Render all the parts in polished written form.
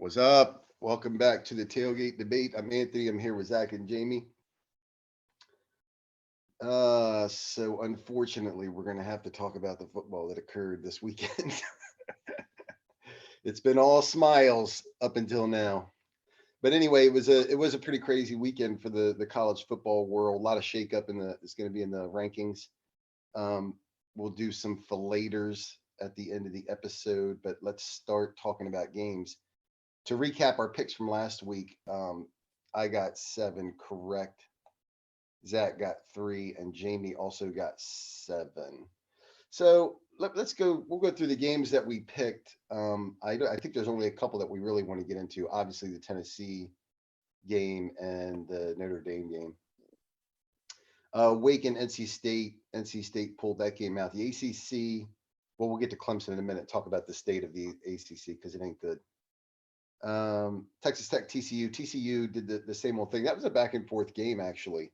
What's up? Welcome back to the Tailgate Debate. I'm Anthony. I'm here with Zach and Jamie. So unfortunately, we're going to have to talk about the football that occurred this weekend. It's been all smiles up until now. But anyway, it was a pretty crazy weekend for the college football world. A lot of shakeup it's going to be in the rankings. We'll do some fillaters at the end of the episode, but let's start talking about games. To recap our picks from last week, I got 7 correct. Zach got 3, and Jamie also got 7. So let's go. We'll go through the games that we picked. I think there's only a couple that we really want to get into. Obviously, the Tennessee game and the Notre Dame game. Wake and NC State. NC State pulled that game out. The ACC. Well, we'll get to Clemson in a minute. Talk about the state of the ACC because it ain't good. Texas Tech, TCU did the same old thing. That was a back and forth game actually,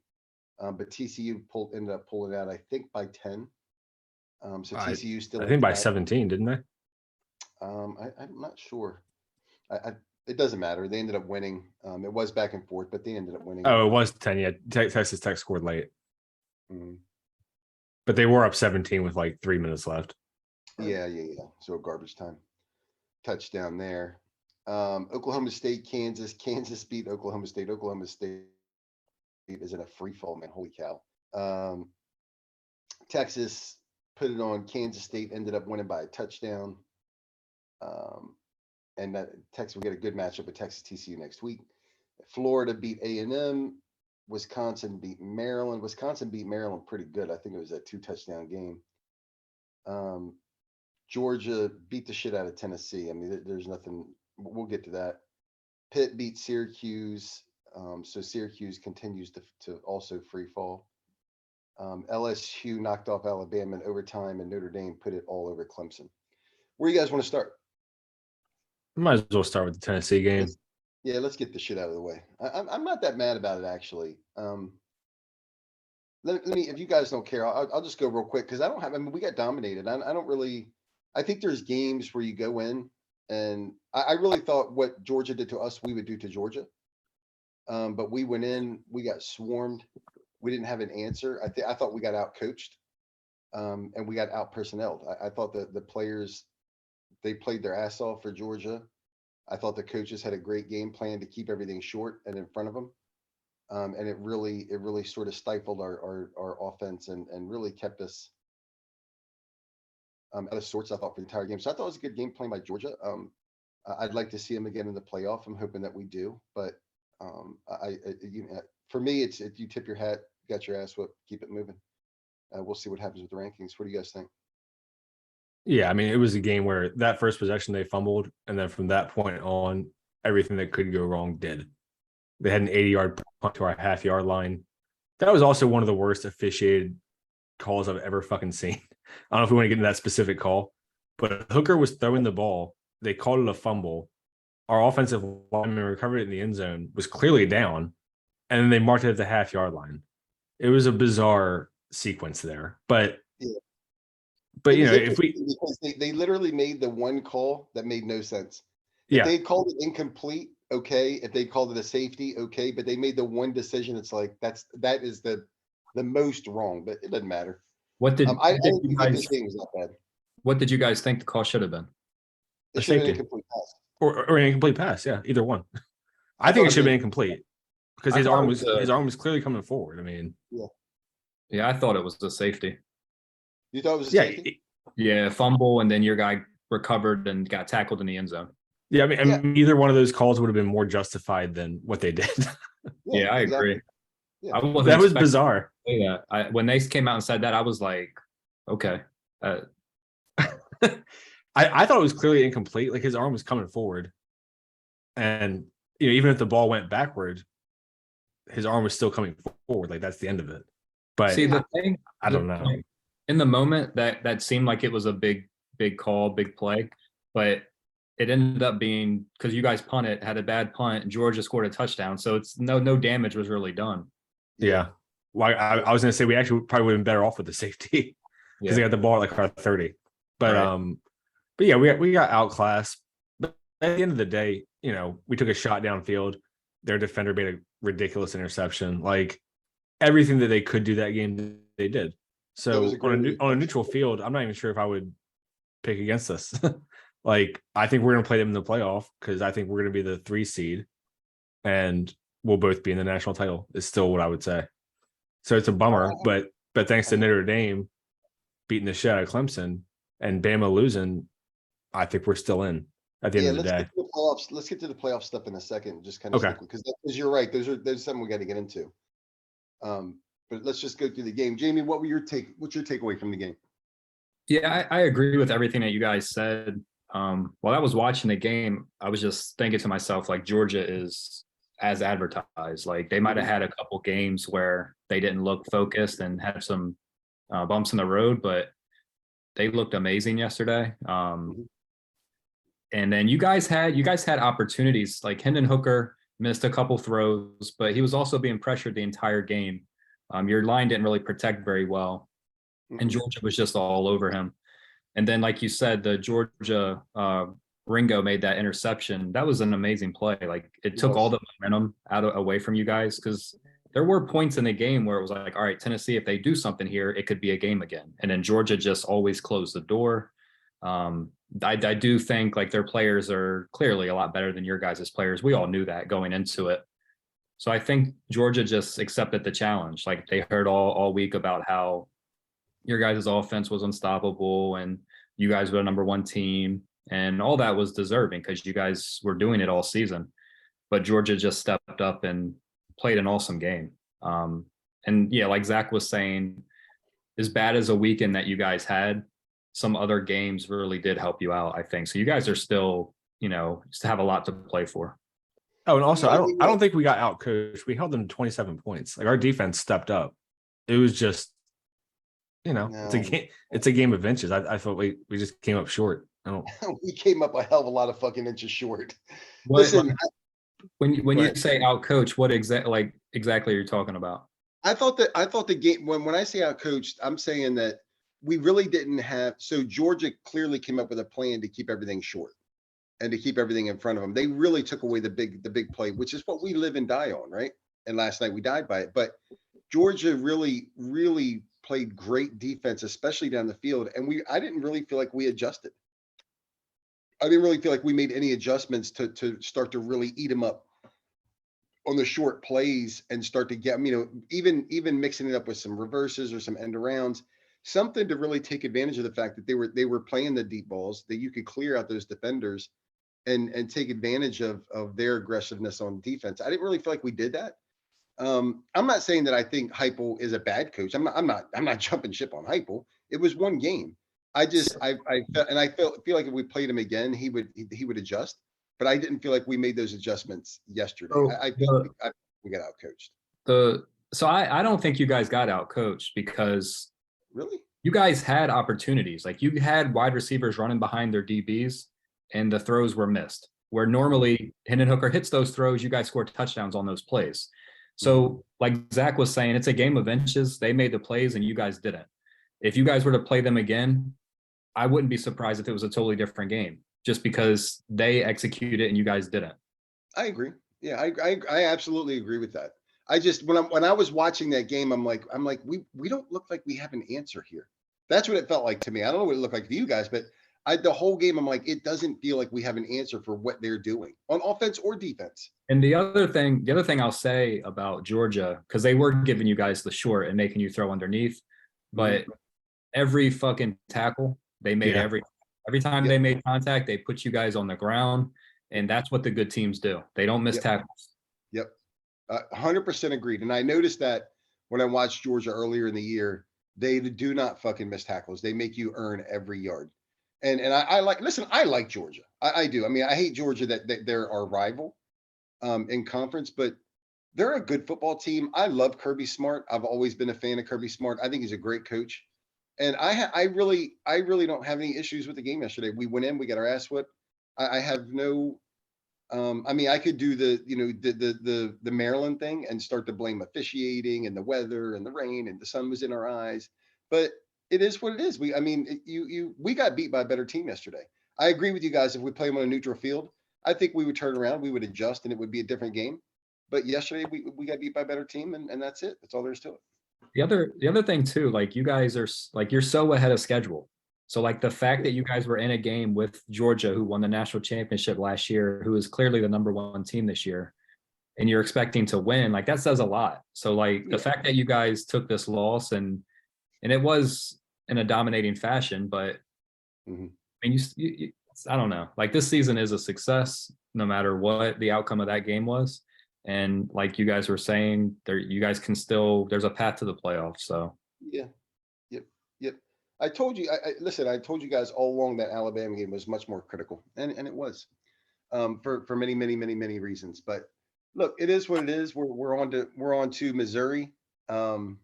but TCU ended up pulling out, I think, by 10. So TCU still. I think by 17, didn't they? I'm not sure. It doesn't matter. They ended up winning. It was back and forth, but they ended up winning. Oh, it was 10. Yeah, Texas Tech scored late, but they were up 17 with like 3 minutes left. Yeah. So a garbage time touchdown there. Oklahoma State, Kansas. Kansas beat Oklahoma State. Oklahoma State is in a free fall, man. Holy cow. Texas put it on Kansas State, ended up winning by a touchdown. And that Texas will get a good matchup with Texas TCU next week. Florida beat A&M. Wisconsin beat Maryland. Wisconsin beat Maryland pretty good. I think it was a 2-touchdown game. Georgia beat the shit out of Tennessee. I mean, there's nothing. We'll get to that. Pitt beat Syracuse. So Syracuse continues to also free fall. LSU knocked off Alabama in overtime, and Notre Dame put it all over Clemson. Where you guys want to start? Might as well start with the Tennessee game. Let's get the shit out of the way. I'm not that mad about it, actually. Let me, if you guys don't care, I'll just go real quick because I mean, we got dominated. I don't really. I think there's games where you go in, and I really thought what Georgia did to us, we would do to Georgia. But we went in, we got swarmed. We didn't have an answer. I thought we got out coached, and we got out personneled. I thought that the players, they played their ass off for Georgia. I thought the coaches had a great game plan to keep everything short and in front of them. And it really sort of stifled our offense and really kept us out of sorts, I thought, for the entire game. So I thought it was a good game plan by Georgia. I'd like to see them again in the playoff. I'm hoping that we do, but for me, it's you tip your hat, got your ass whipped, keep it moving. We'll see what happens with the rankings. What do you guys think? Yeah, I mean, it was a game where that first possession they fumbled, and then from that point on, everything that could go wrong did. They had an 80-yard punt to our half-yard line. That was also one of the worst officiated calls I've ever fucking seen. I don't know if we want to get into that specific call, but Hooker was throwing the ball. They called it a fumble. Our offensive lineman recovered it in the end zone, was clearly down, and then they marked it at the half-yard line. It was a bizarre sequence there, but you know, if we because they literally made the one call that made no sense. If they called it incomplete, okay. If they called it a safety, okay. But they made the one decision. It's like that is the most wrong, but it doesn't matter. What did I didn't think this game was that bad. What did you guys think the call should have been? It should have been incomplete pass. Or an incomplete pass, yeah, either one. I think it should have been incomplete because his arm was clearly coming forward. I mean, yeah, I thought it was a safety. You thought it was a safety? Yeah, fumble, and then your guy recovered and got tackled in the end zone. Yeah, I mean, either one of those calls would have been more justified than what they did. Yeah, I agree. Yeah. That was bizarre. Yeah, when they came out and said that, I was like, okay. I thought it was clearly incomplete. Like his arm was coming forward, and even if the ball went backward, his arm was still coming forward. Like that's the end of it. But see, the thing, I don't know. In the moment, that seemed like it was a big call, big play, but it ended up being because you guys punted, had a bad punt, and Georgia scored a touchdown, so it's no damage was really done. Yeah. Well, I was going to say we actually probably would have been better off with the safety because they got the ball at like our 30. But right. But yeah, we got outclassed. But at the end of the day, we took a shot downfield. Their defender made a ridiculous interception. Like everything that they could do that game, they did. That was So a great on a interception. neutral field, I'm not even sure if I would pick against this. Like I think we're going to play them in the playoff because I think we're going to be the 3 seed, and we'll both be in the national title. Is still what I would say. So it's a bummer, but thanks to Notre Dame beating the shit out of Clemson and Bama losing, I think we're still in at the end of the let's day. get to the playoffs. Let's get to the playoff stuff in a second. Just kind of Okay. because you're right. There's something we got to get into. But let's just go through the game. Jamie, what's your takeaway from the game? Yeah, I agree with everything that you guys said. While I was watching the game, I was just thinking to myself, like Georgia is as advertised. Like they might have had a couple games where they didn't look focused and had some bumps in the road, but they looked amazing yesterday. And then you guys had opportunities. Like Hendon Hooker missed a couple throws, but he was also being pressured the entire game. Your line didn't really protect very well, and Georgia was just all over him. And then, like you said, the Georgia Ringo made that interception. That was an amazing play. Like it took all the momentum away from you guys, because there were points in the game where it was like, all right, Tennessee, if they do something here, it could be a game again. And then Georgia just always closed the door. I do think like their players are clearly a lot better than your guys' players. We all knew that going into it. So I think Georgia just accepted the challenge. Like they heard all week about how your guys' offense was unstoppable and you guys were the #1 team, and all that was deserving because you guys were doing it all season. But Georgia just stepped up and played an awesome game. And yeah, like Zach was saying, as bad as a weekend that you guys had, some other games really did help you out, I think. So you guys are still, just have a lot to play for. Oh, and also I don't think we got out coached. We held them to 27 points. Like our defense stepped up. It was just, it's a game of inches. I thought we just came up short. We came up a hell of a lot of fucking inches short. Listen, when you say out coach, what exactly are you talking about? I thought the game, when I say out coached, I'm saying that we really didn't have. So Georgia clearly came up with a plan to keep everything short and to keep everything in front of them. They really took away the big play, which is what we live and die on, right? And last night we died by it. But Georgia really, really played great defense, especially down the field. And I didn't really feel like we adjusted. I didn't really feel like we made any adjustments to start to really eat them up on the short plays and start to get, even mixing it up with some reverses or some end arounds, something to really take advantage of the fact that they were playing the deep balls, that you could clear out those defenders and take advantage of their aggressiveness on defense. I didn't really feel like we did that. I'm not saying that I think Heupel is a bad coach. I'm not jumping ship on Heupel. It was one game. I feel like if we played him again, he would adjust. But I didn't feel like we made those adjustments yesterday. I feel like we got outcoached. So I don't think you guys got outcoached because really you guys had opportunities. Like you had wide receivers running behind their DBs and the throws were missed. Where normally Hendon Hooker hits those throws, you guys score touchdowns on those plays. So like Zach was saying, it's a game of inches. They made the plays and you guys didn't. If you guys were to play them again, I wouldn't be surprised if it was a totally different game, just because they executed and you guys didn't. I agree. Yeah, I absolutely agree with that. I just when I was watching that game, I'm like we don't look like we have an answer here. That's what it felt like to me. I don't know what it looked like to you guys, but the whole game, I'm like, it doesn't feel like we have an answer for what they're doing on offense or defense. And the other thing I'll say about Georgia, because they were giving you guys the short and making you throw underneath, but every fucking tackle they made, every time they made contact, they put you guys on the ground, and that's what the good teams do. They don't miss tackles. Yep, 100% agreed. And I noticed that when I watched Georgia earlier in the year, they do not fucking miss tackles. They make you earn every yard. And I like Georgia. I do. I mean, I hate Georgia that they're our rival in conference, but they're a good football team. I love Kirby Smart. I've always been a fan of Kirby Smart. I think he's a great coach. And I really don't have any issues with the game yesterday. We went in, we got our ass whipped. I have no, I could do the Maryland thing and start to blame officiating and the weather and the rain and the sun was in our eyes, but it is what it is. We got beat by a better team yesterday. I agree with you guys. If we play them on a neutral field, I think we would turn around, we would adjust, and it would be a different game. But yesterday we got beat by a better team, and that's it. That's all there is to it. The other thing too, like you guys are like you're so ahead of schedule. So like the fact that you guys were in a game with Georgia, who won the national championship last year, who is clearly the number one team this year, and you're expecting to win, like that says a lot. So like the fact that you guys took this loss and it was in a dominating fashion, but I mean, I don't know, like this season is a success no matter what the outcome of that game was. And like you guys were saying, you guys can still, there's a path to the playoffs. So yeah, yep. I told you, listen, I told you guys all along that Alabama game was much more critical, and it was, for many reasons. But look, it is what it is. We're on to Missouri, and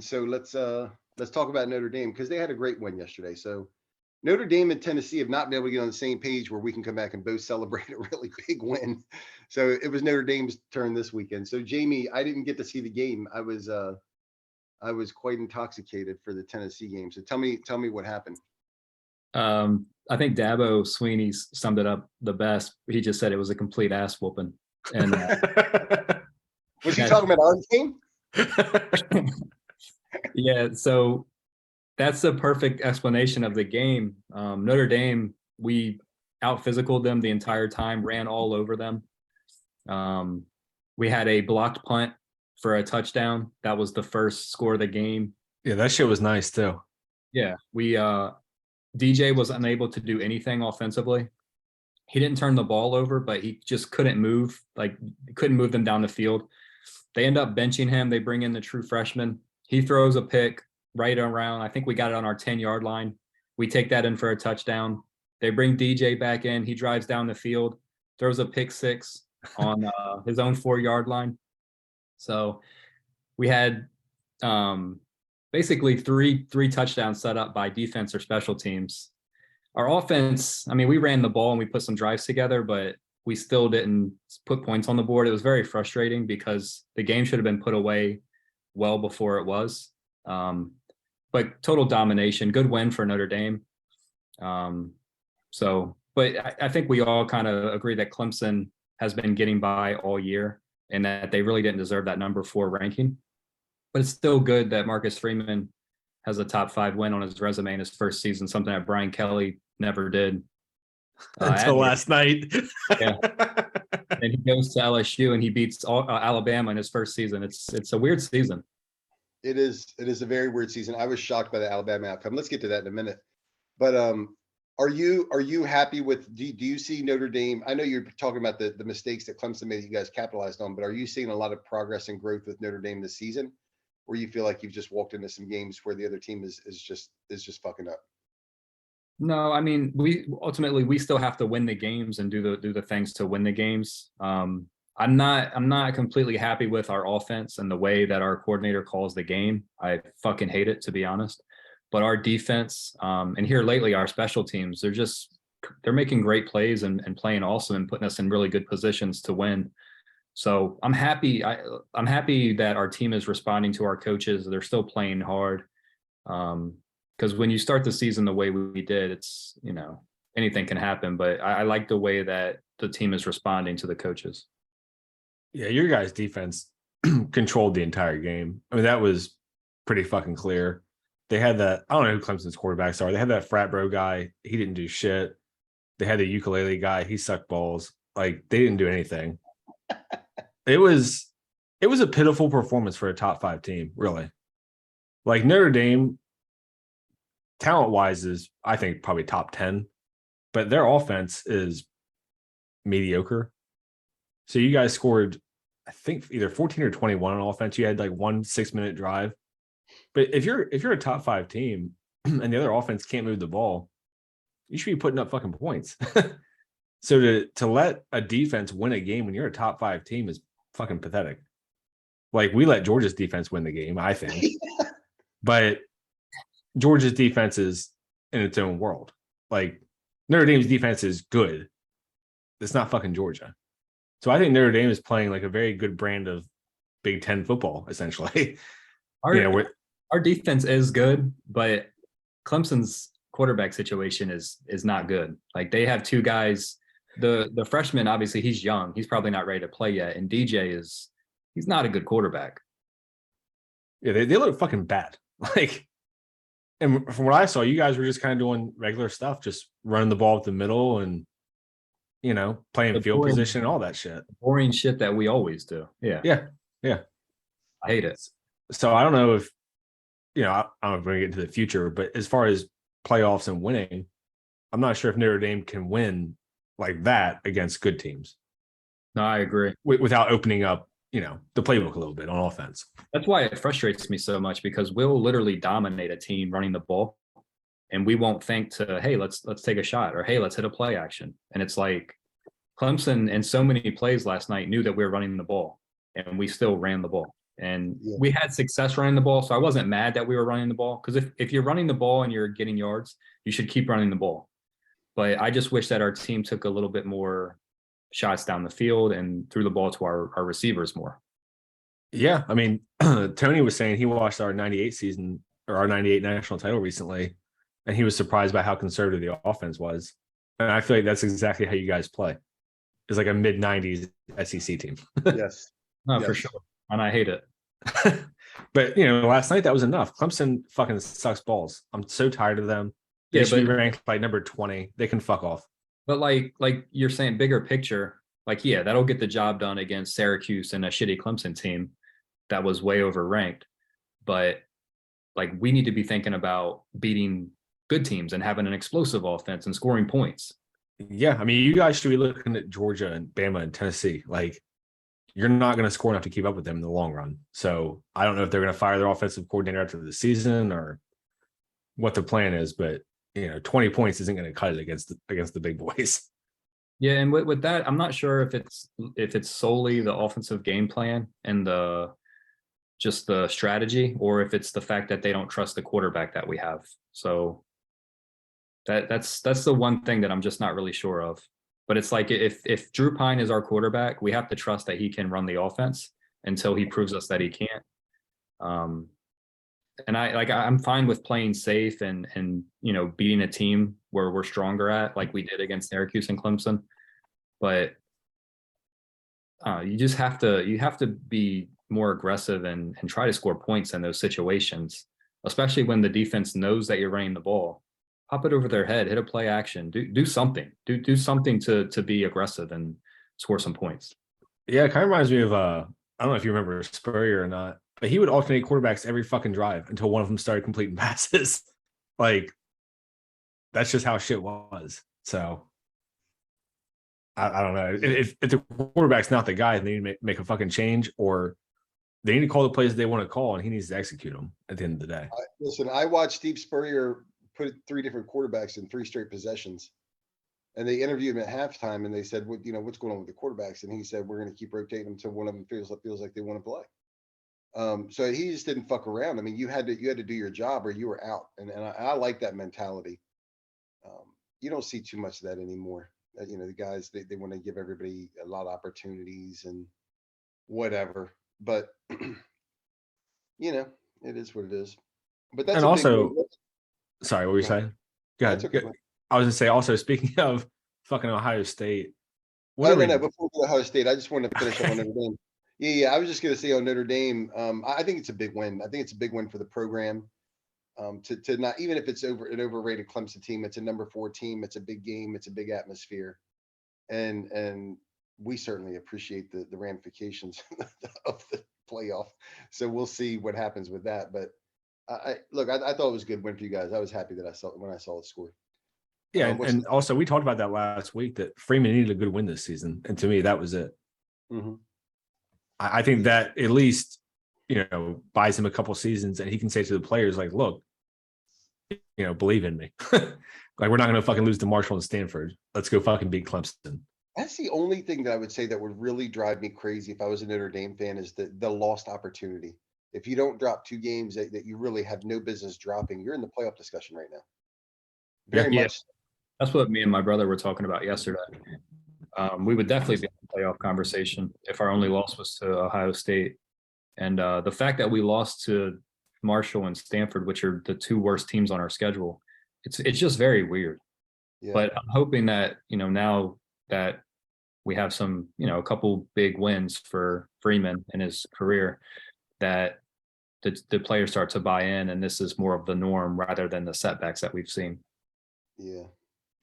so let's talk about Notre Dame, because they had a great win yesterday. So Notre Dame and Tennessee have not been able to get on the same page where we can come back and both celebrate a really big win. So it was Notre Dame's turn this weekend. So Jamie, I didn't get to see the game. I was quite intoxicated for the Tennessee game. So tell me what happened. I think Dabo Sweeney summed it up the best. He just said it was a complete ass whooping. And was he talking about our team? Yeah, so that's the perfect explanation of the game. Notre Dame, we out-physicaled them the entire time, ran all over them. We had a blocked punt for a touchdown. That was the first score of the game. Yeah, that shit was nice too. Yeah, DJ was unable to do anything offensively. He didn't turn the ball over, but he just couldn't move, couldn't move them down the field. They end up benching him. They bring in the true freshman. He throws a pick right around, I think we got it on our 10-yard line. We take that in for a touchdown. They bring DJ back in. He drives down the field, throws a pick six on his own 4-yard line. So we had basically three touchdowns set up by defense or special teams. Our offense, I mean, we ran the ball and we put some drives together, but we still didn't put points on the board. It was very frustrating because the game should have been put away well before it was. But total domination, good win for Notre Dame. But I think we all kind of agree that Clemson has been getting by all year and that they really didn't deserve that number 4 ranking. But it's still good that Marcus Freeman has a top 5 win on his resume in his first season, something that Brian Kelly never did. Until last night. Yeah. And he goes to LSU and he beats Alabama in his first season. It's a weird season. It is a very weird season. I was shocked by the Alabama outcome. Let's get to that in a minute. But are you happy with, do you see Notre Dame? I know you're talking about the mistakes that Clemson made that you guys capitalized on, but are you seeing a lot of progress and growth with Notre Dame this season? Or you feel like you've just walked into some games where the other team is just fucking up? No, I mean, we still have to win the games and do the things to win the games. I'm not completely happy with our offense and the way that our coordinator calls the game. I fucking hate it, to be honest. But our defense, and here lately, our special teams, they're making great plays and playing awesome and putting us in really good positions to win. So I'm happy. I'm happy that our team is responding to our coaches. They're still playing hard. Because when you start the season the way we did, it's, anything can happen. But I like the way that the team is responding to the coaches. Yeah, your guys' defense controlled the entire game. I mean, that was pretty fucking clear. They had that, I don't know who Clemson's quarterbacks are. They had that frat bro guy. He didn't do shit. They had the ukulele guy. He sucked balls. Like, they didn't do anything. It was a pitiful performance for a top 5 team, really. Like, Notre Dame, talent-wise, is, I think, probably top 10. But their offense is mediocre. So you guys scored, I think, either 14 or 21 on offense. You had like 1 6-minute drive. But if you're a top 5 team and the other offense can't move the ball, you should be putting up fucking points. So to let a defense win a game when you're a top 5 team is fucking pathetic. Like, we let Georgia's defense win the game, I think. But Georgia's defense is in its own world. Like, Notre Dame's defense is good. It's not fucking Georgia. So I think Notre Dame is playing like a very good brand of Big Ten football, essentially. Our defense is good, but Clemson's quarterback situation is not good. Like, they have 2 guys the freshman, obviously he's young. He's probably not ready to play yet. And DJ he's not a good quarterback. Yeah, they look fucking bad. Like, and from what I saw, you guys were just kind of doing regular stuff, just running the ball up the middle and, playing The field boring- position and all that shit. Boring shit that we always do. Yeah. Yeah. I hate it. So I don't know if, I'm going to get into the future, but as far as playoffs and winning, I'm not sure if Notre Dame can win like that against good teams No, I agree. without opening up, the playbook a little bit on offense. That's why it frustrates me so much, because we'll literally dominate a team running the ball, and we won't think to, hey, let's take a shot, or hey, let's hit a play action. And it's like Clemson in so many plays last night knew that we were running the ball, and we still ran the ball. And we had success running the ball, so I wasn't mad that we were running the ball, because if you're running the ball and you're getting yards, you should keep running the ball. But I just wish that our team took a little bit more shots down the field and threw the ball to our receivers more. Yeah, I mean, Tony was saying he watched our 98 season or our 98 national title recently, and he was surprised by how conservative the offense was. And I feel like that's exactly how you guys play. It's like a mid-90s SEC team. Yes. No, Yes. for sure. And I hate it. But, last night that was enough. Clemson fucking sucks balls. I'm so tired of them. They should be ranked like number 20. They can fuck off. But like you're saying, bigger picture, that'll get the job done against Syracuse and a shitty Clemson team that was way overranked. But we need to be thinking about beating good teams and having an explosive offense and scoring points. Yeah, I mean, you guys should be looking at Georgia and Bama and Tennessee. You're not going to score enough to keep up with them in the long run. So I don't know if they're going to fire their offensive coordinator after the season or what the plan is, but 20 points isn't going to cut it against the big boys. Yeah, and with that, I'm not sure if it's solely the offensive game plan and just the strategy, or if it's the fact that they don't trust the quarterback that we have. So that's the one thing that I'm just not really sure of. But it's like, if Drew Pine is our quarterback, we have to trust that he can run the offense until he proves us that he can't. And I'm fine with playing safe and beating a team where we're stronger at, like we did against Syracuse and Clemson. But you have to be more aggressive and try to score points in those situations, especially when the defense knows that you're running the ball. Pop it over their head, hit a play action, do something, do something to be aggressive and score some points. Yeah, it kind of reminds me of I don't know if you remember Spurrier or not, but he would alternate quarterbacks every fucking drive until one of them started completing passes. That's just how shit was. So I don't know if the quarterback's not the guy, they need to make a fucking change, or they need to call the plays they want to call, and he needs to execute them at the end of the day. Listen, I watched Steve Spurrier put 3 different quarterbacks in 3 straight possessions, and they interviewed him at halftime, and they said, what's going on with the quarterbacks? And he said, we're going to keep rotating them until one of them feels like they want to play. So he just didn't fuck around. I mean, you had to do your job or you were out. And I like that mentality. You don't see too much of that anymore. The guys, they want to give everybody a lot of opportunities and whatever, but it is what it is. But that's, and also, sorry, what were you saying? Go ahead. Okay. I was gonna say, also, speaking of fucking Ohio State. No, before we go to Ohio State, I just wanted to finish up on Notre Dame. Yeah, I was just going to say on Notre Dame, I think it's a big win. I think it's a big win for the program. To not, even if it's an overrated Clemson team, it's a number 4 team. It's a big game. It's a big atmosphere, and we certainly appreciate the ramifications of the playoff. So we'll see what happens with that. But I thought it was a good win for you guys. I was happy that when I saw the score. Yeah, and also we talked about that last week, that Freeman needed a good win this season, and to me that was it. Mm-hmm. I think that at least buys him a couple seasons, and he can say to the players, look, believe in me. We're not going to fucking lose to Marshall and Stanford. Let's go fucking beat Clemson. That's the only thing that I would say that would really drive me crazy if I was a Notre Dame fan, is the lost opportunity. If you don't drop 2 games that you really have no business dropping, you're in the playoff discussion right now. Very much. That's what me and my brother were talking about yesterday. We would definitely be in the playoff conversation if our only loss was to Ohio State. And the fact that we lost to Marshall and Stanford, which are the 2 worst teams on our schedule, it's just very weird. Yeah. But I'm hoping that now that we have some, a couple big wins for Freeman in his career, that the players start to buy in, and this is more of the norm rather than the setbacks that we've seen. Yeah.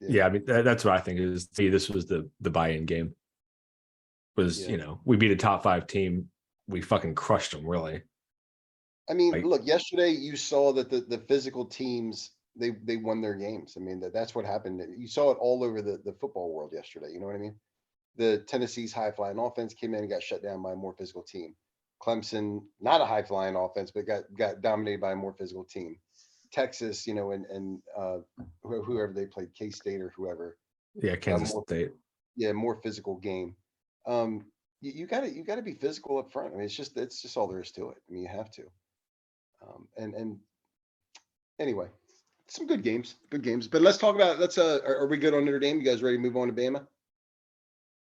Yeah, I mean that's what I think is. See, this was the buy-in game. Was Yeah. We beat a top 5 team, we fucking crushed them. Really, I mean, Like- look, yesterday you saw that the physical teams, they won their games. I mean, that's what happened. You saw it all over the football world yesterday. You know what I mean? The Tennessee's high flying offense came in and got shut down by a more physical team. Clemson, not a high flying offense, but got dominated by a more physical team. Texas, and whoever they played, K-State or whoever, yeah, Kansas more State. more physical game. You gotta be physical up front. I mean, it's just all there is to it. I mean, you have to. And anyway, some good games. But let's talk about are we good on Notre Dame? You guys ready to move on to Bama?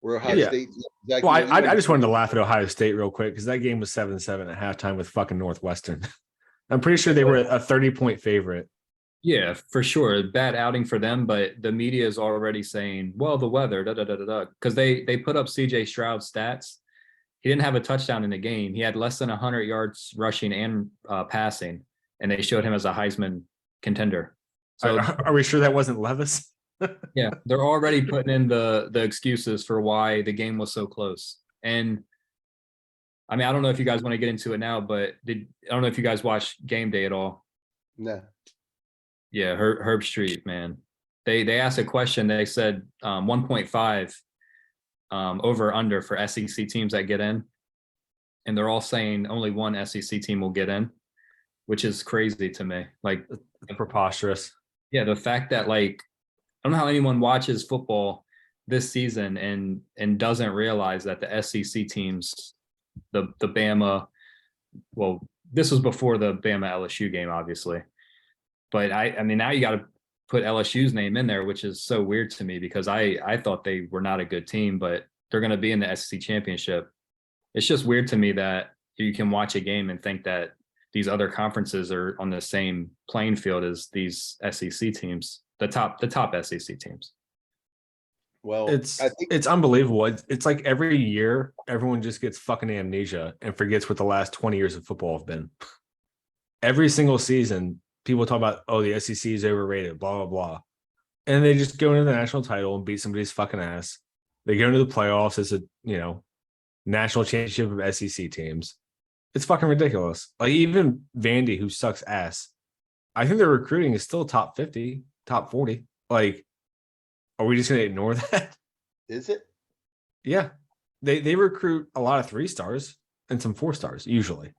We're Ohio Yeah. State. Zach, Well, you I just wanted to laugh at Ohio State real quick because that game was 7-7 at halftime with fucking Northwestern. I'm pretty sure they were a 30-point favorite. Yeah, for sure. Bad outing for them, but the media is already saying, well, the weather, because they put up CJ Stroud's stats. He didn't have a touchdown in the game. He had less than 100 yards rushing and passing, and they showed him as a Heisman contender. So Are we sure that wasn't Levis? yeah, they're already putting in the excuses for why the game was so close. And I mean, I don't know if you guys want to get into it now, but I don't know if you guys watched Game Day at all. No. Yeah, Herb Street, man. They asked a question. They said 1.5 over under for SEC teams that get in, and they're all saying only one SEC team will get in, which is crazy to me. Like, Preposterous. yeah, the fact that I don't know how anyone watches football this season and doesn't realize that the SEC teams, the Bama, well, this was before the Bama LSU game, obviously. But I mean, now you got to put LSU's name in there, which is so weird to me because I thought they were not a good team, but they're going to be in the SEC championship. It's just weird to me that you can watch a game and think that these other conferences are on the same playing field as these SEC teams, the top SEC teams. Well, it's unbelievable. It's like every year everyone just gets fucking amnesia and forgets what the last 20 years of football have been. Every single season, people talk about, oh, the SEC is overrated, blah, blah, blah. And they just go into the national title and beat somebody's fucking ass. They go into the playoffs as a, national championship of SEC teams. It's fucking ridiculous. Like even Vandy, who sucks ass, I think their recruiting is still top 50, top 40. Like, are we just going to ignore that? Is it? Yeah. They recruit a lot of 3 stars and some 4 stars usually,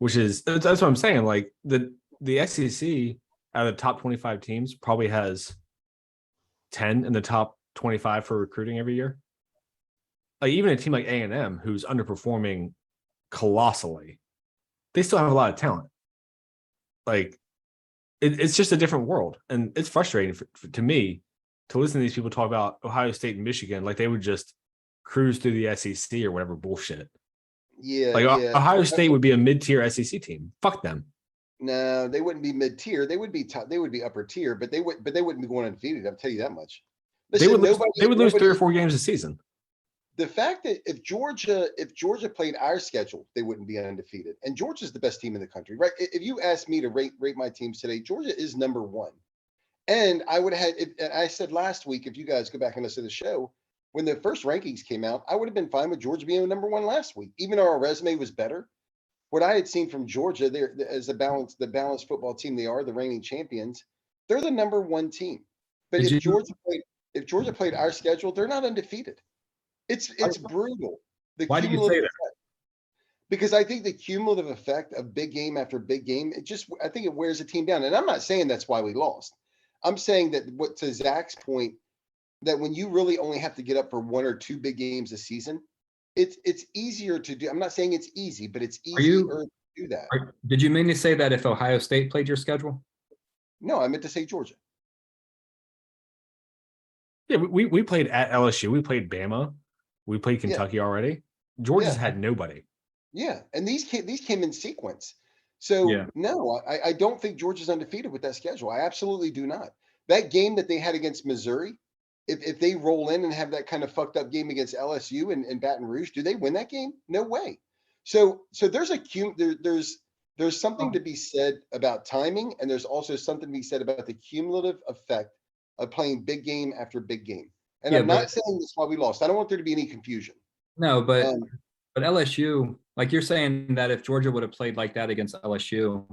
that's what I'm saying. Like the SEC out of the top 25 teams probably has 10 in the top 25 for recruiting every year. Like even a team like A&M, who's underperforming colossally, they still have a lot of talent. Like it's just a different world, and it's frustrating to me to listen to these people talk about Ohio State and Michigan like they would just cruise through the SEC or whatever bullshit. Yeah. Like yeah. Ohio State would be a mid-tier SEC team. Fuck them. No, they wouldn't be mid-tier. They would be top. They would be upper tier, but they wouldn't be going undefeated. I'll tell you that much. Listen, they would lose 3 or 4 games a season. The fact that if Georgia played our schedule, they wouldn't be undefeated. And Georgia's the best team in the country, right? If you asked me to rate my teams today, Georgia is number 1. And I would have had. I said last week, if you guys go back and listen to the show, when the first rankings came out, I would have been fine with Georgia being number 1 last week, even though our resume was better. What I had seen from Georgia, they're as the balanced football team they are, the reigning champions. They're the number 1 team. But if Georgia played our schedule, they're not undefeated. It's brutal. Why do you say that? Because I think the cumulative effect of big game after big game, I think it wears a team down. And I'm not saying that's why we lost. I'm saying that to Zach's point, that when you really only have to get up for 1 or 2 big games a season, it's easier to do. I'm not saying it's easy, but it's easier to do that. Did you mean to say that if Ohio State played your schedule? No, I meant to say Georgia. Yeah, we played at LSU. We played Bama. We played Kentucky already. Georgia's had nobody. Yeah, and these came in sequence. So no, I don't think Georgia's undefeated with that schedule. I absolutely do not. That game that they had against Missouri, if they roll in and have that kind of fucked up game against LSU and Baton Rouge, do they win that game? No way. So there's there's something to be said about timing, and there's also something to be said about the cumulative effect of playing big game after big game. And Yeah, I'm not saying that's why we lost. I don't want there to be any confusion. No, but Um, LSU, like you're saying that if Georgia would have played like that against LSU,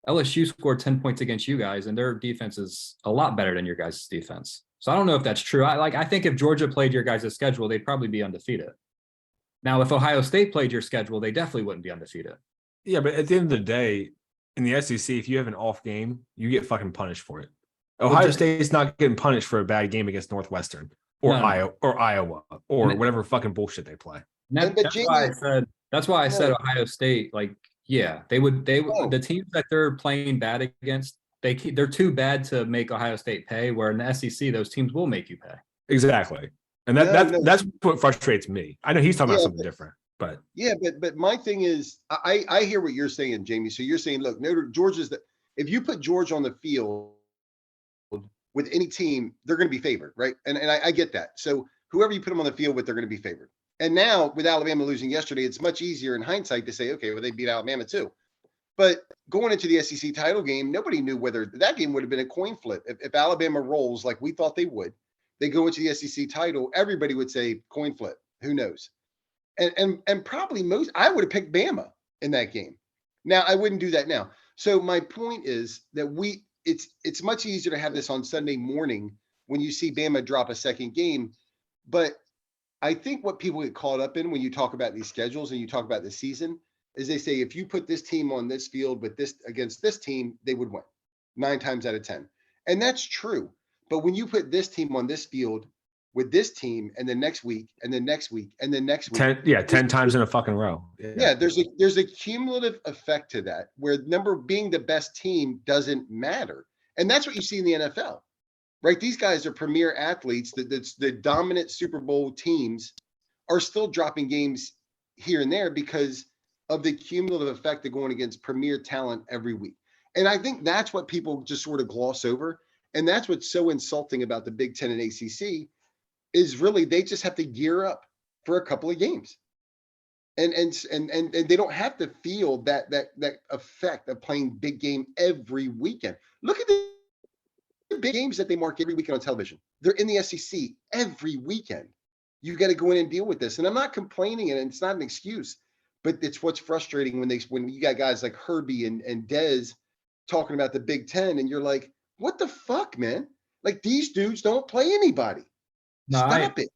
LSU scored 10 points against you guys, and their defense is a lot better than your guys' defense. So I don't know if that's true. I think if Georgia played your guys' schedule, they'd probably be undefeated. Now, if Ohio State played your schedule, they definitely wouldn't be undefeated. Yeah, but at the end of the day, in the SEC, if you have an off game, you get fucking punished for it. Ohio State's not getting punished for a bad game against Northwestern or Iowa or whatever fucking bullshit they play. That's why I said Ohio State. Like, yeah, they would. The teams that they're playing bad against, they're too bad to make Ohio State pay. Where in the SEC, those teams will make you pay. Exactly, and that's what frustrates me. I know he's talking about something different, but but my thing is, I hear what you're saying, Jamie. So you're saying, look, Georgia's that if you put Georgia on the field with any team, they're going to be favored, right? And I get that. So whoever you put them on the field with, they're going to be favored. And now with Alabama losing yesterday, it's much easier in hindsight to say, okay, well, they beat Alabama too. But going into the SEC title game, nobody knew whether that game would have been a coin flip. If Alabama rolls like we thought they would, they go into the SEC title, everybody would say coin flip. Who knows? And probably I would have picked Bama in that game. Now I wouldn't do that now. So my point is that it's much easier to have this on Sunday morning when you see Bama drop a second game. But I think what people get caught up in when you talk about these schedules and you talk about the season is they say, if you put this team on this field with this against this team, they would win 9 times out of 10. And that's true. But when you put this team on this field with this team and the next week and the next week and the next week. 10 times in a fucking row. Yeah, there's a cumulative effect to that where being the best team doesn't matter. And that's what you see in the NFL, right? These guys are premier athletes. That's the dominant Super Bowl teams are still dropping games here and there because of the cumulative effect of going against premier talent every week. And I think that's what people just sort of gloss over. And that's what's so insulting about the Big Ten and ACC is really they just have to gear up for a couple of games. And they don't have to feel that effect of playing big game every weekend. Look at the big games that they mark every weekend on television. They're in the SEC every weekend. You got to go in and deal with this. And I'm not complaining, and it's not an excuse, but it's what's frustrating when you got guys like Herbie and Dez talking about the Big Ten, and you're like, what the fuck, man? Like, these dudes don't play anybody. No, Stop it.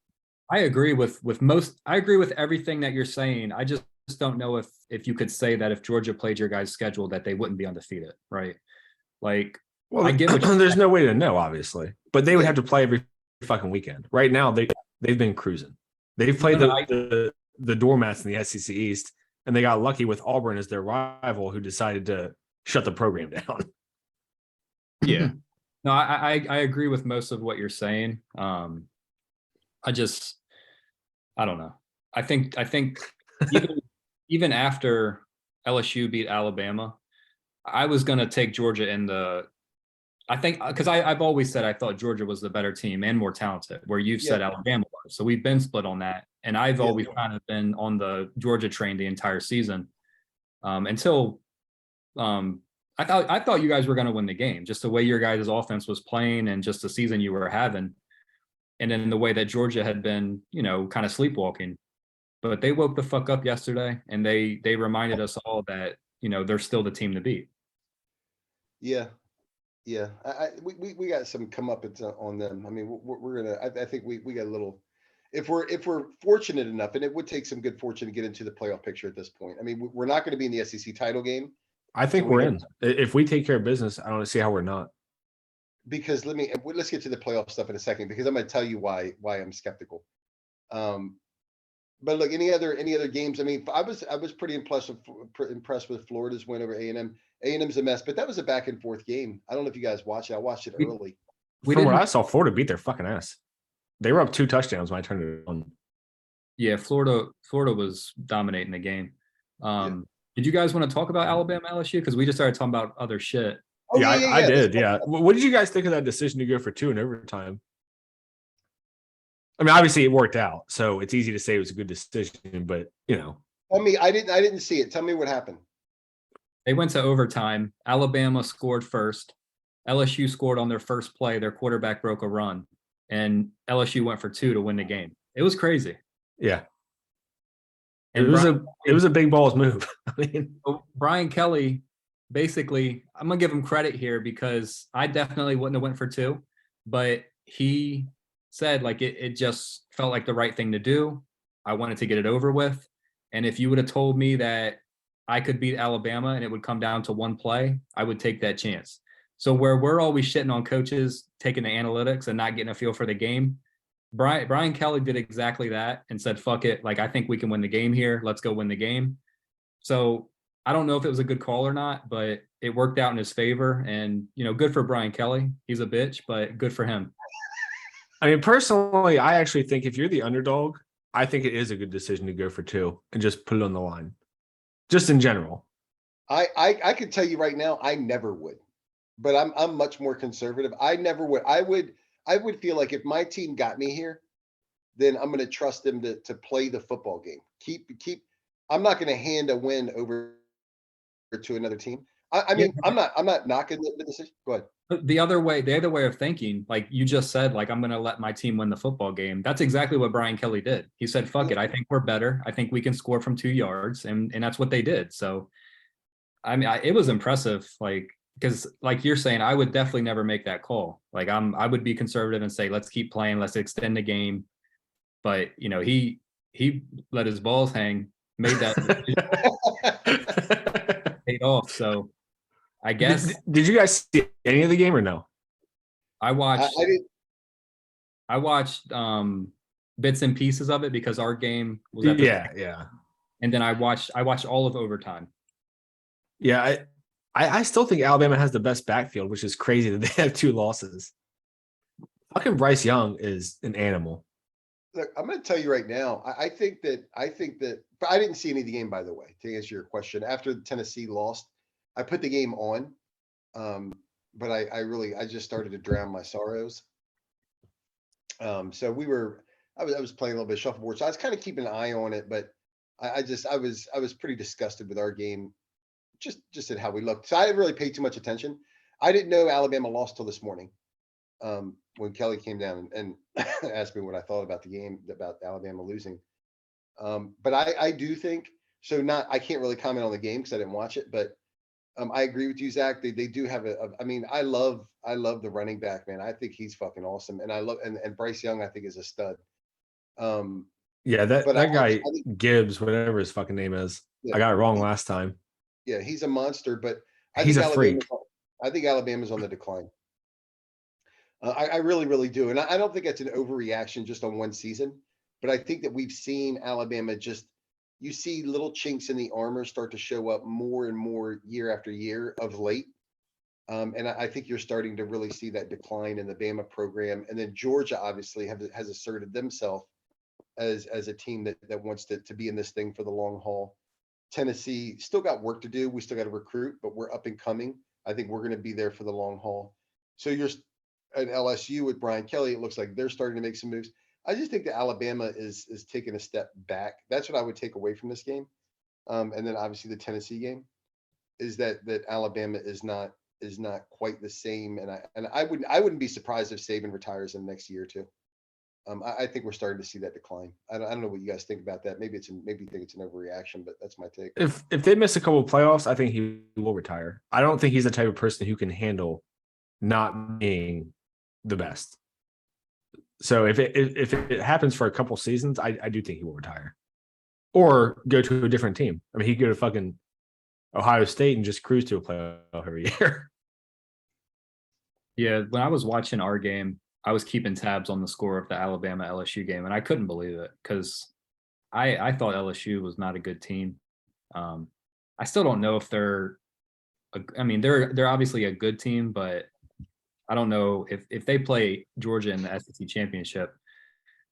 I agree with most. I agree with everything that you're saying. I just don't know if you could say that if Georgia played your guys' schedule that they wouldn't be undefeated, right? Like, well, I get what there's no way to know, obviously, but they would have to play every fucking weekend. Right now, they've been cruising. They've played the doormats in the SEC East, and they got lucky with Auburn as their rival, who decided to shut the program down. Yeah, no, I agree with most of what you're saying. I don't know. I think even after LSU beat Alabama, I was going to take Georgia in I think because I've always said I thought Georgia was the better team and more talented, where you've said Alabama was. So we've been split on that. And I've always kind of been on the Georgia train the entire season until I thought you guys were going to win the game, just the way your guys' offense was playing and just the season you were having. And then the way that Georgia had been, kind of sleepwalking. But they woke the fuck up yesterday, and they reminded us all that, they're still the team to beat. Yeah. Yeah. We got some comeuppance on them. I mean, we're going to, I think we got a little, if we're fortunate enough, and it would take some good fortune to get into the playoff picture at this point. I mean, we're not going to be in the SEC title game. I think we're in. If we take care of business, I don't see how we're not. Because let's get to the playoff stuff in a second, because I'm going to tell you why I'm skeptical. But look, any other games? I mean, I was pretty impressed with Florida's win over A&M. A&M's a mess, but that was a back and forth game. I don't know if you guys watched it. I watched it early. From what I saw, Florida beat their fucking ass. They were up 2 touchdowns when I turned it on. Yeah, Florida was dominating the game. Did you guys want to talk about Alabama LSU? Because we just started talking about other shit. I did. Yeah. What did you guys think of that decision to go for 2 in overtime? I mean, obviously it worked out, so it's easy to say it was a good decision, but Tell me, I didn't see it. Tell me what happened. They went to overtime. Alabama scored first. LSU scored on their first play. Their quarterback broke a run, and LSU went for 2 to win the game. It was crazy. yeah. And It was a big balls move. I mean, Brian Kelly, basically, I'm gonna give him credit here because I definitely wouldn't have went for 2, but he said like it just felt like the right thing to do. I wanted to get it over with, and if you would have told me that I could beat Alabama and it would come down to 1 play, I would take that chance. So where we're always shitting on coaches taking the analytics and not getting a feel for the game, Brian Kelly did exactly that and said, fuck it. Like, I think we can win the game here. Let's go win the game. So I don't know if it was a good call or not, but it worked out in his favor. And, good for Brian Kelly. He's a bitch, but good for him. I mean, personally, I actually think if you're the underdog, I think it is a good decision to go for 2 and just put it on the line. Just in general. I could tell you right now, I never would, but I'm much more conservative. I never would. I would feel like if my team got me here, then I'm going to trust them to play the football game. I'm not going to hand a win over to another team. I mean, I'm not knocking the decision. Go ahead. The other way of thinking, like you just said, like, I'm going to let my team win the football game. That's exactly what Brian Kelly did. He said, fuck it. I think we're better. I think we can score from 2 yards. And that's what they did. So, I mean, it was impressive. Like, because like you're saying, I would definitely never make that call. Like I would be conservative and say, let's keep playing. Let's extend the game. But, he let his balls hang, made that paid off. So I guess. Did you guys see any of the game or no? I watched. I did. I watched bits and pieces of it because our game was at yeah. And then I watched all of overtime. Yeah, I still think Alabama has the best backfield, which is crazy that they have 2 losses. Fucking Bryce Young is an animal. Look, I'm going to tell you right now. I think that, but I didn't see any of the game, by the way, to answer your question. After Tennessee lost, I put the game on, but I just started to drown my sorrows. So I was playing a little bit of shuffleboard, so I was kind of keeping an eye on it, but I was pretty disgusted with our game, just at how we looked. So I didn't really pay too much attention. I didn't know Alabama lost till this morning, when Kelly came down and asked me what I thought about the game, about Alabama losing. But I do think so. I can't really comment on the game because I didn't watch it, but I agree with you, Zach. They do have I mean, I love the running back, man. I think he's fucking awesome, and I love and Bryce Young, I think, is a stud. Yeah, that guy Gibbs, whatever his fucking name is, I got it wrong last time. Yeah, he's a monster, but he's a freak. I think Alabama's on the decline. I really, really do, and I don't think that's an overreaction just on one season, but I think that we've seen Alabama you see little chinks in the armor start to show up more and more year after year of late. And I think you're starting to really see that decline in the Bama program. And then Georgia obviously has asserted themselves as a team that wants to be in this thing for the long haul. Tennessee still got work to do. We still got to recruit, but we're up and coming. I think we're going to be there for the long haul. So you're at LSU with Brian Kelly. It looks like they're starting to make some moves. I just think that Alabama is taking a step back. That's what I would take away from this game. And then obviously the Tennessee game is that Alabama is not quite the same. And I wouldn't be surprised if Saban retires in the next year or two. I think we're starting to see that decline. I don't know what you guys think about that. Maybe you think it's an overreaction, but that's my take. If they miss a couple of playoffs, I think he will retire. I don't think he's the type of person who can handle not being the best. So if it happens for a couple seasons, I do think he will retire or go to a different team. I mean, he'd go to fucking Ohio State and just cruise to a playoff every year. Yeah, when I was watching our game, I was keeping tabs on the score of the Alabama LSU game, and I couldn't believe it because I thought LSU was not a good team. I still don't know if they're obviously a good team, but I don't know if they play Georgia in the SEC championship.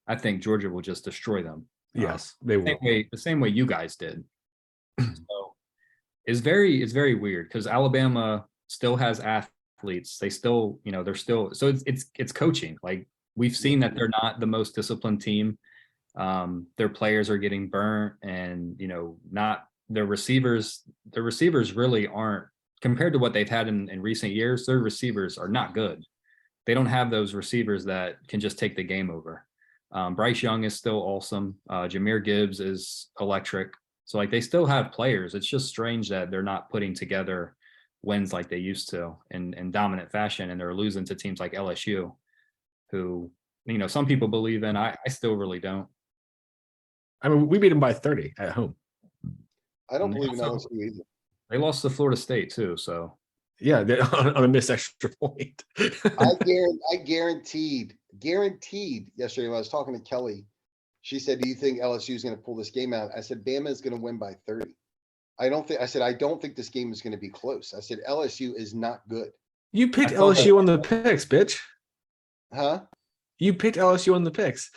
I think Georgia will just destroy them. Yes, they will. The same way you guys did. So it's very weird because Alabama still has athletes. They still, they're still. So it's coaching. Like We've seen that they're not the most disciplined team. Their players are getting burnt, and not their receivers. Their receivers really aren't, compared to what they've had in recent years. Their receivers are not good. They don't have those receivers that can just take the game over. Bryce Young is still awesome. Jahmyr Gibbs is electric. So like they still have players. It's just strange that they're not putting together wins like they used to in dominant fashion, and they're losing to teams like LSU, who some people believe in. I still really don't. I mean, we beat them by 30 at home. I don't And they believe in also- LSU either. They lost to Florida State too, so Yeah, on a missed extra point. I guaranteed yesterday when I was talking to Kelly, she said, "Do you think LSU is going to pull this game out?" I said, "Bama is going to win by 30." I don't think this game is going to be close. I said, LSU is not good. You picked I thought LSU on the picks, bitch. Huh? You picked LSU on the picks.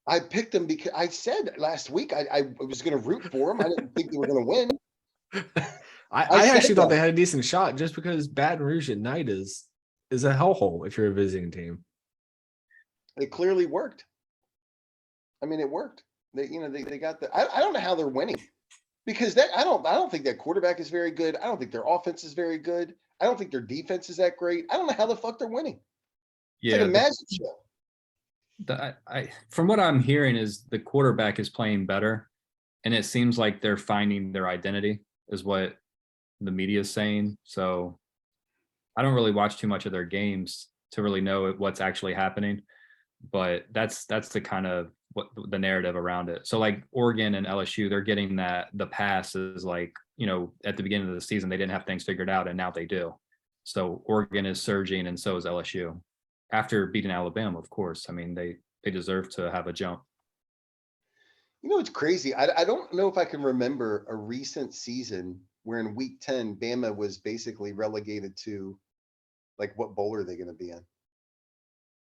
I picked them because I said last week I was going to root for them. I didn't think they were going to win. I said actually thought that. they had a decent shot just because Baton Rouge at night is a hellhole if you're a visiting team. It clearly worked. I mean, it worked. They got the. I don't know how they're winning, because I don't think that quarterback is very good. I don't think their offense is very good. I don't think their defense is that great. I don't know how the fuck they're winning. It's like a magic show. From what I'm hearing is the quarterback is playing better, and it seems like they're finding their identity, is what the media is saying. So I don't really watch too much of their games to really know what's actually happening, but that's the kind of what the narrative around it. So like Oregon and LSU, they're getting that the pass is like, at the beginning of the season, they didn't have things figured out, and now they do. So Oregon is surging, and so is LSU. After beating Alabama, of course. I mean, they deserve to have a jump. It's crazy. I don't know if I can remember a recent season where in week 10, Bama was basically relegated to, like, what bowl are they going to be in?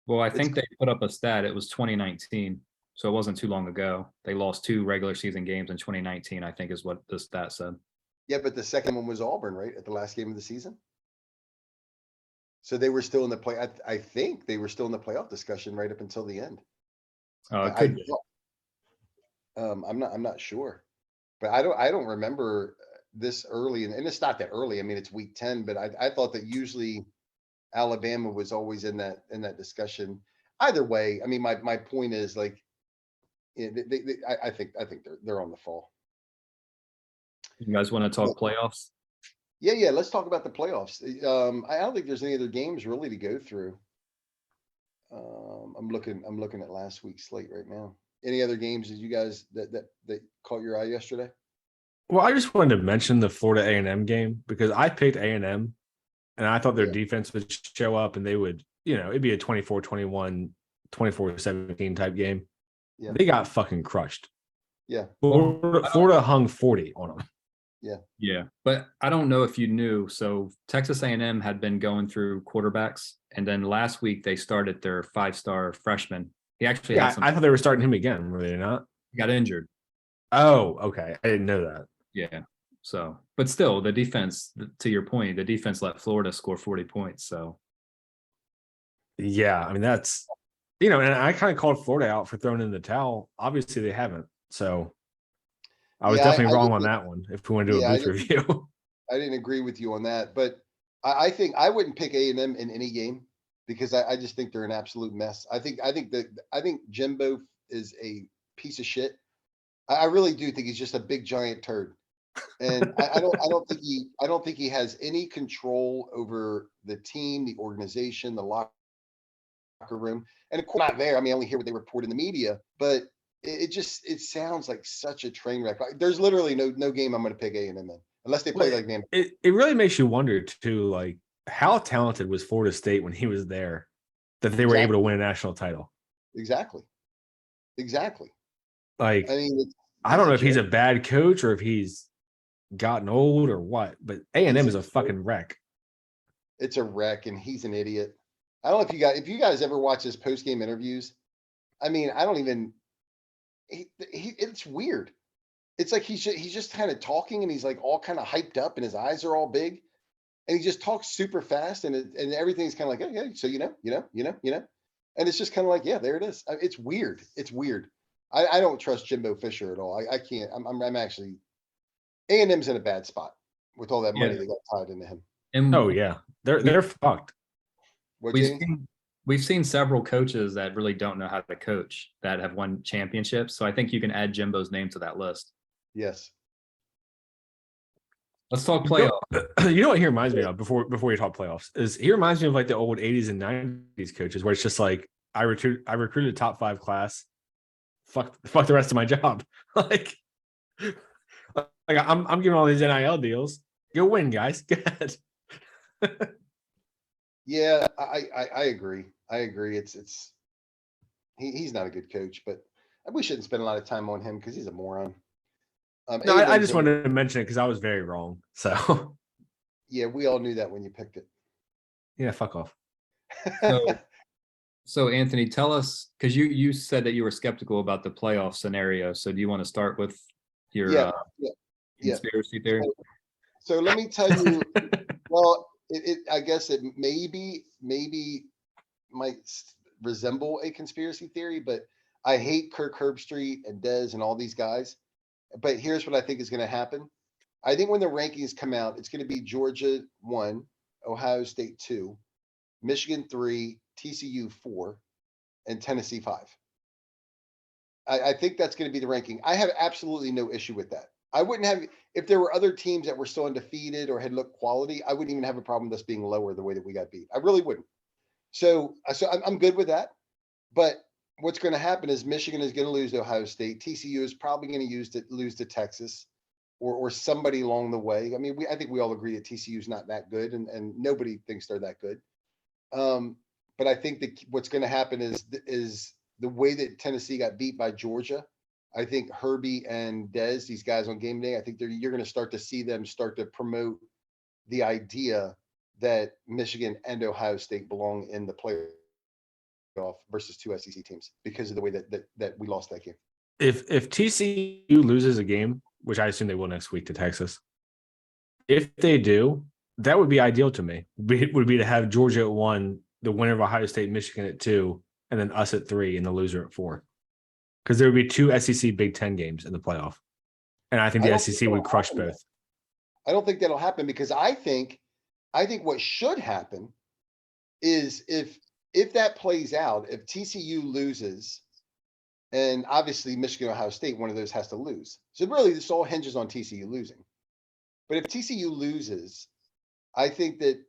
Well, I think they put up a stat. It was 2019. So it wasn't too long ago. They lost 2 regular season games in 2019, I think is what the stat said. Yeah, but the second one was Auburn, right? At the last game of the season. So they were still in the play. I think they were still in the playoff discussion right up until the end. It could be. I'm not sure, but I don't remember this early, and it's not that early. I mean, it's week 10, but I thought that usually Alabama was always in that discussion. Either way, I mean, my point is, like, I think they're on the fall. You guys want to talk playoffs? Yeah. Let's talk about the playoffs. I don't think there's any other games really to go through. I'm looking at last week's slate right now. Any other games that you guys that caught your eye yesterday? Well, I just wanted to mention the Florida A&M game because I picked A&M, and I thought their defense would show up and they would, it'd be a 24-21, 24-17 type game. Yeah. They got fucking crushed. Yeah. Florida hung 40 on them. Yeah. But I don't know if you knew. So Texas A&M had been going through quarterbacks, and then last week they started their 5-star freshman. He actually I thought they were starting him again. Were they not? He got injured. Oh, okay. I didn't know that. Yeah. So, but still, the defense, to your point, the defense let Florida score 40 points. So, yeah, I mean, that's, and I kind of called Florida out for throwing in the towel. Obviously, they haven't. So, I was definitely wrong on that one. If we want to do a booth review, I didn't agree with you on that, but I think I wouldn't pick A&M in any game because I just think they're an absolute mess. I think Jimbo is a piece of shit. I really do think he's just a big giant turd, and I don't think he has any control over the team, the organization, the locker room, and of course not there. I mean, I only hear what they report in the media, but it sounds like such a train wreck. Like, there's literally no game I'm going to pick A&M in unless they play like Name. It really makes you wonder too, like how talented was Florida State when he was there, that they were able to win a national title. Exactly. Like, I mean, I don't know if he's a bad coach or if he's gotten old or what, but A&M is a fucking wreck. It's a wreck, and he's an idiot. I don't know if you guys ever watch his post-game interviews. I mean, I don't even. It's weird. It's like he's just kind of talking, and he's like all kind of hyped up, and his eyes are all big, and he just talks super fast, and everything's kind of like, okay, so And it's just kind of like, yeah, there it is. It's weird. It's weird. I don't trust Jimbo Fisher at all. I can't. I'm actually A&M's in a bad spot with all that money Yeah. that got tied into him. And Oh yeah, they're fucked. What, we've Jamie? seen several coaches that really don't know how to coach that have won championships. So I think you can add Jimbo's name to that list. Yes. Let's talk playoff. You know what he reminds me of before you talk playoffs is he reminds me of like the old 80s and 90s coaches where it's just like I recruited a top 5 class. Fuck the rest of my job. like I'm giving all these NIL deals. Go win, guys. Go ahead. Yeah, I agree. I agree. He's not a good coach, but we shouldn't spend a lot of time on him because he's a moron. No, I A&M's just wanted to mention it because I was very wrong. So Yeah, we all knew that when you picked it. yeah, fuck off. So Anthony, tell us, because you said that you were skeptical about the playoff scenario. So do you want to start with your Yeah. conspiracy theory? So let me tell you, well, I guess it maybe might resemble a conspiracy theory, but I hate Kirk Herbstreit and Dez and all these guys. But here's what I think is going to happen. I think when the rankings come out, it's going to be Georgia 1, Ohio State 2, Michigan 3, TCU 4, and Tennessee 5. I think that's going to be the ranking. I have absolutely no issue with that. I wouldn't have, if there were other teams that were still undefeated or had looked quality, I wouldn't even have a problem with us being lower the way that we got beat. I really wouldn't. So I'm good with that. But what's going to happen is Michigan is going to lose to Ohio State. TCU is probably going to lose to Texas or somebody along the way. I mean, I think we all agree that TCU is not that good, and nobody thinks they're that good. But I think that what's going to happen is the way that Tennessee got beat by Georgia. I think Herbie and Dez, these guys on game day, I think you're going to start to see them start to promote the idea that Michigan and Ohio State belong in the playoff versus 2 SEC teams because of the way that we lost that game. If TCU loses a game, which I assume they will next week to Texas, if they do, that would be ideal to me. Would be to have Georgia at 1, the winner of Ohio State, Michigan at 2, and then us at 3, and the loser at 4. Because there would be 2 SEC Big Ten games in the playoff, and I think the SEC would crush both. I don't think that'll happen because I think what should happen is if that plays out, if TCU loses, and obviously Michigan, Ohio State, one of those has to lose. So really, this all hinges on TCU losing. But if TCU loses, I think that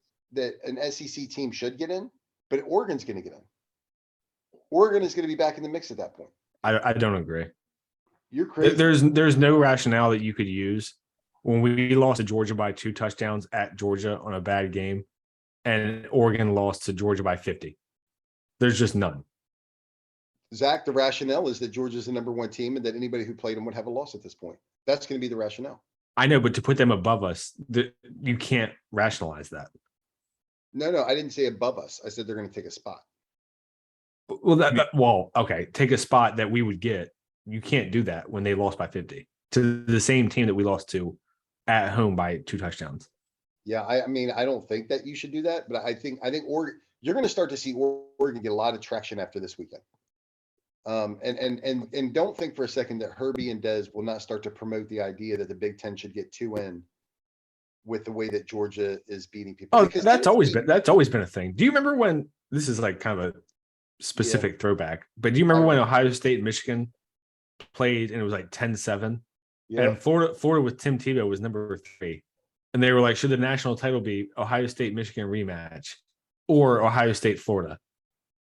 an SEC team should get in, but Oregon's going to get in. Oregon is going to be back in the mix at that point. I don't agree. You're crazy. There's no rationale that you could use when we lost to Georgia by 2 touchdowns at Georgia on a bad game, and Oregon lost to Georgia by 50. There's just none. Zach, the rationale is that Georgia's the number 1 team and that anybody who played them would have a loss at this point. That's going to be the rationale. I know, but to put them above us, you can't rationalize that. No, I didn't say above us. I said they're going to take a spot. Well, okay, take a spot that we would get. You can't do that when they lost by 50 to the same team that we lost to at home by 2 touchdowns. Yeah, I mean, I don't think that you should do that, but I think Oregon, you're going to start to see Oregon get a lot of traction after this weekend. And don't think for a second that Herbie and Dez will not start to promote the idea that the Big Ten should get 2 in with the way that Georgia is beating people. Oh, because that's always been a thing. Do you remember when this is like kind of a specific throwback, but do you remember when Ohio State and Michigan played and it was like 10-7? Yeah. And Florida with Tim Tebow was number 3. And they were like, should the national title be Ohio State Michigan rematch or Ohio State Florida?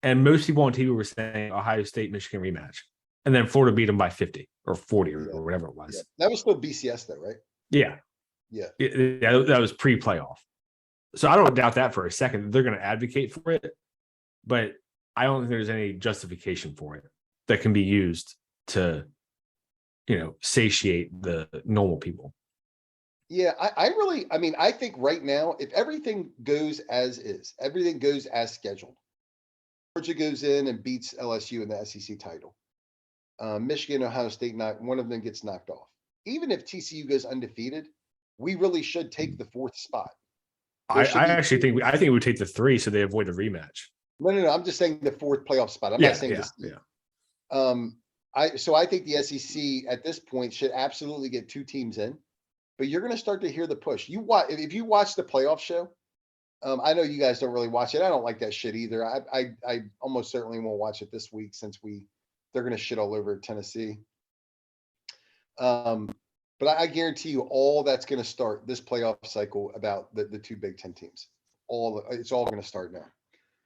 And most people on TV were saying Ohio State Michigan rematch. And then Florida beat them by 50 or 40 or whatever it was. Yeah. That was still BCS though, right? Yeah. Yeah. That was pre-playoff. So I don't doubt that for a second. They're going to advocate for it, but I don't think there's any justification for it that can be used to, satiate the normal people. Yeah, I think right now, if everything goes as is, everything goes as scheduled, Georgia goes in and beats LSU in the SEC title. Michigan, Ohio State, one of them gets knocked off. Even if TCU goes undefeated, we really should take the 4th spot. I think we would take the 3 so they avoid a rematch. No. I'm just saying the fourth playoff spot. I'm Yeah, not saying yeah, this. yeah. I think the SEC at this point should absolutely get 2 teams in, but you're going to start to hear the push. If you watch the playoff show. I know you guys don't really watch it. I don't like that shit either. I almost certainly won't watch it this week since they're going to shit all over Tennessee. But I guarantee you, all that's going to start this playoff cycle about the 2 Big Ten teams. It's all going to start now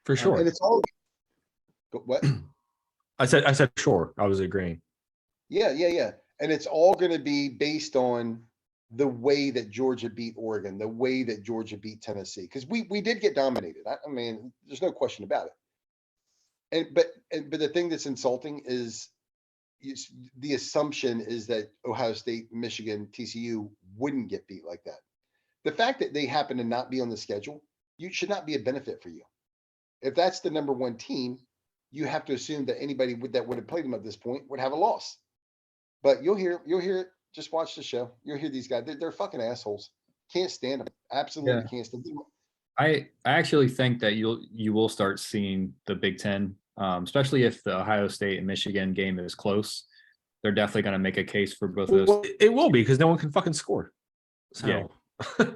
For sure. and it's all what I said sure. I was agreeing. Yeah. And it's all going to be based on the way that Georgia beat Oregon, the way that Georgia beat Tennessee, because we did get dominated. I mean, there's no question about it. But the thing that's insulting is the assumption is that Ohio State, Michigan, TCU wouldn't get beat like that. The fact that they happen to not be on the schedule, you should not be a benefit for you. If that's the number 1 team, you have to assume that anybody that would have played them at this point would have a loss. But you'll hear it. Just watch the show. You'll hear these guys. They're fucking assholes. Can't stand them. Absolutely can't stand them. I actually think that you will start seeing the Big Ten, especially if the Ohio State and Michigan game is close. They're definitely going to make a case for both of those. Well, it will be because no one can fucking score. So. Yeah.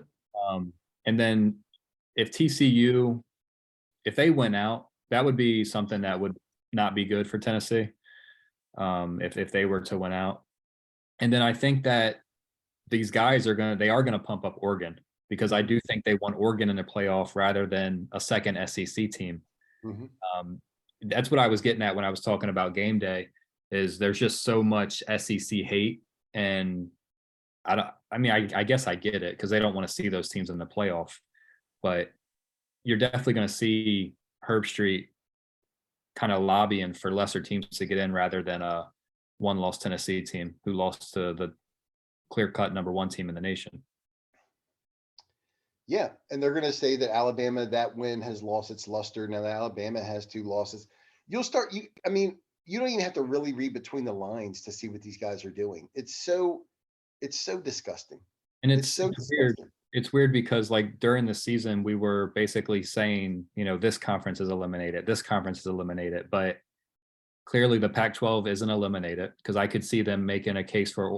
And then if TCU, if they went out, that would be something that would not be good for Tennessee. If they were to win out. And then I think that these guys are gonna pump up Oregon, because I do think they want Oregon in the playoff rather than a second SEC team. Mm-hmm. That's what I was getting at when I was talking about game day, is there's just so much SEC hate. And I guess I get it, because they don't want to see those teams in the playoff, but you're definitely going to see Herb Street kind of lobbying for lesser teams to get in rather than a 1-loss Tennessee team who lost to the clear-cut number 1 team in the nation. Yeah, and they're going to say that Alabama, that win has lost its luster. Now that Alabama has 2 losses. You don't even have to really read between the lines to see what these guys are doing. It's so disgusting. And it's so weird. disgusting. It's weird because, like, during the season, we were basically saying, this conference is eliminated, this conference is eliminated, but clearly the Pac-12 isn't eliminated, because I could see them making a case for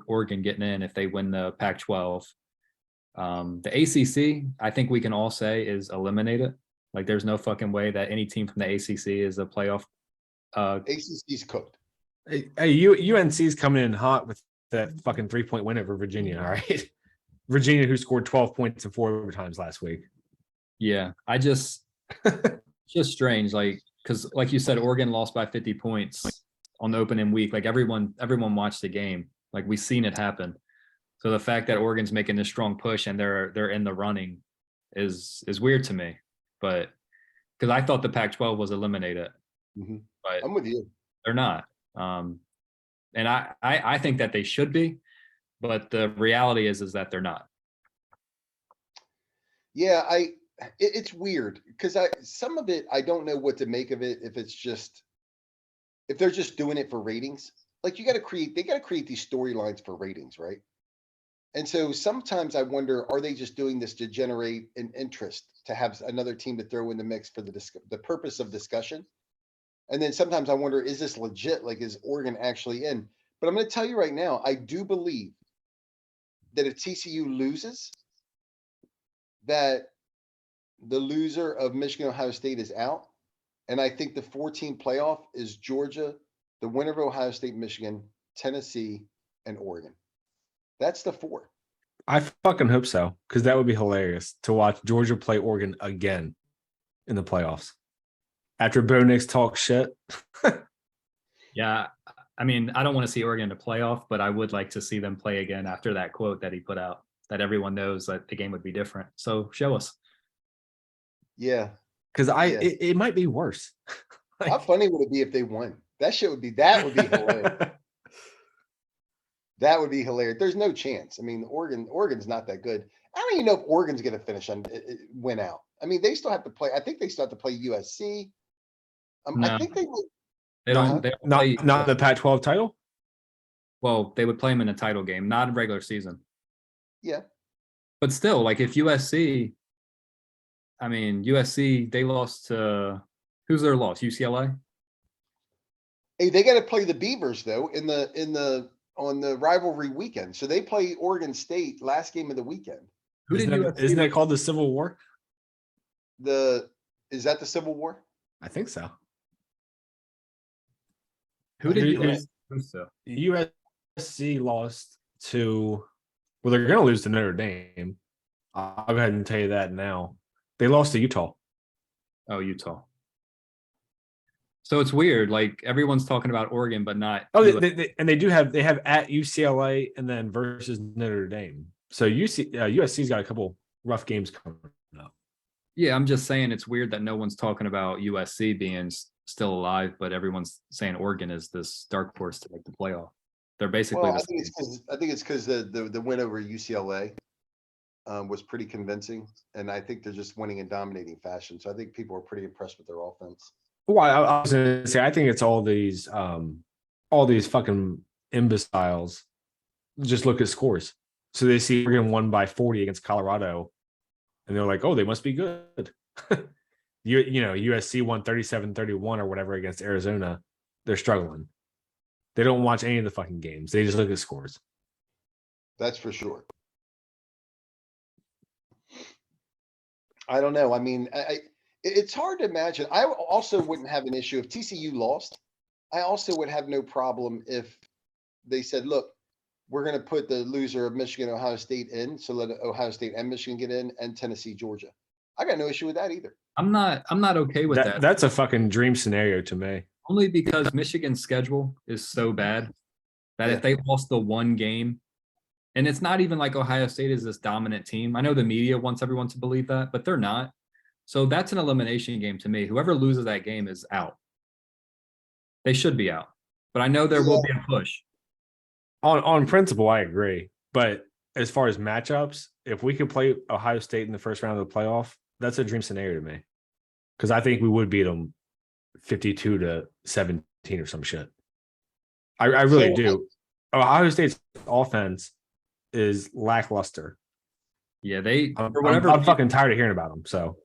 Oregon getting in if they win the Pac-12. The ACC, I think we can all say, is eliminated. Like, there's no fucking way that any team from the ACC is a playoff. ACC's cooked. Hey, UNC's coming in hot with that fucking 3-point win over Virginia. All right. Virginia, who scored 12 points in 4 overtimes last week. Yeah, it's just strange. Like, because like you said, Oregon lost by 50 points on the opening week. Like, everyone watched the game. Like, we've seen it happen. So the fact that Oregon's making this strong push and they're in the running is weird to me. But because I thought the Pac-12 was eliminated, but I'm with you. They're not. And I think that they should be, but the reality is that they're not. Yeah, it's weird because some of it I don't know what to make of it. If they're just doing it for ratings, like they got to create these storylines for ratings, right? And so sometimes I wonder, are they just doing this to generate an interest, to have another team to throw in the mix for the purpose of discussion? And then sometimes I wonder, is this legit? Like, is Oregon actually in? But I'm going to tell you right now, I do believe that if TCU loses, that the loser of Michigan, Ohio State is out. And I think the 4-team playoff is Georgia, the winner of Ohio State, Michigan, Tennessee, and Oregon. That's the 4. I fucking hope so, because that would be hilarious to watch Georgia play Oregon again in the playoffs. After Bo Nix talks shit. Yeah, I mean, I don't want to see Oregon in the playoff, but I would like to see them play again after that quote that he put out, that everyone knows that the game would be different. So show us. Yeah. Because it might be worse. How funny would it be if they won? That would be hilarious. That would be hilarious. There's no chance. I mean, Oregon's not that good. I don't even know if Oregon's going to finish and win out. I mean, they still have to play. I think they still have to play USC. No, I think they would. They don't play, not the Pac-12 title. Well, they would play them in a title game, not a regular season. Yeah, but still, like, if USC, they lost to Who's their loss? UCLA? Hey, they got to play the Beavers though on the rivalry weekend. So they play Oregon State last game of the weekend. Who did USC Isn't that called the Civil War? Is that the Civil War? I think so. Who did Who- USC lose to? USC lost to, well, they're going to lose to Notre Dame. I'll go ahead and tell you that now. They lost to Utah. Oh, Utah. So it's weird. Like everyone's talking about Oregon, but not. Oh, they have at UCLA and then versus Notre Dame. So USC's got a couple rough games coming up. Yeah, I'm just saying it's weird that no one's talking about USC being still alive, but everyone's saying Oregon is this dark horse to make the playoff. They're basically. Well, I think it's because the win over UCLA was pretty convincing, and I think they're just winning in dominating fashion. So I think people are pretty impressed with their offense. Well, I was going to say, I think it's all these fucking imbeciles just look at scores. So they see Oregon won by 40 against Colorado, and they're like, oh, they must be good. You know, USC won 37-31 or whatever against Arizona. They're struggling. They don't watch any of the fucking games. They just look at scores. That's for sure. I don't know. I mean, it's hard to imagine. I also wouldn't have an issue if TCU lost. I also would have no problem if they said, look, we're going to put the loser of Michigan, Ohio State in. So let Ohio State and Michigan get in, and Tennessee, Georgia. I got no issue with that either. I'm not okay with that. That's a fucking dream scenario to me. Only because Michigan's schedule is so bad that if they lost the one game, and it's not even like Ohio State is this dominant team. I know the media wants everyone to believe that, but they're not. So that's an elimination game to me. Whoever loses that game is out. They should be out. But I know there will be a push. On principle, I agree. But as far as matchups, if we could play Ohio State in the first round of the playoff, that's a dream scenario to me. Because I think we would beat them 52-17 or some shit. I really do. Ohio State's offense is lackluster. Yeah, I'm fucking tired of hearing about them. So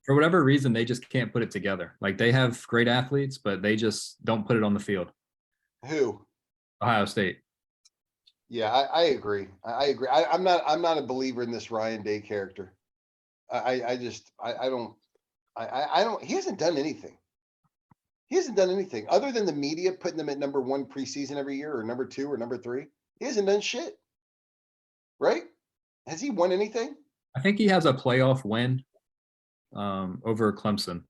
for whatever reason, they just can't put it together. Like they have great athletes, but they just don't put it on the field. Who? Ohio State. Yeah, I agree. I agree. I'm not a believer in this Ryan Day character. I don't. He hasn't done anything. He hasn't done anything other than the media putting them at number 1 preseason every year, or number 2 or number 3. He hasn't done shit. Right? Has he won anything? I think he has a playoff win over Clemson.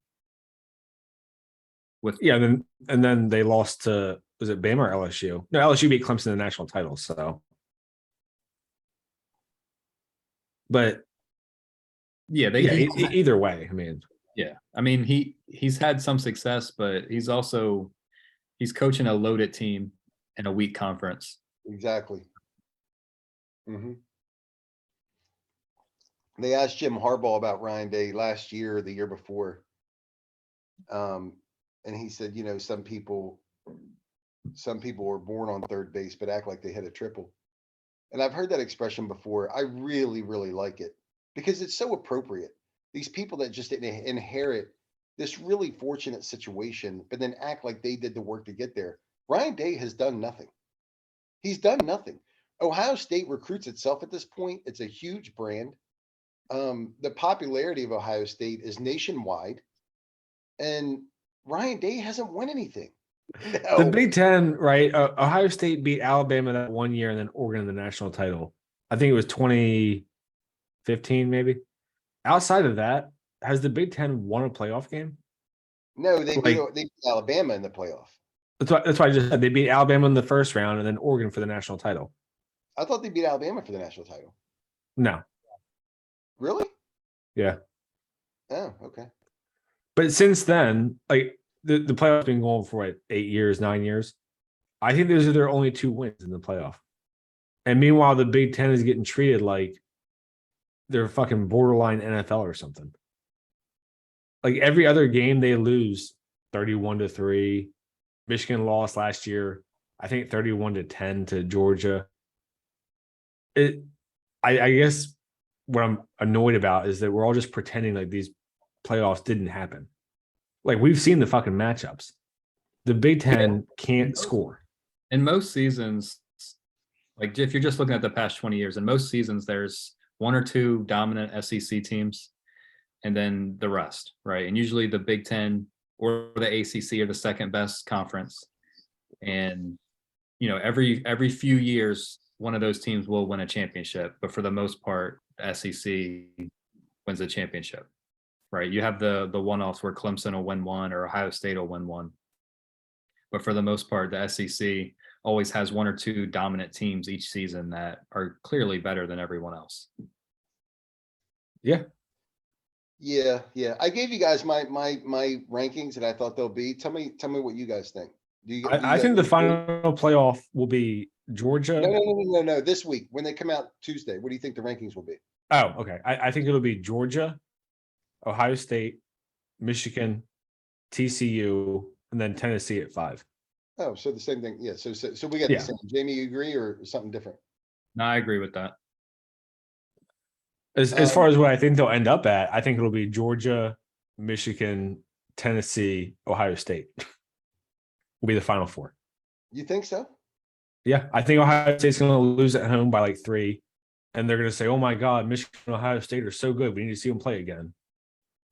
And then they lost to, was it Bama or LSU? No, LSU beat Clemson in the national title. So, but yeah, either way, I mean, yeah, I mean he's had some success, but he's coaching a loaded team in a weak conference. Exactly. Mm-hmm. They asked Jim Harbaugh about Ryan Day last year or the year before. And he said, you know, some people were born on third base, but act like they hit a triple. And I've heard that expression before. I really, really like it because it's so appropriate. These people that just inherit this really fortunate situation, but then act like they did the work to get there. Ryan Day has done nothing. He's done nothing. Ohio State recruits itself at this point. It's a huge brand. The popularity of Ohio State is nationwide, and Ryan Day hasn't won anything. No. The Big Ten, right? Ohio State beat Alabama that one year, and then Oregon in the national title. I think it was 2015, maybe. Outside of that, has the Big Ten won a playoff game? No, they beat Alabama in the playoff. That's why I just said they beat Alabama in the first round, and then Oregon for the national title. I thought they beat Alabama for the national title. No. Really? Yeah. Oh, okay. But since then, like the playoff's been going for what, 8 years, 9 years. I think those are their only 2 wins in the playoff. And meanwhile, the Big Ten is getting treated like they're fucking borderline NFL or something. Like every other game they lose 31-3. Michigan lost last year, I think 31-10 to Georgia. I guess what I'm annoyed about is that we're all just pretending like these playoffs didn't happen. Like we've seen the fucking matchups. The Big Ten can't score. In most seasons, like if you're just looking at the past 20 years, in most seasons, there's one or two dominant SEC teams and then the rest, right? And usually the Big Ten or the ACC are the second best conference. And, every few years, one of those teams will win a championship. But for the most part, the SEC wins a championship, right? You have the one-offs where Clemson will win one or Ohio State will win one. But for the most part, the SEC always has one or two dominant teams each season that are clearly better than everyone else. Yeah. Yeah. I gave you guys my rankings that I thought they'll be. Tell me what you guys think. I think the final playoff will be Georgia. No. This week when they come out Tuesday, what do you think the rankings will be? Oh, okay. I think it'll be Georgia, Ohio State, Michigan, TCU, and then Tennessee at 5. Oh, so the same thing. Yeah. So we got the same. Jamie, you agree or something different? No, I agree with that. As far as what I think they'll end up at, I think it'll be Georgia, Michigan, Tennessee, Ohio State. Will be the final 4. You think so? Yeah, I think Ohio State's going to lose at home by like 3, and they're going to say, "Oh my God, Michigan and Ohio State are so good. We need to see them play again,"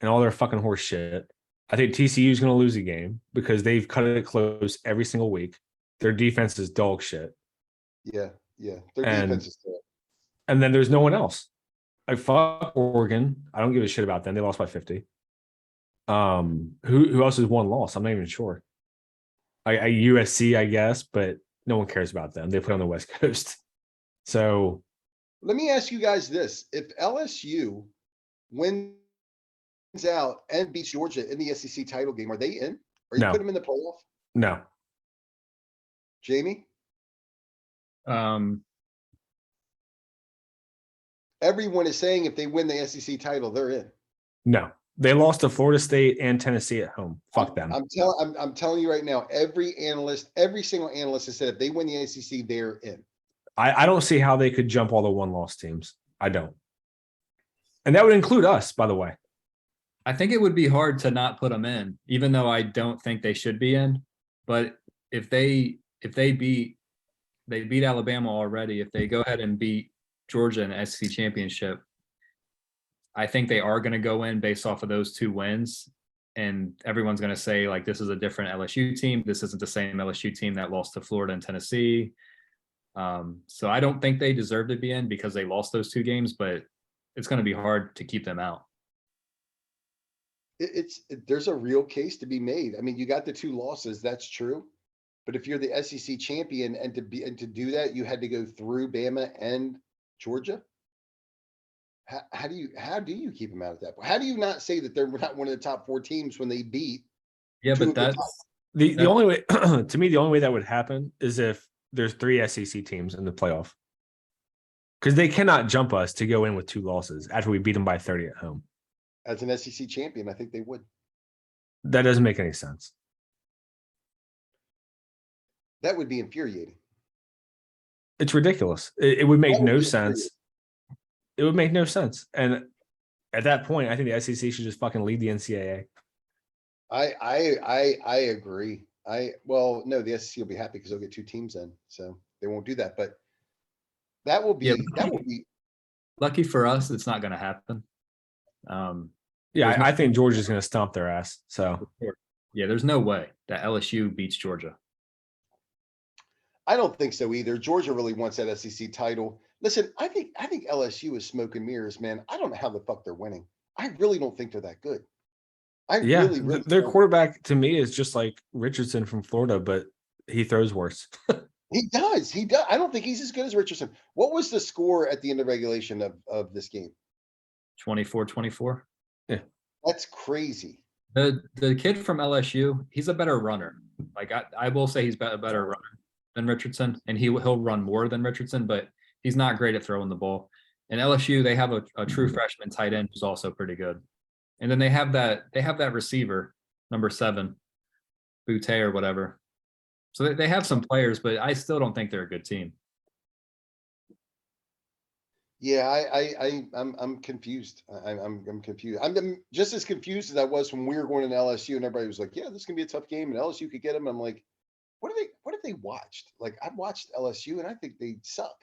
and all their fucking horse shit. I think TCU is going to lose a game because they've cut it close every single week. Their defense is dog shit. Yeah. Their defense is good. And then there's no one else. Like fuck Oregon. I don't give a shit about them. They lost by 50. Who else has one loss? I'm not even sure. USC, I guess, but no one cares about them. They play on the West Coast. So let me ask you guys this. If LSU wins out and beats Georgia in the SEC title game, are they in? Are you putting them in the playoff? No. Jamie? Everyone is saying if they win the SEC title, they're in. No. They lost to Florida State and Tennessee at home. Fuck them. I'm telling you right now, every single analyst has said if they win the SEC, they're in. I don't see how they could jump all the one-loss teams. I don't. And that would include us, by the way. I think it would be hard to not put them in, even though I don't think they should be in. But if they beat Alabama already, if they go ahead and beat Georgia in the SEC championship, I think they are going to go in based off of those 2 wins. And everyone's going to say, like, this is a different LSU team. This isn't the same LSU team that lost to Florida and Tennessee. So I don't think they deserve to be in because they lost those 2 games, but it's going to be hard to keep them out. There's a real case to be made. I mean, you got the 2 losses. That's true. But if you're the SEC champion and to do that, you had to go through Bama and Georgia. How do you keep them out of that? How do you not say that they're not one of the top 4 teams when they beat? Yeah, but that's the only way to me. The only way that would happen is if there's 3 SEC teams in the playoff, because they cannot jump us to go in with 2 losses after we beat them by 30 at home. As an SEC champion, I think they would. That doesn't make any sense. That would be infuriating. It's ridiculous. It would make no sense. It would make no sense. And at that point, I think the SEC should just fucking lead the NCAA. I agree. No, the SEC will be happy because they'll get 2 teams in, so they won't do that. But that will be lucky for us. It's not going to happen. I think Georgia's going to stomp their ass. So yeah, there's no way that LSU beats Georgia. I don't think so either. Georgia really wants that SEC title. Listen, I think LSU is smoke and mirrors, man. I don't know how the fuck they're winning. I really don't think they're that good. Their quarterback to me is just like Richardson from Florida, but he throws worse. He does. I don't think he's as good as Richardson. What was the score at the end of regulation of this game? 24-24. Yeah. That's crazy. The kid from LSU, he's a better runner. Like I will say he's a better runner than Richardson, and he'll run more than Richardson, but he's not great at throwing the ball. And LSU, they have a true freshman tight end who's also pretty good. And then they have that receiver, number 7, Butte or whatever. So they have some players, but I still don't think they're a good team. Yeah, I'm confused. I'm confused. I'm just as confused as I was when we were going to LSU and everybody was like, "Yeah, this is gonna be a tough game and LSU could get them." I'm like, What have they watched? Like I've watched LSU and I think they suck.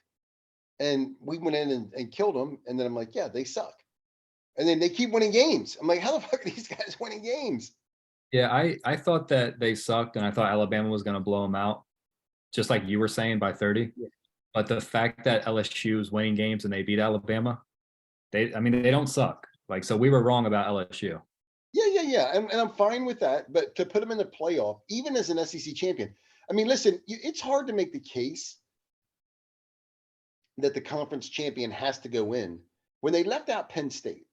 And we went in and killed them, and then I'm like, yeah, they suck. And then they keep winning games. I'm like, how the fuck are these guys winning games? Yeah, I thought that they sucked, and I thought Alabama was going to blow them out, just like you were saying by 30. Yeah. But the fact that LSU is winning games and they beat Alabama, I mean, they don't suck. Like, so we were wrong about LSU. Yeah. And I'm fine with that. But to put them in the playoff, even as an SEC champion, I mean, listen, it's hard to make the case that the conference champion has to go in when they left out Penn State.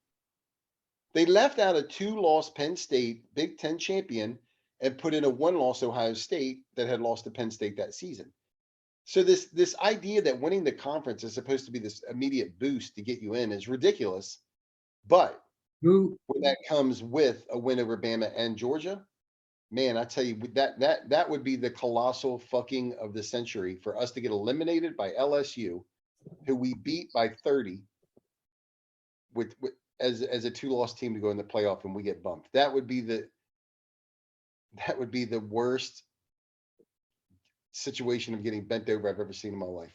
They left out a 2-loss Penn State Big Ten champion and put in a 1-loss Ohio State that had lost to Penn State that season. So this idea that winning the conference is supposed to be this immediate boost to get you in is ridiculous. But Who when that comes with a win over Bama and Georgia, man, I tell you that would be the colossal fucking of the century for us to get eliminated by LSU, who we beat by 30 with as a 2-loss team to go in the playoff and we get bumped. That would be the worst situation of getting bent over I've ever seen in my life.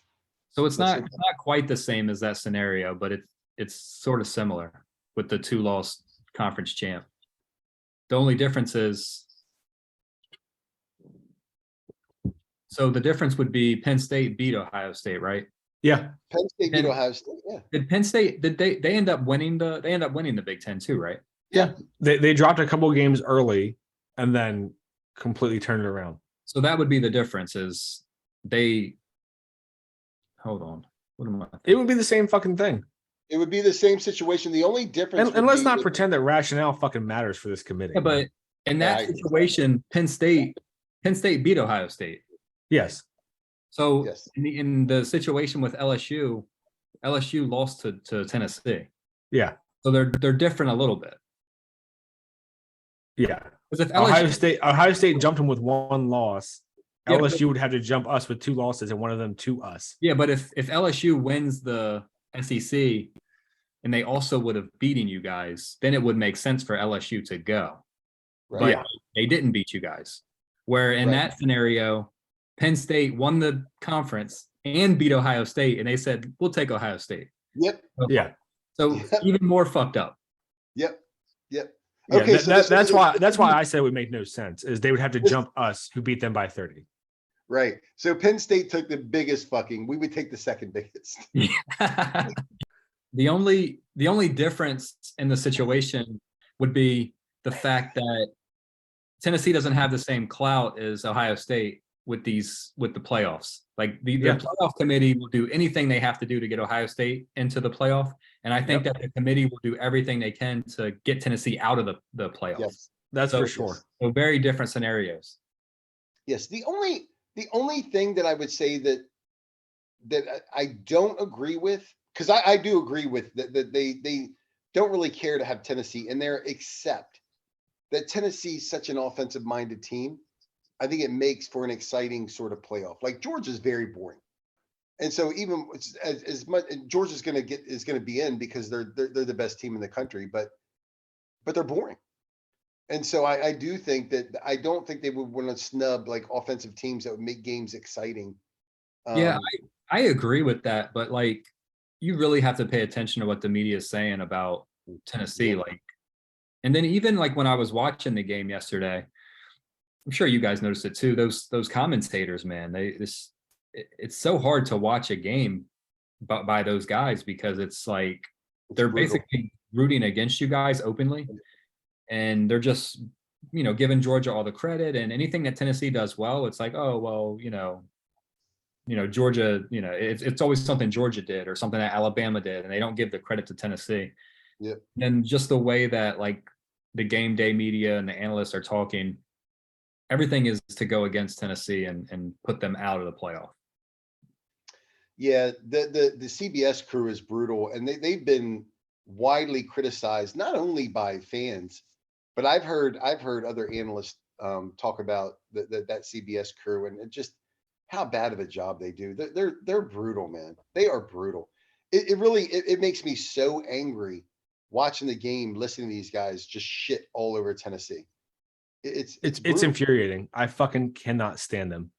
So it's not quite the same as that scenario, but it's sort of similar with the 2-loss conference champ. The only difference is, so the difference would be Penn State beat Ohio State, right? Yeah. Penn State beat Ohio State. Yeah. Did Penn State, they end up winning the Big Ten too, right? Yeah. They dropped a couple of games early and then completely turned it around. So that would be the difference is hold on. What am I thinking? It would be the same fucking thing. It would be the same situation. The only difference And let's not pretend that rationale fucking matters for this committee. Yeah, but in that situation, Penn State beat Ohio State. Yes. So yes. in the situation with LSU lost to Tennessee. Yeah. So they're different a little bit. Yeah. Because if Ohio State jumped them with 1 loss, yeah, LSU would have to jump us with 2 losses and one of them to us. Yeah, but if LSU wins the SEC and they also would have beaten you guys, then it would make sense for LSU to go. Right. But they didn't beat you guys. Where in that scenario, Penn State won the conference and beat Ohio State, and they said, we'll take Ohio State. Yep. So even more fucked up. Yep. Okay, yeah, that's why I said it would make no sense, is they would have to jump us who beat them by 30. Right. So Penn State took the biggest fucking, we would take the second biggest. The only difference in the situation would be the fact that Tennessee doesn't have the same clout as Ohio State with the playoffs. Like the playoff committee will do anything they have to do to get Ohio State into the playoff. And I think that the committee will do everything they can to get Tennessee out of the playoffs. Yes, that's for sure. So very different scenarios. Yes. The only thing that I would say that I don't agree with, because I do agree with that they don't really care to have Tennessee in there, except that Tennessee is such an offensive minded team. I think it makes for an exciting sort of playoff. Like Georgia's very boring. And so even as much Georgia's going to be in because they're the best team in the country, but they're boring. And so I do think that I don't think they would want to snub like offensive teams that would make games exciting. Yeah, I agree with that, but like you really have to pay attention to what the media is saying about Tennessee. Like, and then even like when I was watching the game yesterday, I'm sure you guys noticed it too. Those commentators, man, it's so hard to watch a game by those guys because it's like they're basically rooting against you guys openly, and they're just giving Georgia all the credit, and anything that Tennessee does well, it's like, oh well, Georgia, it's always something Georgia did or something that Alabama did, and they don't give the credit to Tennessee. Yep. And just the way that like the game day media and the analysts are talking, everything is to go against Tennessee and put them out of the playoff. Yeah, the CBS crew is brutal, and they've been widely criticized not only by fans, but I've heard other analysts talk about that CBS crew and just how bad of a job they do. They're brutal, man. They are brutal. It really it makes me so angry watching the game, listening to these guys just shit all over Tennessee. It's It's brutal. infuriating. I fucking cannot stand them.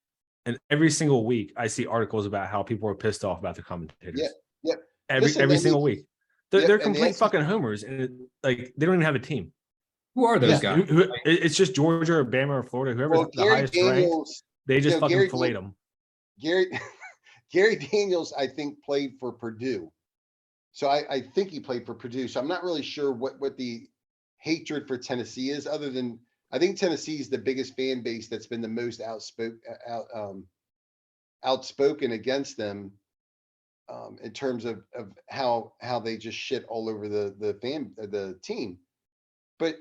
And every single week, I see articles about how people are pissed off about the commentators. Yeah, yep. Every Listen, every and single week, they're, yep, they're and the complete SEC fucking homers, and like they don't even have a team. Who are those Yeah. guys? It's just Georgia or Bama or Florida, whoever's well, the highest ranked. They just fucking Gary fillet them. Gary Gary Daniels, I think, played for Purdue. So I think he played for Purdue. So I'm not really sure what the hatred for Tennessee is, other than I think Tennessee is the biggest fan base that's been the most outspoken against them, in terms of how they just shit all over the team. But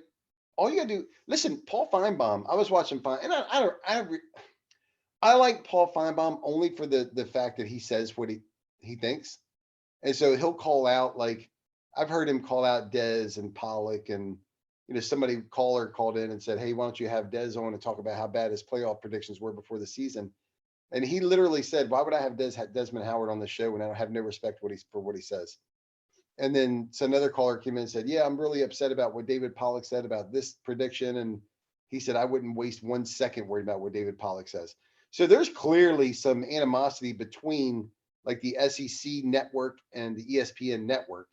all you gotta do, listen, Paul Feinbaum. I was watching and I like Paul Feinbaum only for the fact that he says what he thinks. And so he'll call out, like, I've heard him call out Dez and Pollock, and somebody called in and said, "Hey, why don't you have Dez on and talk about how bad his playoff predictions were before the season?" And he literally said, "Why would I have Desmond Howard on the show when I have no respect for what he says?" And then so another caller came in and said, "Yeah, I'm really upset about what David Pollock said about this prediction." And he said, "I wouldn't waste 1 second worried about what David Pollock says." So there's clearly some animosity between like the SEC network and the ESPN network.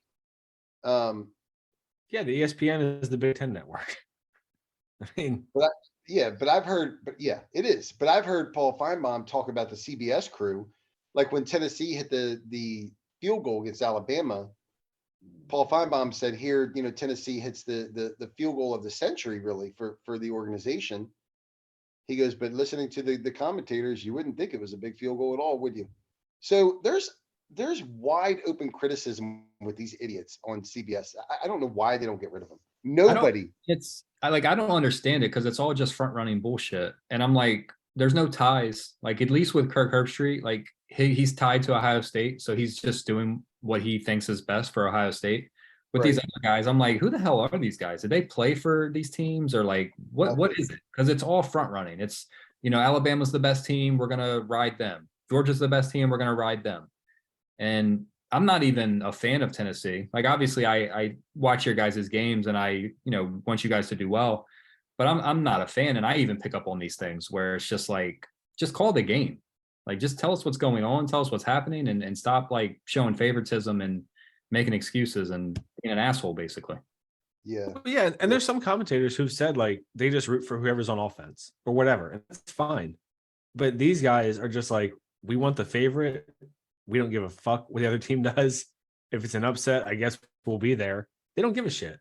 Yeah, the ESPN is the Big Ten network. I mean, but it is. But I've heard Paul Feinbaum talk about the CBS crew, like when Tennessee hit the field goal against Alabama. Paul Feinbaum said, "Here, Tennessee hits the field goal of the century, really, for the organization." He goes, "But listening to the commentators, you wouldn't think it was a big field goal at all, would you?" So there's wide open criticism with these idiots on CBS. I don't know why they don't get rid of them. Nobody. I don't understand it because it's all just front running bullshit. And I'm like, there's no ties. Like at least with Kirk Herbstreit, like he's tied to Ohio State, so he's just doing what he thinks is best for Ohio State. With these other guys, I'm like, who the hell are these guys? Did they play for these teams, or like what is it? Because it's all front running. It's Alabama's the best team, we're gonna ride them. Georgia's the best team, we're gonna ride them. And I'm not even a fan of Tennessee. Like obviously I watch your guys' games and I want you guys to do well, but I'm not a fan. And I even pick up on these things where it's just like, just call the game. Like just tell us what's going on, tell us what's happening, and stop like showing favoritism and making excuses and being an asshole, basically. Yeah. Yeah. And there's some commentators who've said like they just root for whoever's on offense or whatever. And that's fine. But these guys are just like, we want the favorite. We don't give a fuck what the other team does. If it's an upset, I guess we'll be there. They don't give a shit.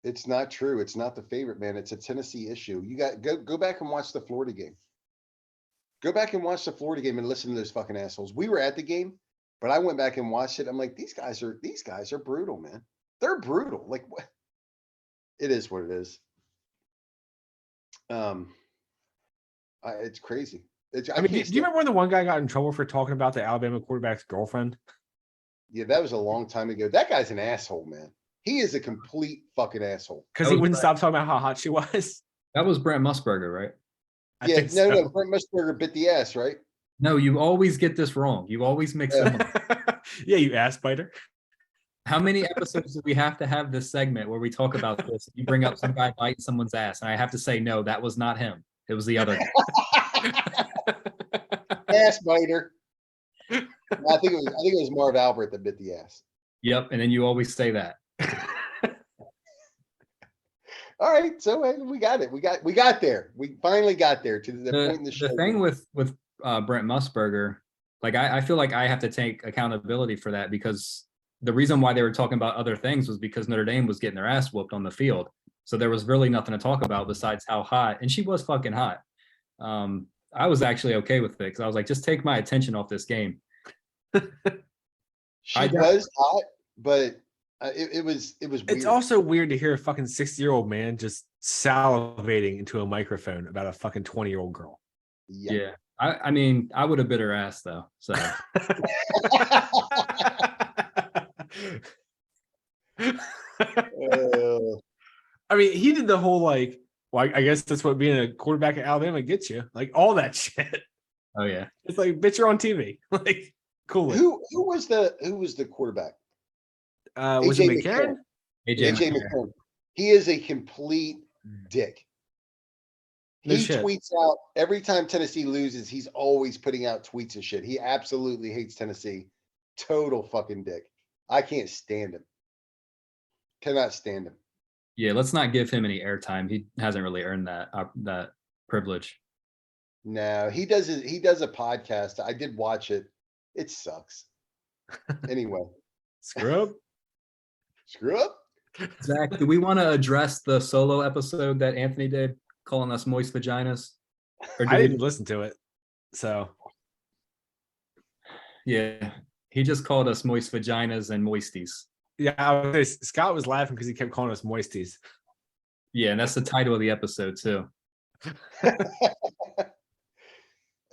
It's not true. It's not the favorite, man. It's a Tennessee issue. You got go back and watch the Florida game. Go back and watch the Florida game and listen to those fucking assholes. We were at the game, but I went back and watched it. I'm like, these guys are brutal, man. They're brutal. Like what? It is what it is. It's crazy. Do you remember when the one guy got in trouble for talking about the Alabama quarterback's girlfriend? Yeah, that was a long time ago. That guy's an asshole, man. He is a complete fucking asshole. Because he wouldn't stop talking about how hot she was. That was Brent Musburger, right? No. Brent Musburger bit the ass, right? No, you always get this wrong. You always mix them up. Yeah, you ass biter. How many episodes do we have to have this segment where we talk about this? You bring up some guy biting someone's ass, and I have to say, no, that was not him. It was the other guy. Ass biter. I think it was Marv Albert that bit the ass. Yep, and then you always say that. All right, so we got it. We got there. We finally got there to the point in the show. The thing with Brent Musburger, like I feel like I have to take accountability for that, because the reason why they were talking about other things was because Notre Dame was getting their ass whooped on the field. So there was really nothing to talk about besides how hot, and she was fucking hot. I was actually okay with it because I was like, just take my attention off this game. She was hot, but it was weird. It's also weird to hear a fucking 60-year-old man just salivating into a microphone about a fucking 20-year-old girl. Yeah. I mean, I would have bit her ass though. So I mean, he did the whole like, well, I guess that's what being a quarterback at Alabama gets you, like all that shit. Oh yeah, it's like, bitch, you're on TV. Like, Cool. Who was the quarterback? Was it AJ McCarron? AJ AJ McCarron. McCarron. He is a complete dick. No He shit. tweets out every time Tennessee loses, he's always putting out tweets and shit. He absolutely hates Tennessee. Total fucking dick. I can't stand him. Cannot stand him. Yeah, let's not give him any airtime. He hasn't really earned that privilege. No, he does a podcast. I did watch it. It sucks. Anyway, Scrub. screw up. Zach, do we want to address the solo episode that Anthony did, calling us moist vaginas? Or do I we- didn't listen to it, so Yeah, he just called us moist vaginas and moisties. yeah. I was, Scott was laughing because he kept calling us moisties. Yeah, and that's the title of the episode too.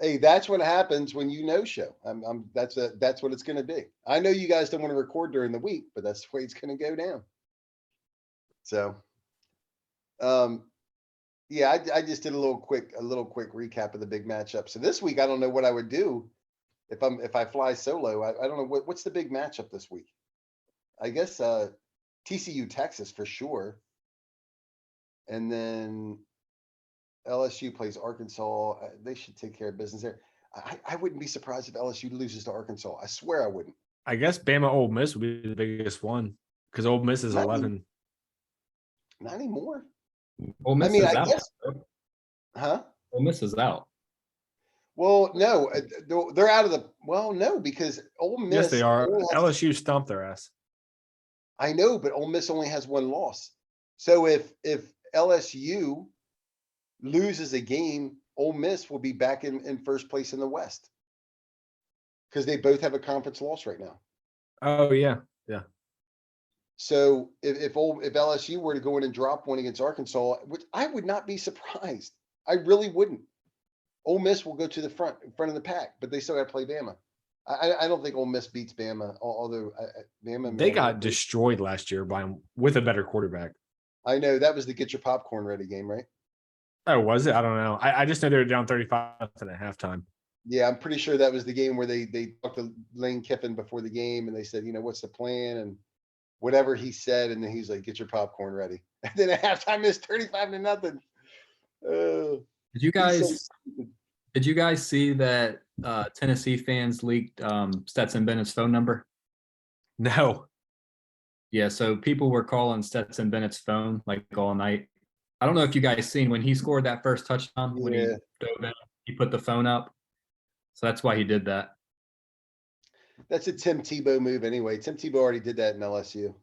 Hey, that's what happens when you no-show. That's what it's going to be. I know you guys don't want to record during the week, but that's the way it's going to go down. So, yeah, I just did a little quick recap of the big matchup. So this week, I don't know what I would do if I fly solo. I don't know what's the big matchup this week. I guess TCU Texas for sure, and then LSU plays Arkansas. They should take care of business there. I wouldn't be surprised if LSU loses to Arkansas. I swear I wouldn't. I guess Bama Ole Miss would be the biggest one because Ole Miss is Not 11. Not anymore. Ole Miss I mean, is I out. guess- Huh? Ole Miss is out. Well, no, they're out of the. Well, no, because Ole Miss. Yes, they are. only has- LSU stomped their ass. I know, but Ole Miss only has one loss. So if LSU loses a game, Ole Miss will be back in first place in the West because they both have a conference loss right now. Oh yeah. So if LSU were to go in and drop one against Arkansas, which I would not be surprised, I really wouldn't. Ole Miss will go to the front of the pack, but they still got to play Bama. I don't think Ole Miss beats Bama, although Bama. They got destroyed last year with a better quarterback. I know that was the get your popcorn ready game, right? Oh, was it? I don't know. I just know they were down 35 at halftime. Yeah, I'm pretty sure that was the game where they talked to Lane Kiffin before the game and they said, what's the plan and whatever he said, and then he's like, get your popcorn ready. And then at halftime it's 35-0. Did you guys see that Tennessee fans leaked Stetson Bennett's phone number? No. Yeah, so people were calling Stetson Bennett's phone like all night. I don't know if you guys seen when he scored that first touchdown when he Yeah. dove in, he put the phone up. So that's why he did that. That's a Tim Tebow move anyway. Tim Tebow already did that in LSU.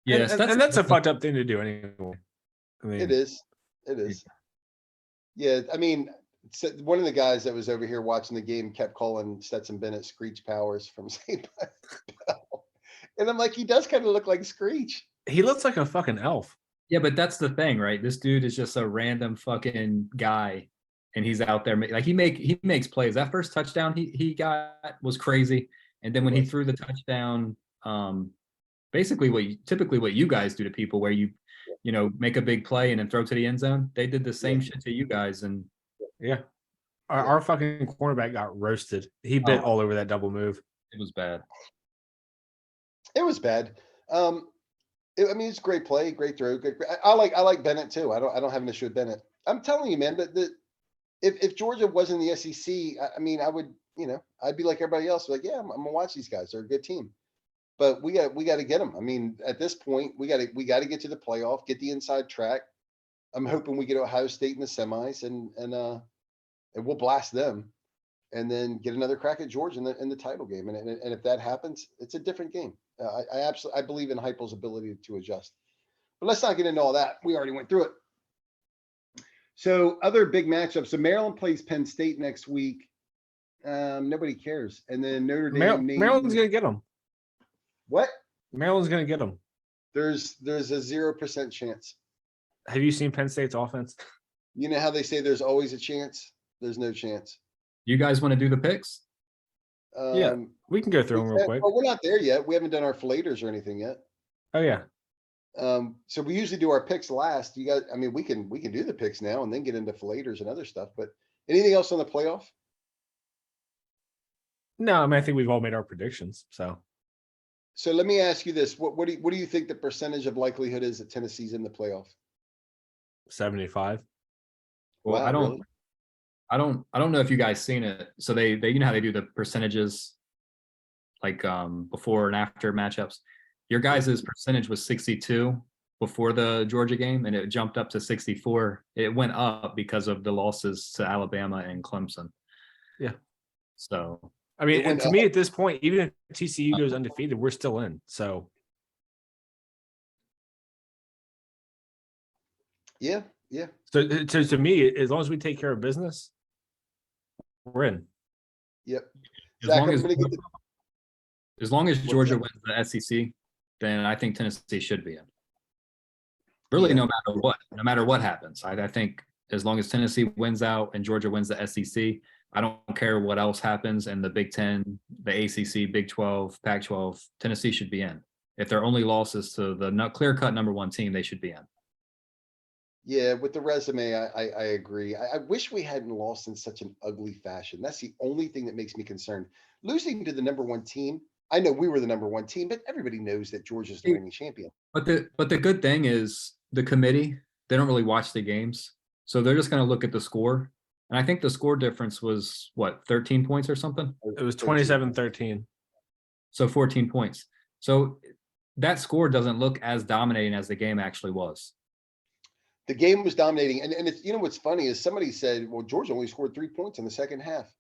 Yeah, and that's a fucked up thing to do anyway. I mean, It is. Yeah, I mean, one of the guys that was over here watching the game kept calling Stetson Bennett Screech Powers from St. Paul. And I'm like, he does kind of look like Screech. he looks like a fucking elf. Yeah, but that's the thing, right? This dude is just a random fucking guy, and he's out there like he makes plays. That first touchdown he got was crazy, and then when he threw the touchdown, basically what you guys do to people, where you make a big play and then throw to the end zone. They did the same shit to you guys, and Yeah. Our fucking cornerback got roasted. He bit all over that double move. it was bad. It was bad. I mean, it's a great play, great throw. I like Bennett too. I don't have an issue with Bennett. I'm telling you, man, that if Georgia was in the SEC, I mean, I would, I'd be like everybody else, like, yeah, I'm gonna watch these guys. They're a good team. But we got to get them. I mean, at this point, we got to get to the playoff, get the inside track. I'm hoping we get Ohio State in the semis, and we'll blast them, and then get another crack at Georgia in the title game. And if that happens, it's a different game. I believe in Heupel's ability to adjust. But let's not get into all that. We already went through it. So other big matchups. So Maryland plays Penn State next week. Nobody cares. And then Notre Dame. Maryland's gonna get them. What? Maryland's gonna get them. There's a 0% chance. Have you seen Penn State's offense? You know how they say there's always a chance? There's no chance. You guys want to do the picks? Yeah. We can go through them real quick. Well, we're not there yet. We haven't done our flaters or anything yet. Oh yeah. So we usually do our picks last. You guys, I mean, we can do the picks now and then get into flaters and other stuff. But anything else on the playoff? No, I mean, I think we've all made our predictions. So So let me ask you this: what do you think the percentage of likelihood is that Tennessee's in the playoff? 75. Well, Wow, really? I don't know if you guys seen it. So they you know how they do the percentages like before and after matchups. Your guys' percentage was 62 before the Georgia game, and it jumped up to 64. It went up because of the losses to Alabama and Clemson. Yeah. So I mean, It went and to up. me at this point, even if TCU goes undefeated, we're still in. So Yeah, yeah, so to me, as long as we take care of business, we're in. yep. as Zach, long I'm as gonna get the as long as what's Georgia that? wins the SEC, then I think Tennessee should be in. Really, Yeah. no matter what happens. I think as long as Tennessee wins out and Georgia wins the SEC, I don't care what else happens in the Big Ten, the ACC, Big 12, Pac-12. Tennessee should be in. If their only losses to the clear-cut number one team, they should be in. Yeah, with the resume, I agree. I wish we hadn't lost in such an ugly fashion. That's the only thing that makes me concerned. Losing to the number one team. I know we were the number one team, but everybody knows that Georgia's the reigning champion. But the good thing is the committee, they don't really watch the games. So they're just going to look at the score. And I think the score difference was what, 13 points or something? It was 13. 27-13. So 14 points. So that score doesn't look as dominating as the game actually was. The game was dominating, and it's what's funny is somebody said, "Well, Georgia only scored 3 points in the second half."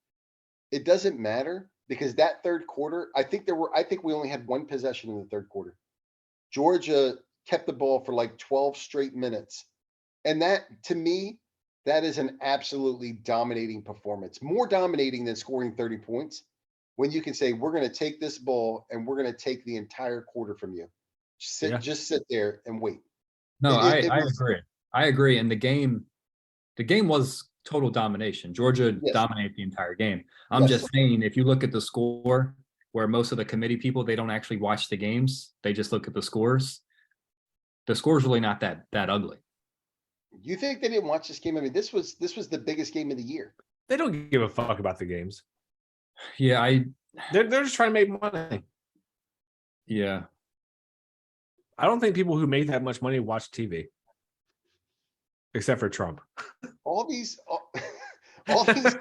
It doesn't matter because that third quarter, I think we only had one possession in the third quarter. Georgia kept the ball for like 12 straight minutes. And that, to me, that is an absolutely dominating performance, more dominating than scoring 30 points. When you can say, we're going to take this ball and we're going to take the entire quarter from you. Yeah. Just sit there and wait. No, It I was, agree. I agree. And the game was total domination. Georgia yes, dominated the entire game. I'm yes. just saying, if you look at the score, where most of the committee people, they don't actually watch the games, they just look at the scores. The score's really not that ugly. You think they didn't watch this game? I mean, this was the biggest game of the year. They don't give a fuck about the games. Yeah, They're just trying to make money. yeah. I don't think people who make that much money watch TV, except for Trump. All these, all these,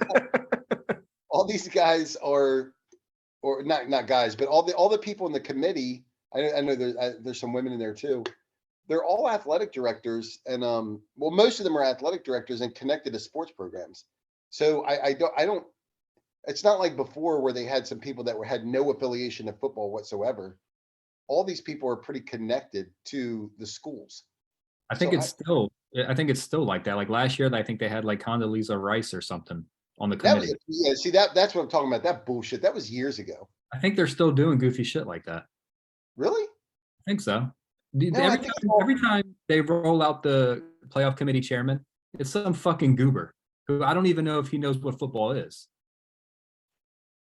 all these guys are, or not guys, but all the people in the committee. I know there's some women in there too. They're all athletic directors, and well, most of them are athletic directors and connected to sports programs. So I don't. It's not like before where they had some people that had no affiliation to football whatsoever. All these people are pretty connected to the schools. I think So it's still like that. Like last year, I think they had like Condoleezza Rice or something on the that was committee. yeah. See that's what I'm talking about. That bullshit. That was years ago. I think they're still doing goofy shit like that. Really? I think so. No, I think it's all, Every time they roll out the playoff committee chairman, it's some fucking goober who I don't even know if he knows what football is.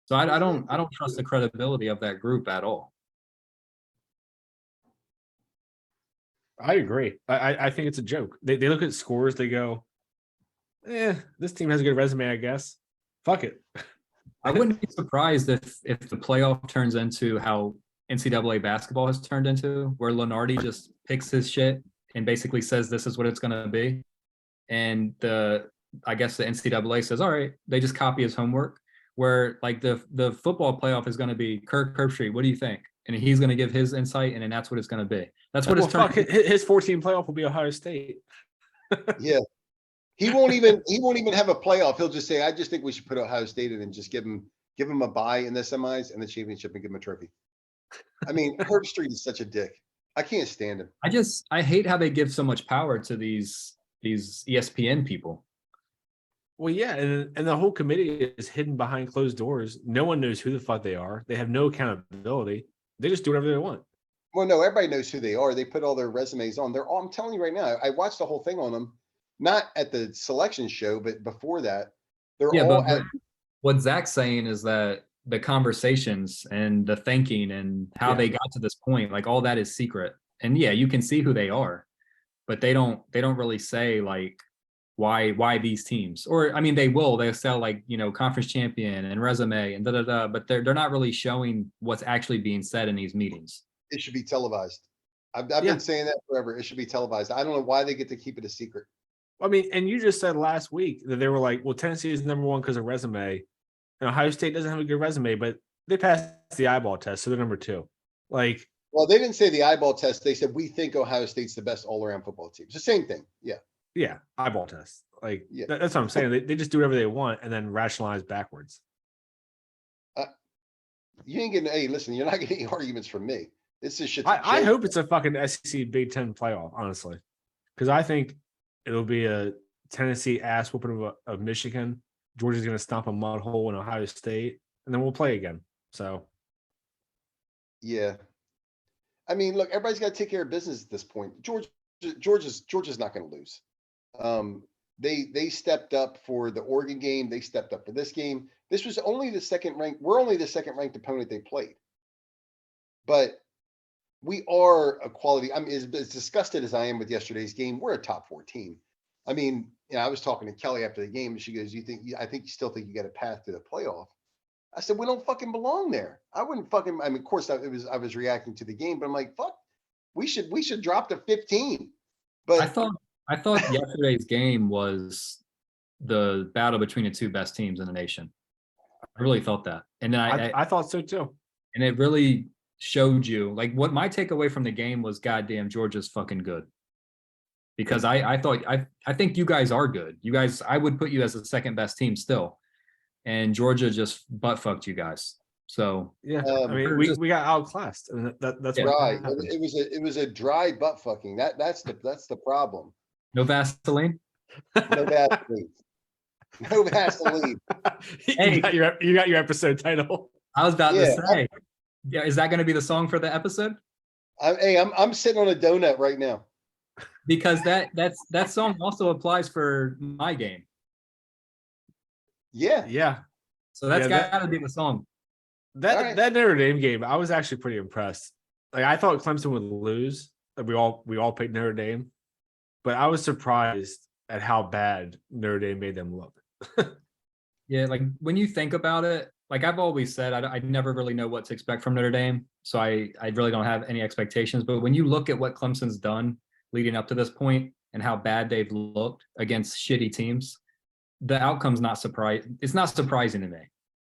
So I don't trust the credibility of that group at all. I agree. I think it's a joke. They look at scores, they go, this team has a good resume, I guess. Fuck it. I wouldn't be surprised if the playoff turns into how NCAA basketball has turned into, where Lenardi just picks his shit and basically says this is what it's gonna be. And I guess the NCAA says, all right, they just copy his homework, where like the football playoff is gonna be Kirk Herbstreit, what do you think? And he's gonna give his insight, and then that's what it's gonna be. That's what it's fuck, turned. his 14 playoff will be Ohio State. yeah. He won't even have a playoff. He'll just say, I just think we should put Ohio State in and just give him a bye in the semis and the championship and give him a trophy. I mean, Herbstreit is such a dick. I can't stand him. I hate how they give so much power to these ESPN people. Well, yeah, and the whole committee is hidden behind closed doors. No one knows who the fuck they are. They have no accountability. They just do whatever they want. Well, no, everybody knows who they are. They put all their resumes on. I'm telling you right now, I watched the whole thing on them, not at the selection show, but before that. They're all but what Zach's saying is that the conversations and the thinking and how they got to this point, like all that is secret. And yeah, you can see who they are, but they don't really say like why these teams, or I mean, they'll sell like, conference champion and resume and but they're not really showing what's actually being said in these meetings. It should be televised. I've Yeah. been saying that forever. It should be televised. I don't know why they get to keep it a secret. I mean, and you just said last week that they were like, well, Tennessee is number one because of resume. And Ohio State doesn't have a good resume, but they passed the eyeball test, so they're number two. Like, Well, they didn't say the eyeball test. They said, we think Ohio State's the best all-around football team. It's the same thing. Yeah. eyeball test. Like, Yeah. that's what I'm saying. They just do whatever they want and then rationalize backwards. You ain't getting, hey, listen, you're not getting any arguments from me. This is shit. I hope it's a fucking SEC Big Ten playoff, honestly, because I think it'll be a Tennessee ass whooping of Michigan. Georgia's going to stomp a mud hole in Ohio State, and then we'll play again. So, Yeah. I mean, look, everybody's got to take care of business at this point. Georgia's not going to lose. They stepped up for the Oregon game. They stepped up for this game. This was only the second ranked. We're only the second ranked opponent they played. But we are a quality. I mean, as disgusted as I am with yesterday's game, we're a top 4 team. I mean, I was talking to Kelly after the game, and she goes, I think you still think you got a path to the playoff. I said, we don't fucking belong there. I wouldn't fucking, I mean, of course I was reacting to the game, but I'm like, fuck, we should drop to 15. But I thought yesterday's game was the battle between the two best teams in the nation. I really thought that. And then I thought so too. And it really showed you, like, what my takeaway from the game was, goddamn, Georgia's fucking good. Because I think you guys are good. You guys, I would put you as the second best team still. And Georgia just butt fucked you guys. So yeah, I mean, we got outclassed, and that's right. It was a dry butt fucking. That's the problem. no Vaseline. No Vaseline. No Vaseline. Hey, you got your episode title. I was about to say, yeah, is that going to be the song for the episode? I'm sitting on a donut right now. Because that song also applies for my game. Yeah. So that's got to be the song. That Notre Dame game, I was actually pretty impressed. Like, I thought Clemson would lose. Like, we all picked Notre Dame, but I was surprised at how bad Notre Dame made them look. Yeah, like, when you think about it, like I've always said, I never really know what to expect from Notre Dame, so I really don't have any expectations. But when you look at what Clemson's done leading up to this point and how bad they've looked against shitty teams, the outcome's not surprising. It's not surprising to me.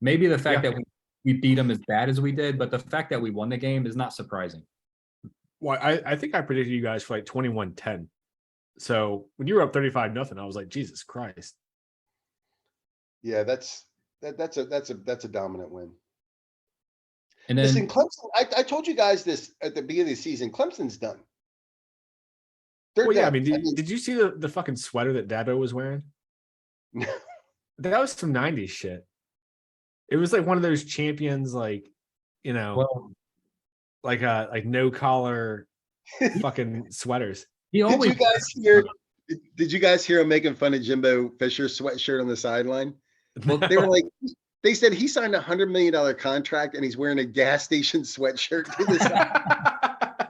Maybe the fact that we beat them as bad as we did, but the fact that we won the game is not surprising. Well, I think I predicted you guys for like 21-10. So when you were up 35-0, I was like, Jesus Christ. Yeah, that's a dominant win. And then, listen, Clemson, I told you guys this at the beginning of the season. Clemson's done. They're done. I mean, did you see the fucking sweater that Dabo was wearing? That was some 90s shit. It was like one of those champions, like, like no collar fucking sweaters. Did you guys hear him making fun of Jimbo Fisher's sweatshirt on the sideline? Well, they were like, they said he signed a $100 million contract and he's wearing a gas station sweatshirt to the side.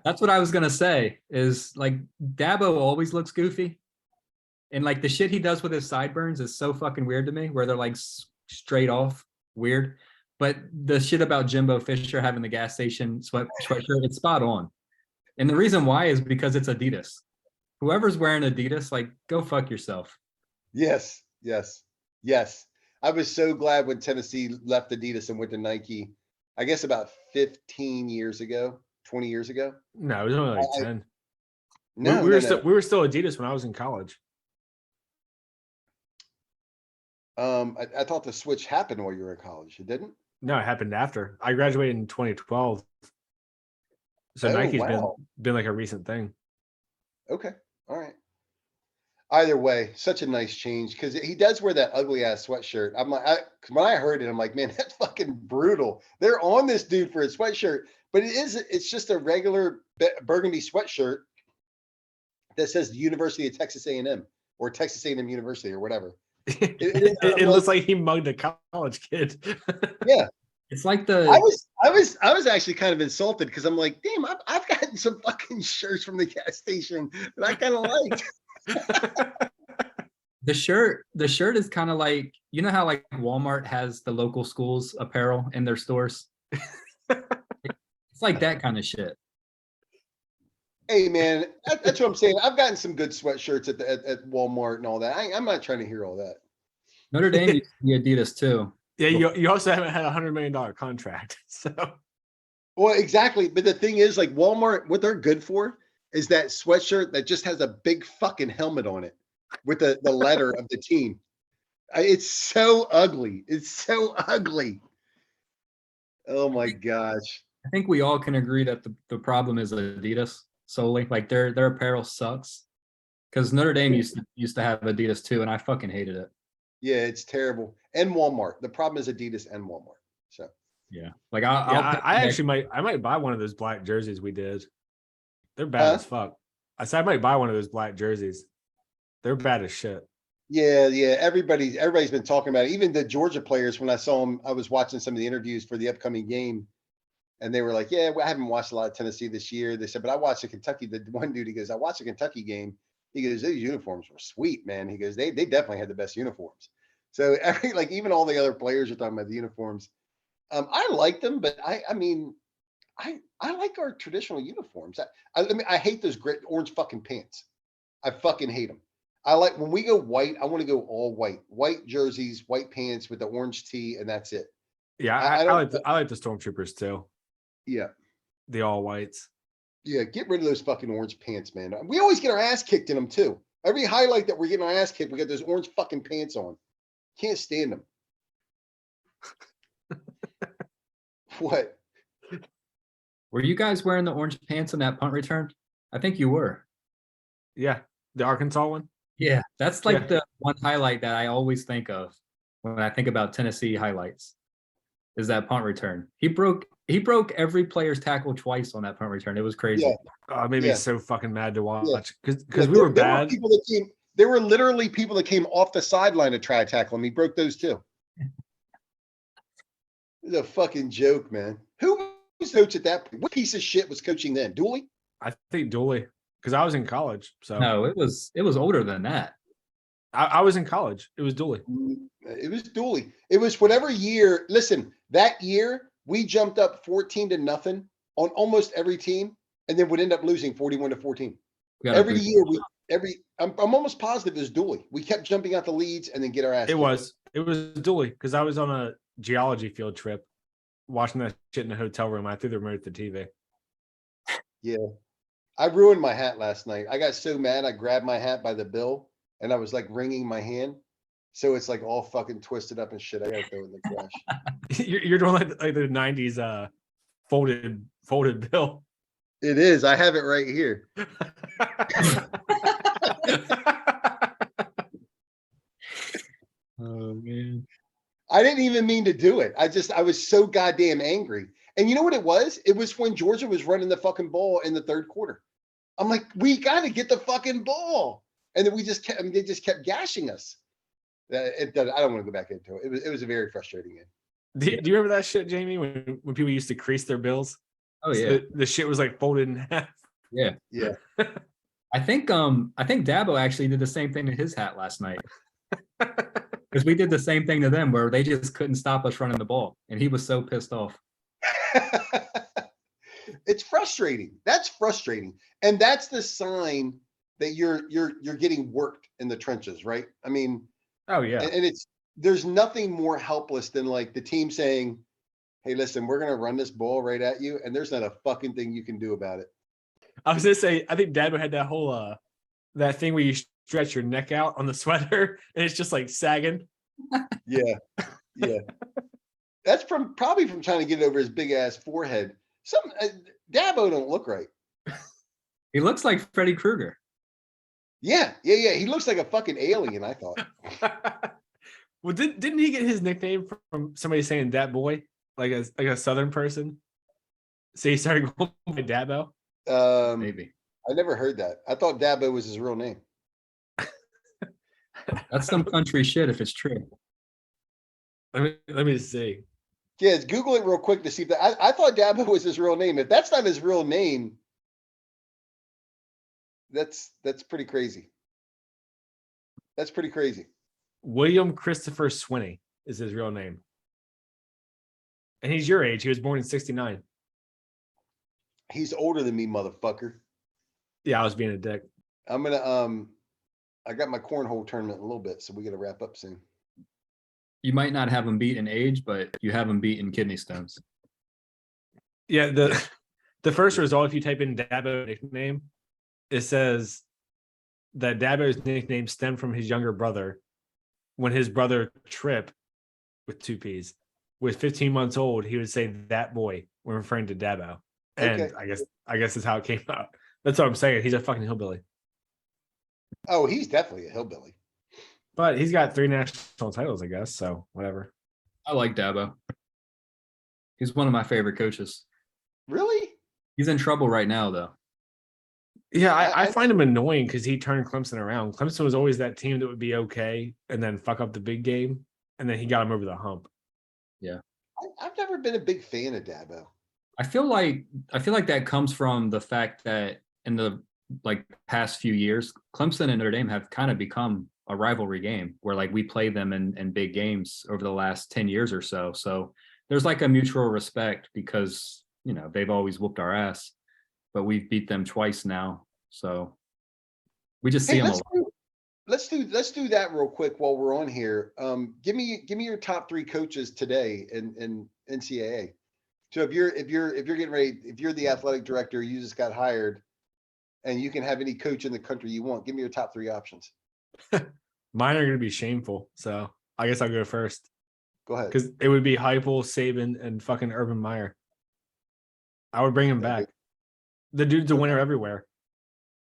That's what I was gonna say. Is like Dabo always looks goofy, and like the shit he does with his sideburns is so fucking weird to me. Where they're like straight off weird, but the shit about Jimbo Fisher having the gas station sweatshirt, it's spot on. And the reason why is because it's Adidas. Whoever's wearing Adidas, like, go fuck yourself. Yes. I was so glad when Tennessee left Adidas and went to Nike. I guess about 15 years ago, 20 years ago. No, it was only like 10. No, we were still Adidas when I was in college. I thought the switch happened while you were in college. It didn't? No, it happened after. I graduated in 2012. So Nike's been like a recent thing. Okay. All right. Either way, such a nice change because he does wear that ugly ass sweatshirt. I'm like, when I heard it, I'm like, man, that's fucking brutal. They're on this dude for a sweatshirt, but it's just a regular burgundy sweatshirt that says the University of Texas A&M or Texas A&M University or whatever. It looks like he mugged a college kid. Yeah. It's like the I was actually kind of insulted because I'm like, damn, I've gotten some fucking shirts from the gas station that I kind of liked. The shirt is kind of like, you know how like Walmart has the local schools apparel in their stores? It's like that kind of shit. Hey man, that's what I'm saying. I've gotten some good sweatshirts at Walmart and all that. I'm not trying to hear all that. Notre Dame used to be Adidas too. Yeah, you also haven't had $100 million contract. So Well, exactly. But the thing is, like Walmart, what they're good for is that sweatshirt that just has a big fucking helmet on it with the letter of the team. It's so ugly. It's so ugly. Oh my gosh. I think we all can agree that the problem is Adidas solely. Like their apparel sucks. Because Notre Dame used to have Adidas too, and I fucking hated it. Yeah, it's terrible. And Walmart. The problem is Adidas and Walmart. So Yeah. Like I might buy one of those black jerseys we did. They're bad as fuck. I said I might buy one of those black jerseys. They're bad as shit. yeah. Everybody's been talking about it. Even the Georgia players, when I saw them, I was watching some of the interviews for the upcoming game. And they were like, yeah, well, I haven't watched a lot of Tennessee this year. They said, but I watched the Kentucky. The one dude, he goes, I watched the Kentucky game. He goes, those uniforms were sweet, man. He goes, they definitely had the best uniforms. So even all the other players are talking about the uniforms. I like them, but I mean, I like our traditional uniforms. I hate those great orange fucking pants. I fucking hate them. I like when we go white, I want to go all white jerseys, white pants with the orange tee, and that's it. Yeah, I I like the Stormtroopers too. Yeah. The all whites. Yeah, get rid of those fucking orange pants, man. We always get our ass kicked in them too. Every highlight that we're getting our ass kicked, we got those orange fucking pants on. Can't stand them. What? Were you guys wearing the orange pants in that punt return? I think you were. Yeah, the Arkansas one. Yeah, that's like the one highlight that I always think of when I think about Tennessee highlights. Is that punt return? He broke every player's tackle twice on that punt return. It was crazy. Yeah. Oh, it made me so fucking mad to watch because Yeah, we were bad. There were literally people that came off the sideline to try to tackle him. He broke those too. It's a fucking joke, man. Who was coach at that point? What piece of shit was coaching then? Dooley? I think Dooley, because I was in college. So no, it was older than that. I was in college. It was Dooley. It was Dooley. It was whatever year. Listen, that year we jumped up 14-0 on almost every team, and then would end up losing 41-14. Every year I'm almost positive it was Dooley. We kept jumping out the leads and then get our ass. It was Dooley because I was on a geology field trip watching that shit in a hotel room. I threw the remote at the TV. Yeah. I ruined my hat last night. I got so mad I grabbed my hat by the bill and I was like wringing my hand. So it's like all fucking twisted up and shit. I gotta throw it in the trash. You're doing like the 90s folded bill. It is. I have it right here. Oh man. I didn't even mean to do it. I was so goddamn angry. And you know what it was? It was when Georgia was running the fucking ball in the third quarter. I'm like, we got to get the fucking ball. And then they just kept gashing us. I don't want to go back into it. It was a very frustrating game. Do you remember that shit, Jamie, when people used to crease their bills? Oh yeah. So the shit was like folded in half. Yeah. Yeah. I think Dabo actually did the same thing to his hat last night. Because we did the same thing to them where they just couldn't stop us running the ball. And he was so pissed off. It's frustrating. That's frustrating. And that's the sign that you're getting worked in the trenches, right? I mean, oh yeah. And there's nothing more helpless than like the team saying, hey, listen, we're gonna run this ball right at you, and there's not a fucking thing you can do about it. I was gonna say, I think Dabo had that whole that thing where you stretch your neck out on the sweater and it's just like sagging. Yeah. That's probably from trying to get it over his big ass forehead. Dabo don't look right. He looks like Freddy Krueger. Yeah. He looks like a fucking alien, I thought. Well, didn't he get his nickname from somebody saying "that boy," like a Southern person? So he started going by Dabo. Maybe. I never heard that. I thought Dabo was his real name. That's some country shit if it's true. Let me see. Yeah, Google it real quick to see if that. I thought Dabo was his real name. If that's not his real name, that's pretty crazy. That's pretty crazy. William Christopher Swinney is his real name. And he's your age. He was born in 69. He's older than me, motherfucker. Yeah, I was being a dick. I'm gonna I got my cornhole tournament in a little bit, so we gotta wrap up soon. You might not have him beat in age, but you have him beat in kidney stones. Yeah, the first result, if you type in Dabo nickname, it says that Dabo's nickname stemmed from his younger brother when his brother Trip, with 2 P's, was 15 months old. He would say that boy when referring to Dabo. And Okay. I guess is how it came out. That's what I'm saying. He's a fucking hillbilly. Oh, he's definitely a hillbilly. But he's got 3 national titles, I guess. So whatever. I like Dabo. He's one of my favorite coaches. Really? He's in trouble right now, though. Yeah, I find him annoying because he turned Clemson around. Clemson was always that team that would be okay and then fuck up the big game. And then he got him over the hump. I've never been a big fan of Dabo. I feel like that comes from the fact that in the past few years, Clemson and Notre Dame have kind of become a rivalry game where we play them in big games over the last 10 years or so. So there's a mutual respect because, they've always whooped our ass, but we've beat them twice now. So we just see them a lot. Let's do that real quick while we're on here. Give me your top 3 coaches today in NCAA. So if you're getting ready, if you're the athletic director, you just got hired, and you can have any coach in the country you want, give me your top 3 options. Mine are going to be shameful, so I guess I'll go first. Go ahead. Because it would be Heupel, Saban, and fucking Urban Meyer. I would bring him back. The dude's a winner everywhere.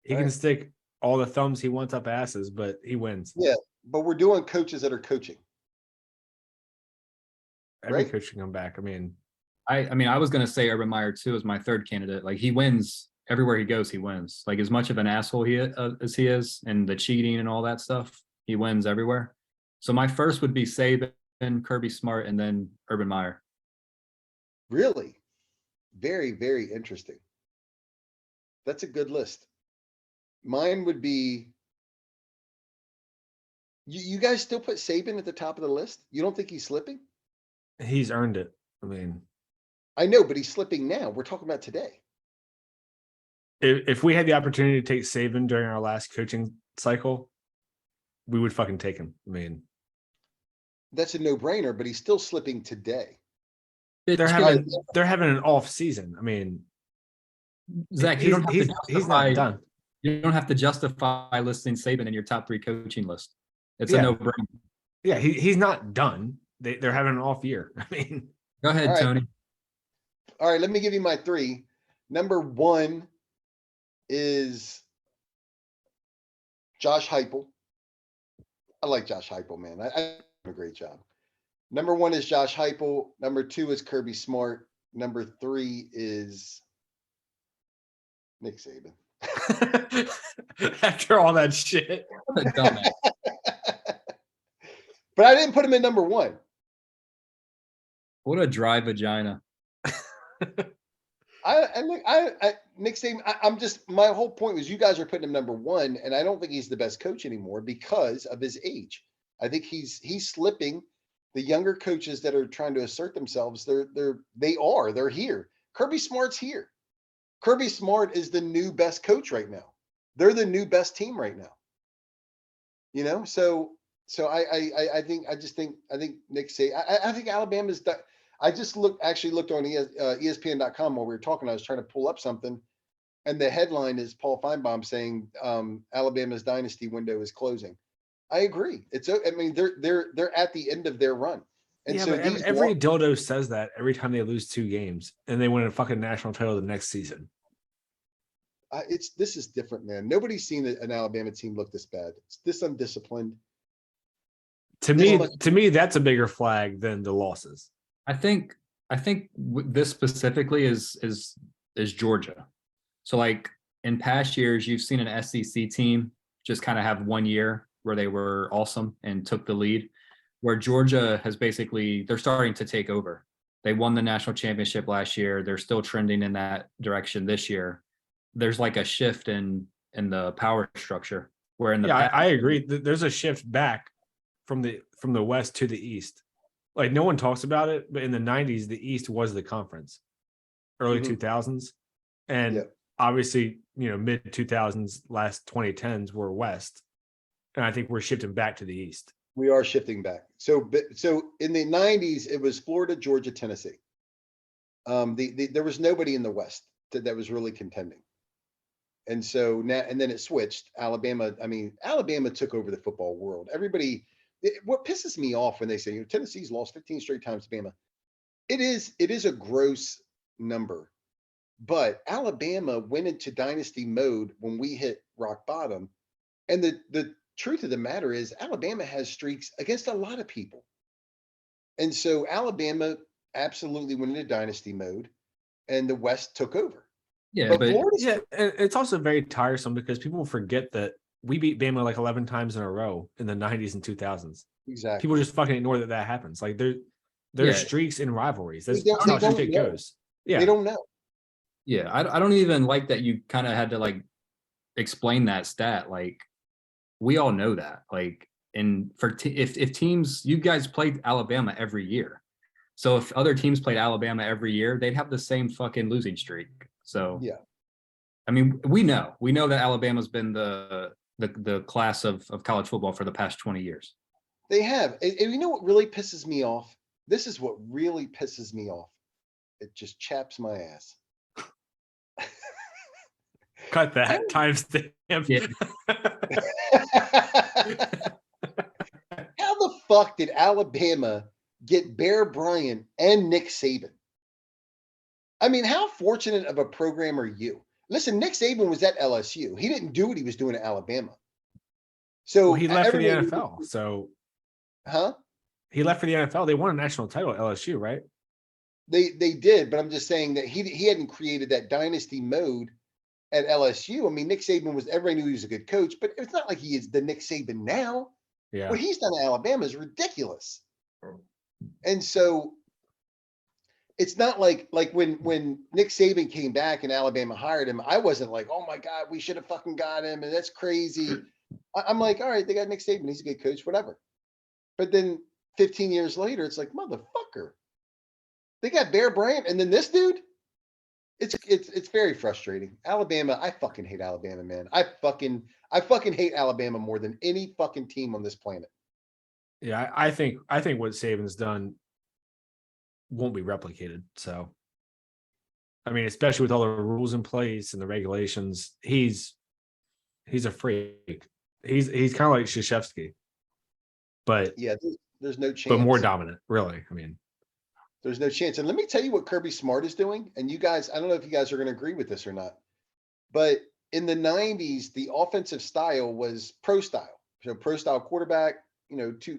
He can stick all the thumbs he wants up asses, but he wins. Yeah, but we're doing coaches that are coaching. Every coach can come back. I was going to say Urban Meyer too as my third candidate. He wins everywhere he goes. He wins. As much of an asshole as he is, and the cheating and all that stuff, he wins everywhere. So my first would be Saban, Kirby Smart, and then Urban Meyer. Really? Very, very interesting. That's a good list. Mine would be. You guys still put Saban at the top of the list? You don't think he's slipping? He's earned it. I know, but he's slipping now. We're talking about today. If we had the opportunity to take Saban during our last coaching cycle, we would fucking take him. That's a no-brainer, but he's still slipping today. They're having an off season. Zach, he's not done. You don't have to justify listing Saban in your top 3 coaching list. It's a no-brainer. Yeah, he's not done. They're having an off year. Go ahead, Tony. All right, let me give you my 3. Number 1 is Josh Heupel. I like Josh Heupel, man. I did a great job. Number 1 is Josh Heupel. Number 2 is Kirby Smart. Number 3 is Nick Saban. After all that shit. What a dumbass. But I didn't put him in number 1. What a dry vagina. Nick Saban. I'm just, my whole point was you guys are putting him number 1, and I don't think he's the best coach anymore because of his age. I think he's slipping. The younger coaches that are trying to assert themselves, they're here. Kirby Smart's here. Kirby Smart is the new best coach right now. They're the new best team right now. So I think Nick Saban. I think Alabama's. I just looked on ESPN.com while we were talking. I was trying to pull up something, and the headline is Paul Feinbaum saying Alabama's dynasty window is closing. I agree. They're at the end of their run. And yeah, so but every dildo says that every time they lose 2 games and they win a fucking national title the next season. This is different, man. Nobody's seen an Alabama team look this bad. It's this undisciplined. To me, that's a bigger flag than the losses. I think this specifically is Georgia. So in past years, you've seen an SEC team just kind of have 1 year where they were awesome and took the lead, where Georgia has they're starting to take over. They won the national championship last year. They're still trending in that direction this year. There's a shift in the power structure. Where in the Yeah, past, I agree. There's a shift back from the West to the East. Like no one talks about it, but in the 90s, the East was the conference. Early Mhm. 2000s. And Yep. obviously, mid 2000s, last 2010s were West. And I think we're shifting back to the East. We are shifting back. So in the 90s, it was Florida, Georgia, Tennessee. There was nobody in the West that was really contending. And so now, and then it switched. Alabama, I mean, Alabama took over the football world. What pisses me off when they say, Tennessee's lost 15 straight times to Bama. It is a gross number, but Alabama went into dynasty mode when we hit rock bottom. And the truth of the matter is Alabama has streaks against a lot of people. And so Alabama absolutely went into dynasty mode and the West took over. yeah, But but Florida, Yeah, and it's also very tiresome because people forget that we beat Bama like 11 times in a row in the 90s and 2000s. exactly. People just fucking ignore that happens. Like there's Yeah. streaks in rivalries. That's They don't- how they don't shit know. goes. They Yeah. don't know. yeah, I don't even like that you kind of had to like explain that stat. Like we all know that. Like, and if teams, you guys played Alabama every year. So if other teams played Alabama every year, they'd have the same fucking losing streak. So Yeah. I mean, we know that Alabama's been the class of college football for the past 20 years. They have. And you know what really pisses me off? This is what really pisses me off. It just chaps my ass. Cut that timestamp. Yeah. How the fuck did Alabama get Bear Bryant and Nick Saban? I mean, how fortunate of a program are you? Listen, Nick Saban was at LSU. He didn't do what he was doing at Alabama. So Well, he left for the everybody- NFL. So Huh? he left for the NFL. They won a national title at LSU, right? They did, but I'm just saying that he hadn't created that dynasty mode at LSU. I mean, Nick Saban everybody knew he was a good coach, but it's not like he is the Nick Saban now. Yeah. What he's done at Alabama is ridiculous. And so it's not like when Nick Saban came back and Alabama hired him, I wasn't like, oh my God, we should have fucking got him. And that's crazy. I'm like, all right, they got Nick Saban. He's a good coach, whatever. But then 15 years later, it's like, motherfucker. They got Bear Bryant and then this dude. It's very frustrating. Alabama, I fucking hate Alabama, man. I fucking hate Alabama more than any fucking team on this planet. Yeah, I think what Saban's done won't be replicated. So, I mean, especially with all the rules in place and the regulations, he's a freak. He's kind of like Krzyzewski, but Yeah, there's no chance. but more dominant, really. I mean, there's no chance. And let me tell you what Kirby Smart is doing. And you guys, I don't know if you guys are going to agree with this or not, but in the 90s, the offensive style was pro style. So pro style quarterback, two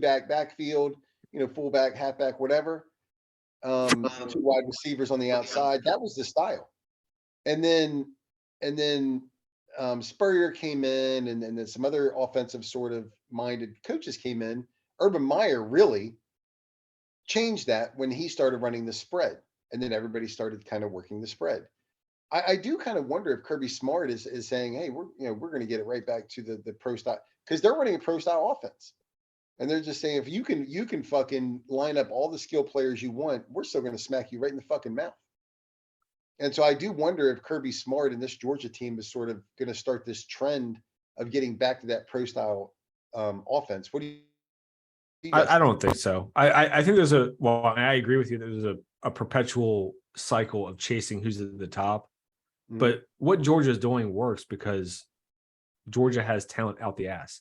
backfield, fullback, halfback, whatever. Two wide receivers on the outside. That was the style. And then Spurrier came in, and then some other offensive sort of minded coaches came in. Urban Meyer really changed that when he started running the spread, and then everybody started kind of working the spread. I do kind of wonder if Kirby Smart is saying, hey, we're going to get it right back to the pro style, because they're running a pro style offense. And they're just saying, if you can fucking line up all the skill players you want, we're still going to smack you right in the fucking mouth. And so I do wonder if Kirby Smart and this Georgia team is sort of going to start this trend of getting back to that pro style offense. What do you I don't think so. I think I agree with you. There's a perpetual cycle of chasing who's at the top. Mhm. But what Georgia is doing works because Georgia has talent out the ass.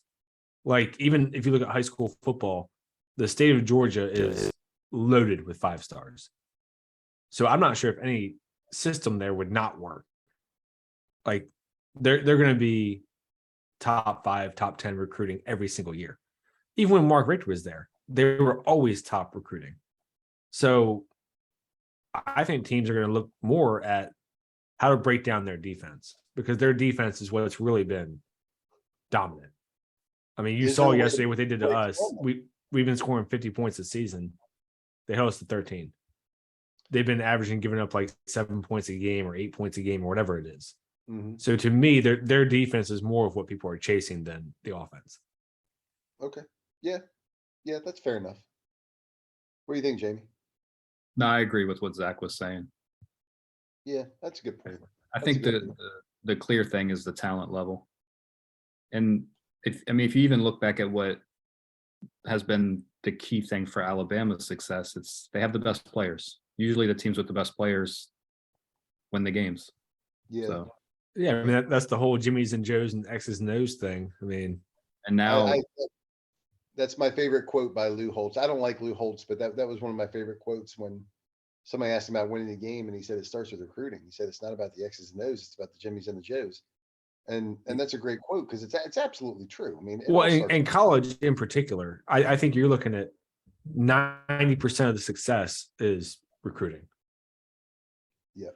Like, even if you look at high school football, the state of Georgia is loaded with 5 stars. So I'm not sure if any system there would not work. Like, they're going to be top 5, top 10 recruiting every single year. Even when Mark Richter was there, they were always top recruiting. So I think teams are going to look more at how to break down their defense, because their defense is what's really been dominant. I mean, you saw yesterday what they did to us. We've been scoring 50 points a season. They held us to 13. They've been averaging giving up like 7 points a game or 8 points a game or whatever it is. Mhm. So to me, their defense is more of what people are chasing than the offense. Okay. Yeah. Yeah, that's fair enough. What do you think, Jamie? No, I agree with what Zach was saying. Yeah, that's a good point. I That's a think good the, point. the clear thing is the talent level. And if you even look back at what has been the key thing for Alabama's success, it's they have the best players. Usually the teams with the best players win the games. Yeah. So Yeah, I mean that's the whole Jimmys and Joes and X's and O's thing. I mean, and now I that's my favorite quote by Lou Holtz. I don't like Lou Holtz, but that was one of my favorite quotes when somebody asked him about winning the game, and he said it starts with recruiting. He said it's not about the X's and O's, it's about the Jimmys and the Joes. And that's a great quote because it's absolutely true. I mean, it well, all starts in college in particular, I think you're looking at 90% of the success is recruiting. yeah,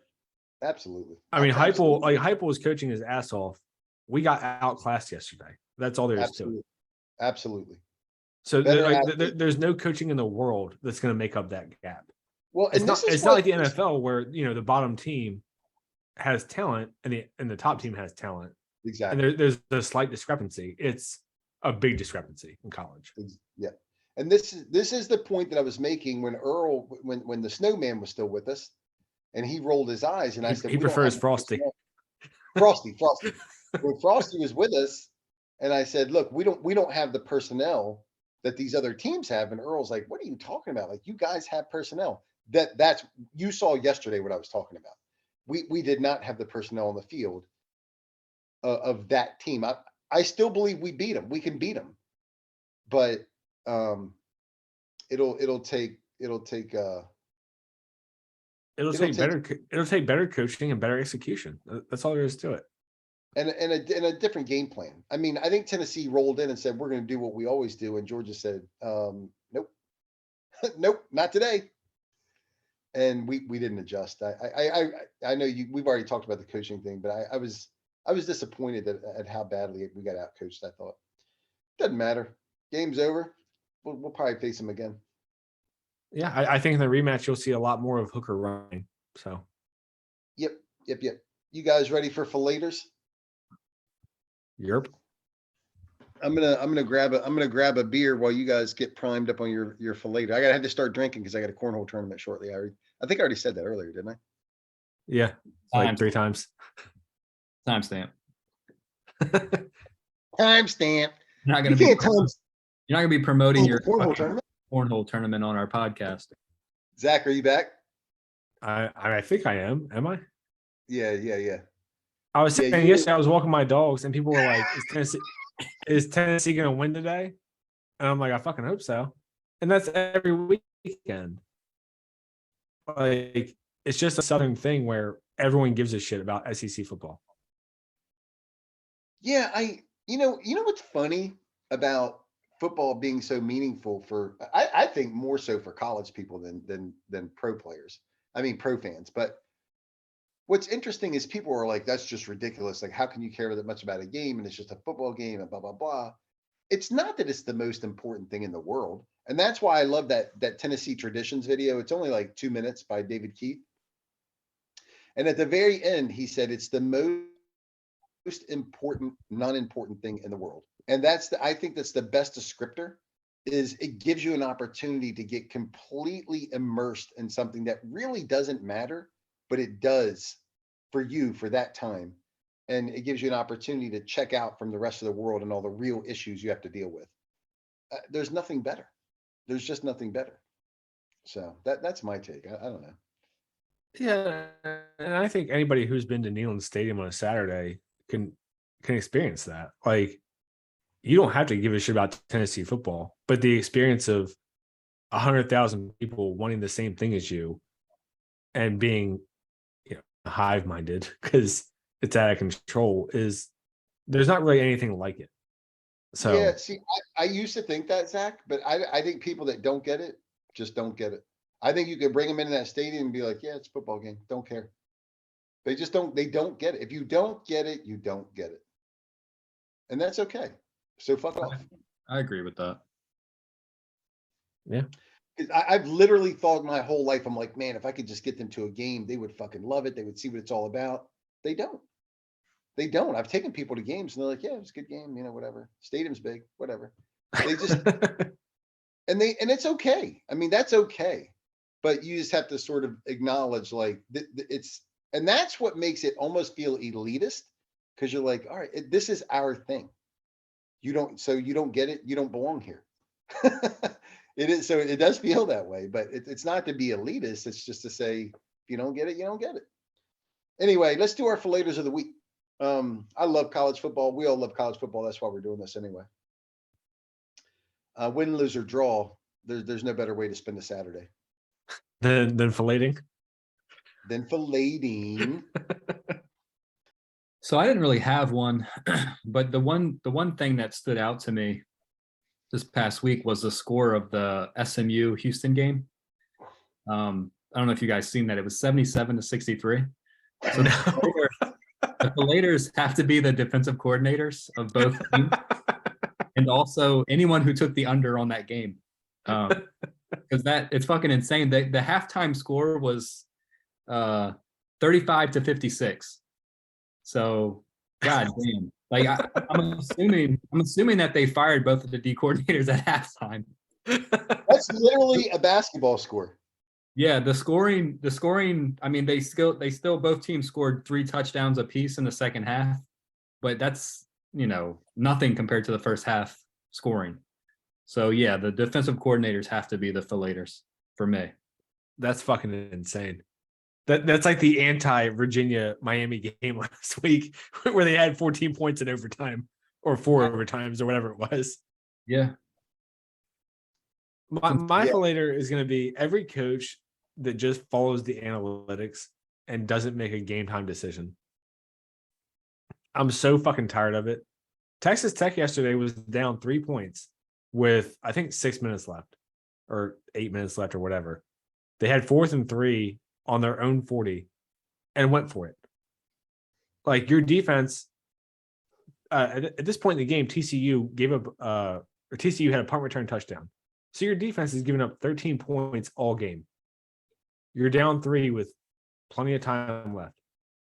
absolutely. I mean, Absolutely. Heupel was coaching his ass off. We got outclassed yesterday. That's all there is to it. Absolutely. Absolutely. So Better there's no coaching in the world that's going to make up that gap. Well, It's and not this is it's not what like the NFL where the bottom team has talent and the top team has talent. exactly. And there's a slight discrepancy. It's a big discrepancy in college. Yeah. And this is the point that I was making when Earl when the snowman was still with us and he rolled his eyes and I said He we don't have prefers the Frosty. personnel." Frosty. When Frosty was with us and I said, look, we don't have the personnel that these other teams have. And Earl's like, what are you talking about? Like, you guys have personnel. That's you saw yesterday what I was talking about. We did not have the personnel on the field of that team. I still believe we beat them. We can beat them, but um, it'll take It'll it'll take take better coaching and better execution. That's all there is to it. and a different game plan. I mean, I think Tennessee rolled in and said we're going to do what we always do, and Georgia said, nope, nope, not today. And we didn't adjust. I know we've already talked about the coaching thing, but I was disappointed at how badly we got out coached. I thought doesn't matter. Game's over. We'll probably face them again. Yeah, I think in the rematch you'll see a lot more of Hooker running. So Yep. You guys ready for fillators? Europe. I'm gonna grab a beer while you guys get primed up on your fillator. I gotta have to start drinking because I got a cornhole tournament shortly. I think I already said that earlier, didn't I? Yeah, like 3 times. timestamp. Timestamp. You're not You going to be can't time you're not going to be promoting your cornhole tournament. cornhole tournament on our podcast. Zach, are you back? I think I am. Am I? Yeah. I was Yeah, saying you- yesterday I was walking my dogs and people were like, is Tennessee gonna win today? And I'm like, I fucking hope so. And that's every weekend. Like it's just a Southern thing where everyone gives a shit about SEC football. Yeah, you know what's funny about football being so meaningful for I think more so for college people than pro players. I mean pro fans, but what's interesting is people are like, that's just ridiculous. Like, how can you care that much about a game and it's just a football game and blah blah blah. It's not that it's the most important thing in the world. And that's why I love that Tennessee Traditions video. It's only like 2 minutes by David Keith. And at the very end, he said it's the most important, non-important thing in the world. And I think that's the best descriptor is it gives you an opportunity to get completely immersed in something that really doesn't matter, but it does for you for that time. And it gives you an opportunity to check out from the rest of the world and all the real issues you have to deal with. There's nothing better. There's just nothing better. So that's my take. I don't know. Yeah, and I think anybody who's been to Neyland Stadium on a Saturday can experience that. Like, you don't have to give a shit about Tennessee football, but the experience of 100,000 people wanting the same thing as you and being, hive-minded because it's out of control there's not really anything like it. So yeah, see, I used to think that, Zach, but I think people that don't get it just don't get it. I think you could bring them into that stadium and be like, yeah, it's a football game. Don't care. They don't get it. If you don't get it, you don't get it. And that's okay. So fuck off. I agree with that. Yeah. I've literally thought my whole life, I'm like, man, if I could just get them to a game, they would fucking love it. They would see what it's all about. They don't. They don't. I've taken people to games and they're like, yeah, it was a good game, whatever. Stadium's big, whatever. They just and it's okay. I mean, that's okay. But you just have to sort of acknowledge like and that's what makes it almost feel elitist, because you're like, all right, this is our thing. You don't get it, you don't belong here. It is, so it does feel that way, but it's not to be elitist. It's just to say, if you don't get it, you don't get it. Anyway, let's do our fillators of the week. I love college football. We all love college football. That's why we're doing this anyway. Win, lose, or draw. There's no better way to spend a Saturday than filleting. So I didn't really have one, but the one thing that stood out to me this past week was the score of the SMU Houston game. I don't know if you guys seen that. It was 77-63. So the fillators have to be the defensive coordinators of both teams, and also anyone who took the under on that game, because it's fucking insane. The halftime score was 35-56. So, god damn. Like I'm assuming that they fired both of the D coordinators at halftime. That's literally a basketball score. Yeah, the scoring. I mean, they still both teams scored 3 touchdowns apiece in the second half, but that's nothing compared to the first half scoring. So yeah, the defensive coordinators have to be the fillators for me. That's fucking insane. That's like the anti-Virginia Miami game last week, where they had 14 points in overtime, or 4 overtimes, or whatever it was. Yeah. My fillator is going to be every coach that just follows the analytics and doesn't make a game time decision. I'm so fucking tired of it. Texas Tech yesterday was down 3 points with, I think, 6 minutes left or 8 minutes left or whatever. They had 4th and 3 on their own 40 and went for it. Like, your defense, at this point in the game, TCU gave up, or TCU had a punt return touchdown. So your defense is giving up 13 points all game. You're down 3 with plenty of time left.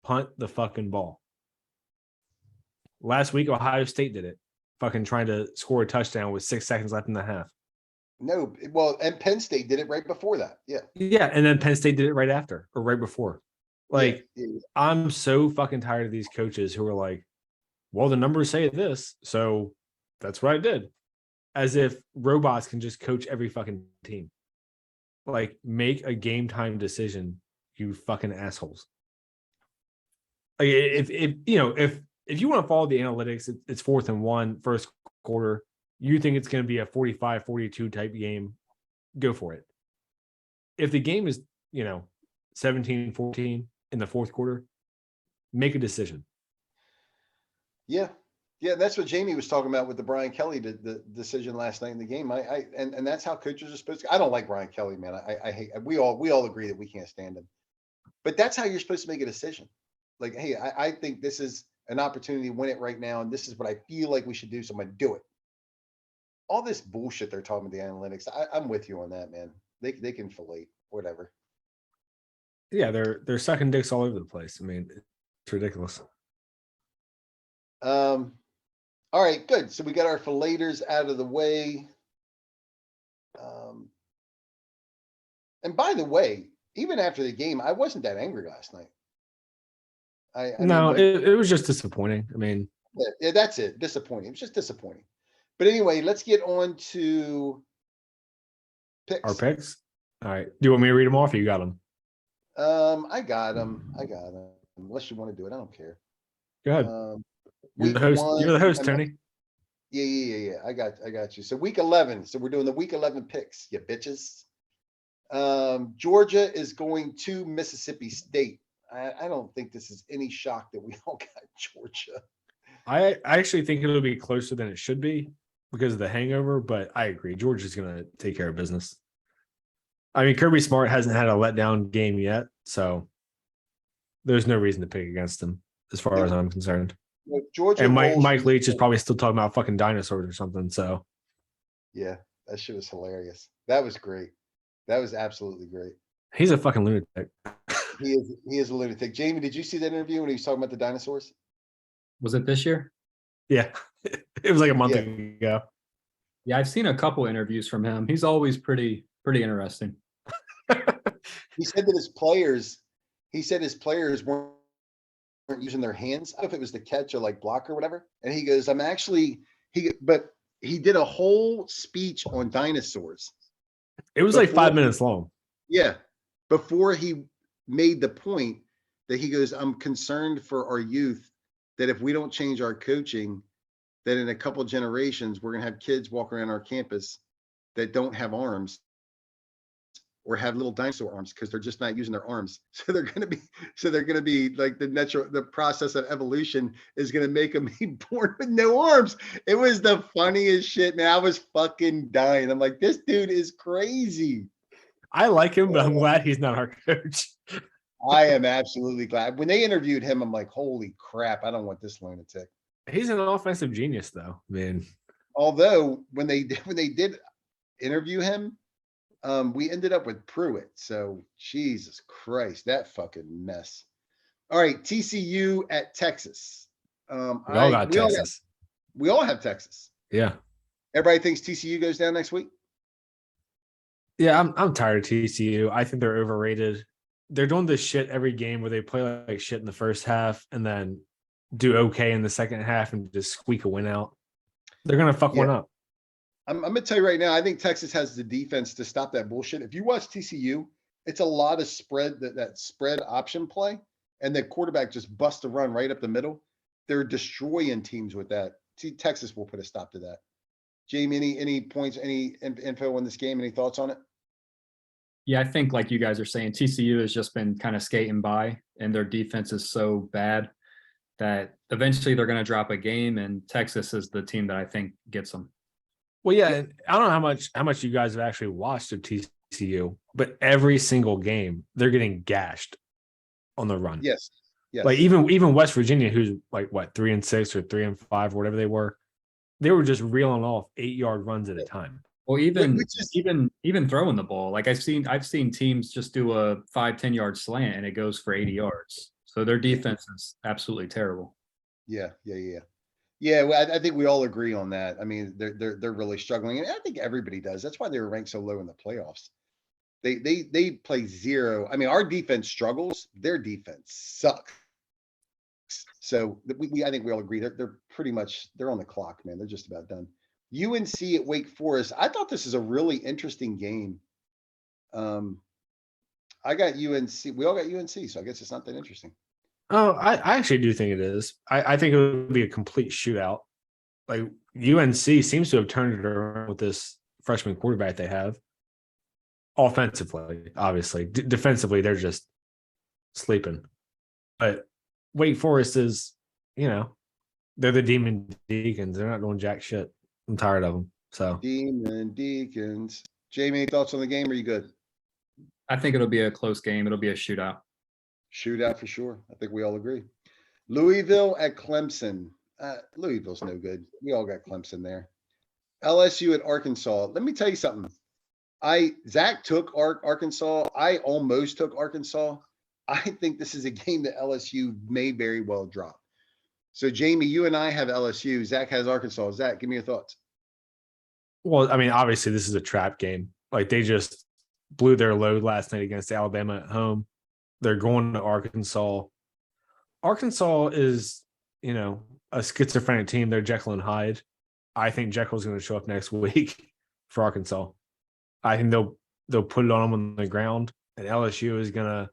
Punt the fucking ball. Last week, Ohio State did it. Fucking trying to score a touchdown with 6 seconds left in the half. No, well, and Penn State did it right before that. Yeah. Yeah, and then Penn State did it right after or right before. Like, I'm so fucking tired of these coaches who are like, well, the numbers say this, so that's what I did. As if robots can just coach every fucking team. Like, make a game time decision, you fucking assholes. Like, if you want to follow the analytics, it's 4th and 1, first quarter. You think it's going to be a 45-42 type game, go for it. If the game is, 17-14 in the 4th quarter, make a decision. Yeah. Yeah, that's what Jamie was talking about with the Brian Kelly the decision last night in the game. And that's how coaches are supposed to. I don't like Brian Kelly, man. I hate. We all agree that we can't stand him. But that's how you're supposed to make a decision. Like, hey, I think this is an opportunity to win it right now, and this is what I feel like we should do, so I'm gonna do it. All this bullshit they're talking about the analytics, I'm with you on that, man. They can fillet whatever. Yeah, they're sucking dicks all over the place. I mean, it's ridiculous. All right, good. So we got our fillators out of the way. And by the way, even after the game, I wasn't that angry last night. It was just disappointing. I mean, yeah, that's it. Disappointing. It was just disappointing. But anyway, let's get on to picks. Our picks. All right. Do you want me to read them off? Or you got them? I got them. Unless you want to do it, I don't care. Go ahead. You're the host. You're the host, Tony. Yeah. I got you. So week 11. So we're doing the week 11 picks, you bitches. Georgia is going to Mississippi State. I don't think this is any shock that we all got Georgia. I actually think it'll be closer than it should be because of the hangover, but I agree. Georgia's going to take care of business. I mean, Kirby Smart hasn't had a letdown game yet, so there's no reason to pick against him as far as I'm concerned. Georgia and Mike Leach is probably still talking about fucking dinosaurs or something. So, yeah, that shit was hilarious. That was great. That was absolutely great. He's a fucking lunatic. He is a lunatic. Jamie, did you see that interview when he was talking about the dinosaurs? Was it this year? Yeah, it was like a month Yeah. ago. Yeah, I've seen a couple interviews from him. He's always pretty interesting. He said that his players weren't using their hands. I don't know if it was the catch or like block or whatever. And he goes, but he did a whole speech on dinosaurs. It was like Before 5 he- minutes long. Yeah. Before he made the point that he goes, I'm concerned for our youth that if we don't change our coaching, that in a couple generations, we're going to have kids walk around our campus that don't have arms or have little dinosaur arms because they're just not using their arms. So they're going to be like the process of evolution is going to make them be born with no arms. It was the funniest shit, man. I was fucking dying. I'm like, this dude is crazy. I like him, but I'm glad he's not our coach. I am absolutely glad. When they interviewed him, I'm like, holy crap, I don't want this lunatic. He's an offensive genius, though, man. Although when they did interview him, we ended up with Pruitt. So Jesus Christ, that fucking mess. All right, TCU at Texas. We all got Texas. We all have Texas. Yeah. Everybody thinks TCU goes down next week. Yeah, I'm tired of TCU. I think they're overrated. They're doing this shit every game where they play like shit in the first half and then do okay in the second half and just squeak a win out. They're gonna fuck one up. I'm gonna tell you right now, I think Texas has the defense to stop that bullshit. If you watch TCU, it's a lot of spread, that spread option play, and the quarterback just busts a run right up the middle. They're destroying teams with that. See, Texas will put a stop to that. Jamie, any points, any info on this game? Any thoughts on it? Yeah, I think like you guys are saying, TCU has just been kind of skating by, and their defense is so bad that eventually they're going to drop a game, and Texas is the team that I think gets them. Well, yeah, and I don't know how much you guys have actually watched of TCU, but every single game they're getting gashed on the run. Yes. Like even West Virginia, who's like what 3-6 or 3-5 or whatever they were just reeling off 8-yard runs at a time. Well, even throwing the ball, like I've seen teams just do a 5-10 yard slant and it goes for 80 yards. So their defense is absolutely terrible. Yeah. Well, I think we all agree on that. I mean, they're really struggling, and I think everybody does. That's why they were ranked so low in the playoffs. They play zero. I mean, our defense struggles. Their defense sucks. So I think we all agree they're pretty much they're on the clock, man. They're just about done. UNC at Wake Forest. I thought this is a really interesting game. I got UNC. We all got UNC, so I guess it's not that interesting. Oh, I actually do think it is. I think it would be a complete shootout. Like UNC seems to have turned it around with this freshman quarterback they have. Offensively, obviously. Defensively, they're just sleeping. But Wake Forest is, they're the Demon Deacons. They're not doing jack shit. I'm tired of them. So Demon Deacons. Jamie, any thoughts on the game? Are you good? I think it'll be a close game. It'll be a shootout. Shootout for sure. I think we all agree. Louisville at Clemson. Louisville's no good. We all got Clemson there. LSU at Arkansas. Let me tell you something. Zach took Arkansas. I almost took Arkansas. I think this is a game that LSU may very well drop. So, Jamie, you and I have LSU. Zach has Arkansas. Zach, give me your thoughts. Well, I mean, obviously, this is a trap game. Like, they just blew their load last night against Alabama at home. They're going to Arkansas. Arkansas is, a schizophrenic team. They're Jekyll and Hyde. I think Jekyll's going to show up next week for Arkansas. I think they'll put it on them on the ground, and LSU is going to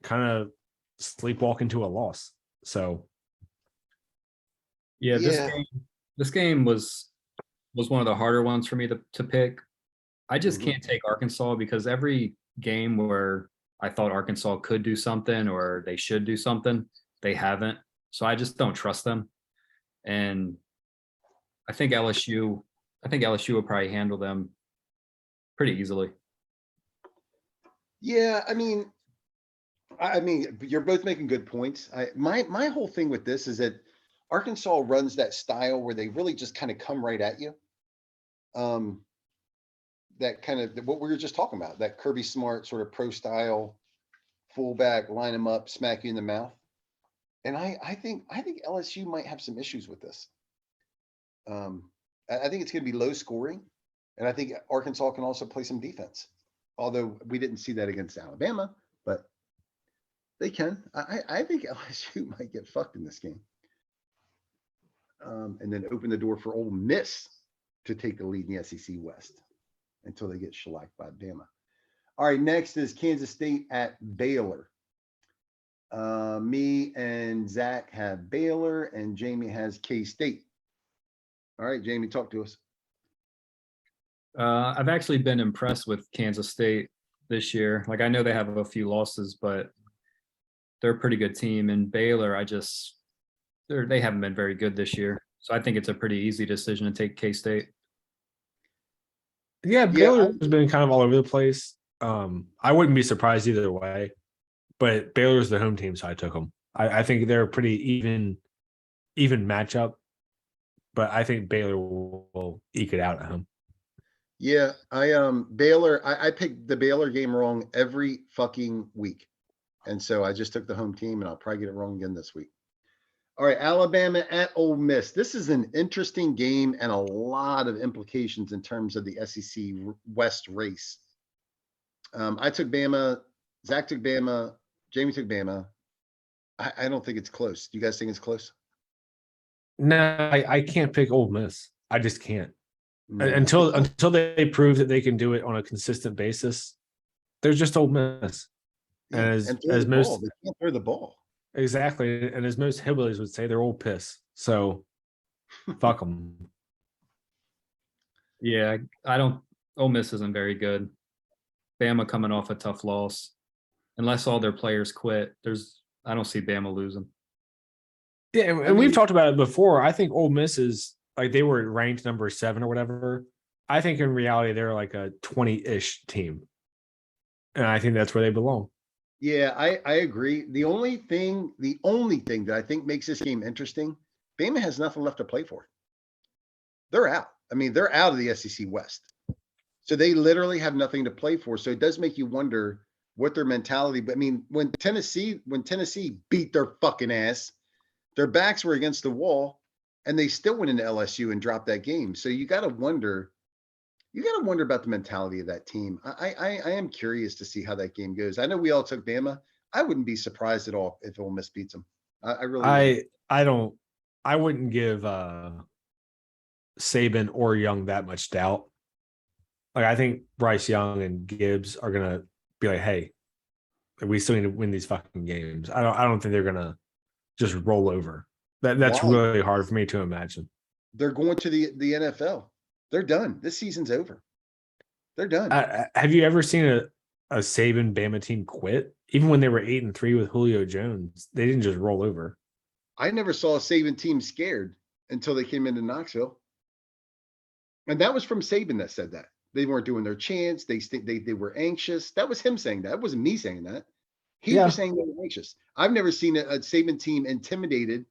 kind of sleepwalk into a loss. So, yeah. This game was one of the harder ones for me to pick. I just can't take Arkansas because every game where I thought Arkansas could do something or they should do something, they haven't. So I just don't trust them. And I think LSU will probably handle them pretty easily. Yeah, I mean, you're both making good points. My whole thing with this is that Arkansas runs that style where they really just kind of come right at you. That kind of what we were just talking about, that Kirby Smart sort of pro style fullback, line them up, smack you in the mouth. And I think LSU might have some issues with this. I think it's going to be low scoring, and I think Arkansas can also play some defense. Although we didn't see that against Alabama, but they can. I think LSU might get fucked in this game, and then open the door for Ole Miss to take the lead in the SEC West until they get shellacked by Bama. All right, next is Kansas State at Baylor. Me and Zach have Baylor, and Jamie has K-State. All right, Jamie, talk to us. I've actually been impressed with Kansas State this year. Like, I know they have a few losses, but they're a pretty good team. And Baylor, they haven't been very good this year. So I think it's a pretty easy decision to take K-State. Yeah, Baylor has been kind of all over the place. I wouldn't be surprised either way, but Baylor's the home team, so I took them. I think they're a pretty even matchup, but I think Baylor will eke it out at home. Yeah, Baylor, I picked the Baylor game wrong every fucking week. And so I just took the home team, and I'll probably get it wrong again this week. All right, Alabama at Ole Miss. This is an interesting game and a lot of implications in terms of the SEC West race. I took Bama. Zach took Bama. Jamie took Bama. I don't think it's close. Do you guys think it's close? No, I can't pick Ole Miss. I just can't. No. Until they prove that they can do it on a consistent basis, they're just Ole Miss. Yeah, And and as most they can't throw the ball. Exactly, and as most hillbillies would say, they're old piss. So, fuck them. Yeah, Ole Miss isn't very good. Bama coming off a tough loss. Unless all their players quit, I don't see Bama losing. Yeah, and we've talked about it before. I think Ole Miss is like, they were ranked number 7 or whatever. I think in reality they're like a 20-ish team, and I think that's where they belong. Yeah, I agree. The only thing that I think makes this game interesting, Bama has nothing left to play for. They're out. I mean, they're out of the SEC West. So they literally have nothing to play for. So it does make you wonder what their mentality, but I mean, when Tennessee beat their fucking ass, their backs were against the wall, and they still went into LSU and dropped that game. So you got to wonder about the mentality of that team. I am curious to see how that game goes. I know we all took Bama. I wouldn't be surprised at all if Ole Miss beats them. I really wouldn't. I wouldn't give Saban or Young that much doubt. Like, I think Bryce Young and Gibbs are gonna be like, hey, we still need to win these fucking games. I don't think they're gonna just roll over. That's really hard for me to imagine. They're going to the NFL. They're done. This season's over. They're done. Have you ever seen a Saban Bama team quit? Even when they were 8-3 with Julio Jones, they didn't just roll over. I never saw a Saban team scared until they came into Knoxville. And that was from Saban that said that. They weren't doing their chants. They were anxious. That was him saying that. It wasn't me saying that. He was saying they were anxious. I've never seen a Saban team intimidated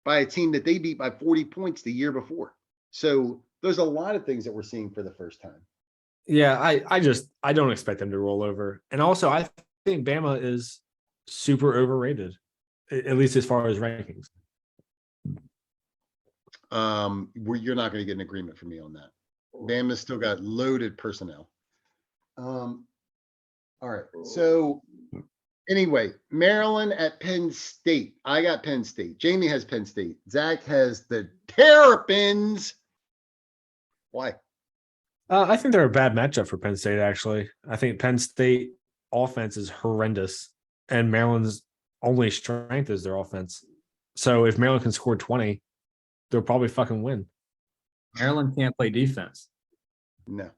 by a team that they beat by 40 points the year before. So there's a lot of things that we're seeing for the first time. Yeah, I don't expect them to roll over. And also, I think Bama is super overrated, at least as far as rankings. You're not going to get an agreement from me on that. Bama's still got loaded personnel. All right. So anyway, Maryland at Penn State. I got Penn State. Jamie has Penn State. Zach has the Terrapins. Why? I think they're a bad matchup for Penn State, actually. I think Penn State offense is horrendous, and Maryland's only strength is their offense. So if Maryland can score 20, they'll probably fucking win. Maryland can't play defense. No.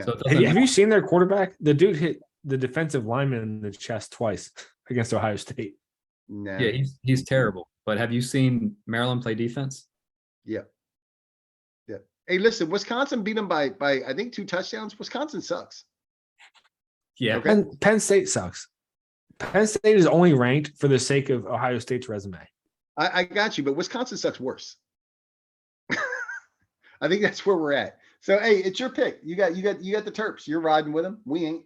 So have you seen their quarterback? The dude hit the defensive lineman in the chest twice against Ohio State. No. Yeah, he's terrible. But have you seen Maryland play defense? Yeah. Hey, listen, Wisconsin beat them by I think 2 touchdowns. Wisconsin sucks. Yeah. Okay. And Penn State sucks. Penn State is only ranked for the sake of Ohio State's resume. I got you, but Wisconsin sucks worse. I think that's where we're at. So hey, it's your pick. You got the Terps. You're riding with them. We ain't.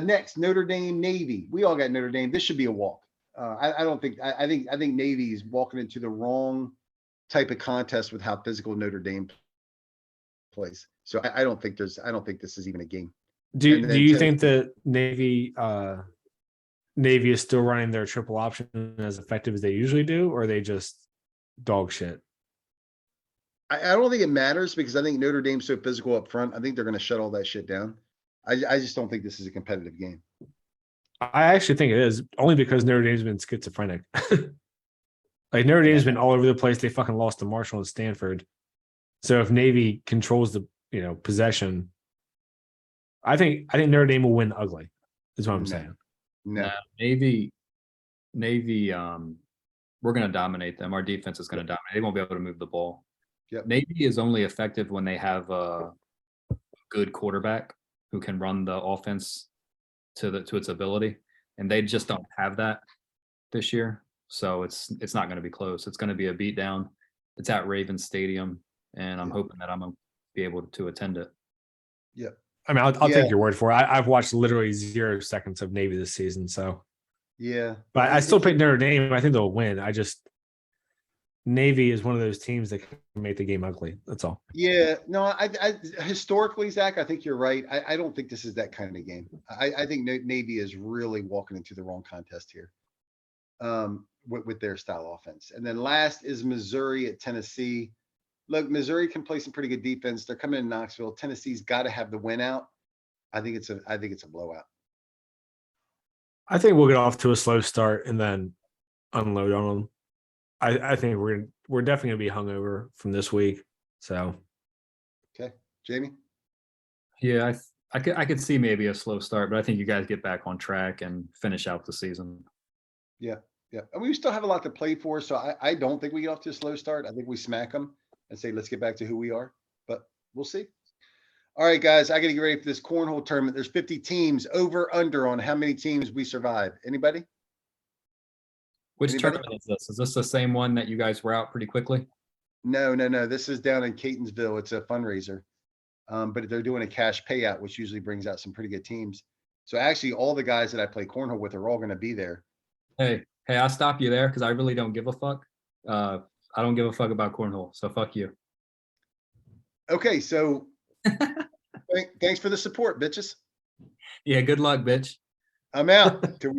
Next, Notre Dame Navy. We all got Notre Dame. This should be a walk. I don't think. I think Navy is walking into the wrong type of contest with how physical Notre Dame plays. So I don't think there's. I don't think this is even a game. Do And do then you Tennessee- think that Navy is still running their triple option as effective as they usually do, or are they just dog shit? I don't think it matters because I think Notre Dame's so physical up front. I think they're going to shut all that shit down. I just don't think this is a competitive game. I actually think it is, only because Notre Dame's been schizophrenic. Like Notre Dame's been all over the place. They fucking lost to Marshall and Stanford. So if Navy controls the possession, I think Notre Dame will win ugly. Is what I'm No. saying. No. Navy, we're going to dominate them. Our defense is going to dominate. They won't be able to move the ball. Yep. Navy is only effective when they have a good quarterback who can run the offense to its ability, and they just don't have that this year. So it's not going to be close. It's going to be a beatdown. It's at Ravens Stadium, and I'm hoping that I'm going to be able to attend it. Yep. I mean, I'll take your word for it. I've watched literally 0 seconds of Navy this season, so Yeah. but I still pick Notre Dame. I think they'll win. Navy is one of those teams that can make the game ugly. That's all. Yeah. No. I historically, Zach, I think you're right. I don't think this is that kind of game. I think Navy is really walking into the wrong contest here. With their style offense. And then last is Missouri at Tennessee. Look, Missouri can play some pretty good defense. They're coming in Knoxville. Tennessee's got to have the win out. I think it's a blowout. I think we'll get off to a slow start and then unload on them. I think we're definitely gonna be hungover from this week. So Okay, Jamie. Yeah, I could see maybe a slow start, but I think you guys get back on track and finish out the season. Yeah. Yeah. And we still have a lot to play for. So I don't think we get off to a slow start. I think we smack them and say, let's get back to who we are, but we'll see. All right, guys, I got to get ready for this cornhole tournament. There's 50 teams. Over, under on how many teams we survive. Anybody? Which Anybody? tournament is this? Is this the same one that you guys were out pretty quickly? No. This is down in Catonsville. It's a fundraiser. But they're doing a cash payout, which usually brings out some pretty good teams. So actually all the guys that I play cornhole with are all going to be there. Hey, I'll stop you there because I really don't give a fuck. I don't give a fuck about cornhole, so fuck you. Okay, so thanks for the support, bitches. Yeah, good luck, bitch. I'm out till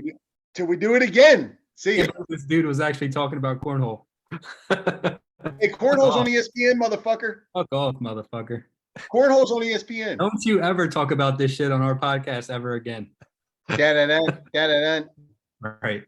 we do it again. See ya. This dude was actually talking about cornhole. Hey, cornhole's on ESPN, motherfucker. Fuck off, motherfucker. Cornhole's on ESPN. Don't you ever talk about this shit on our podcast ever again. Da-da-da, da-da-da. All right.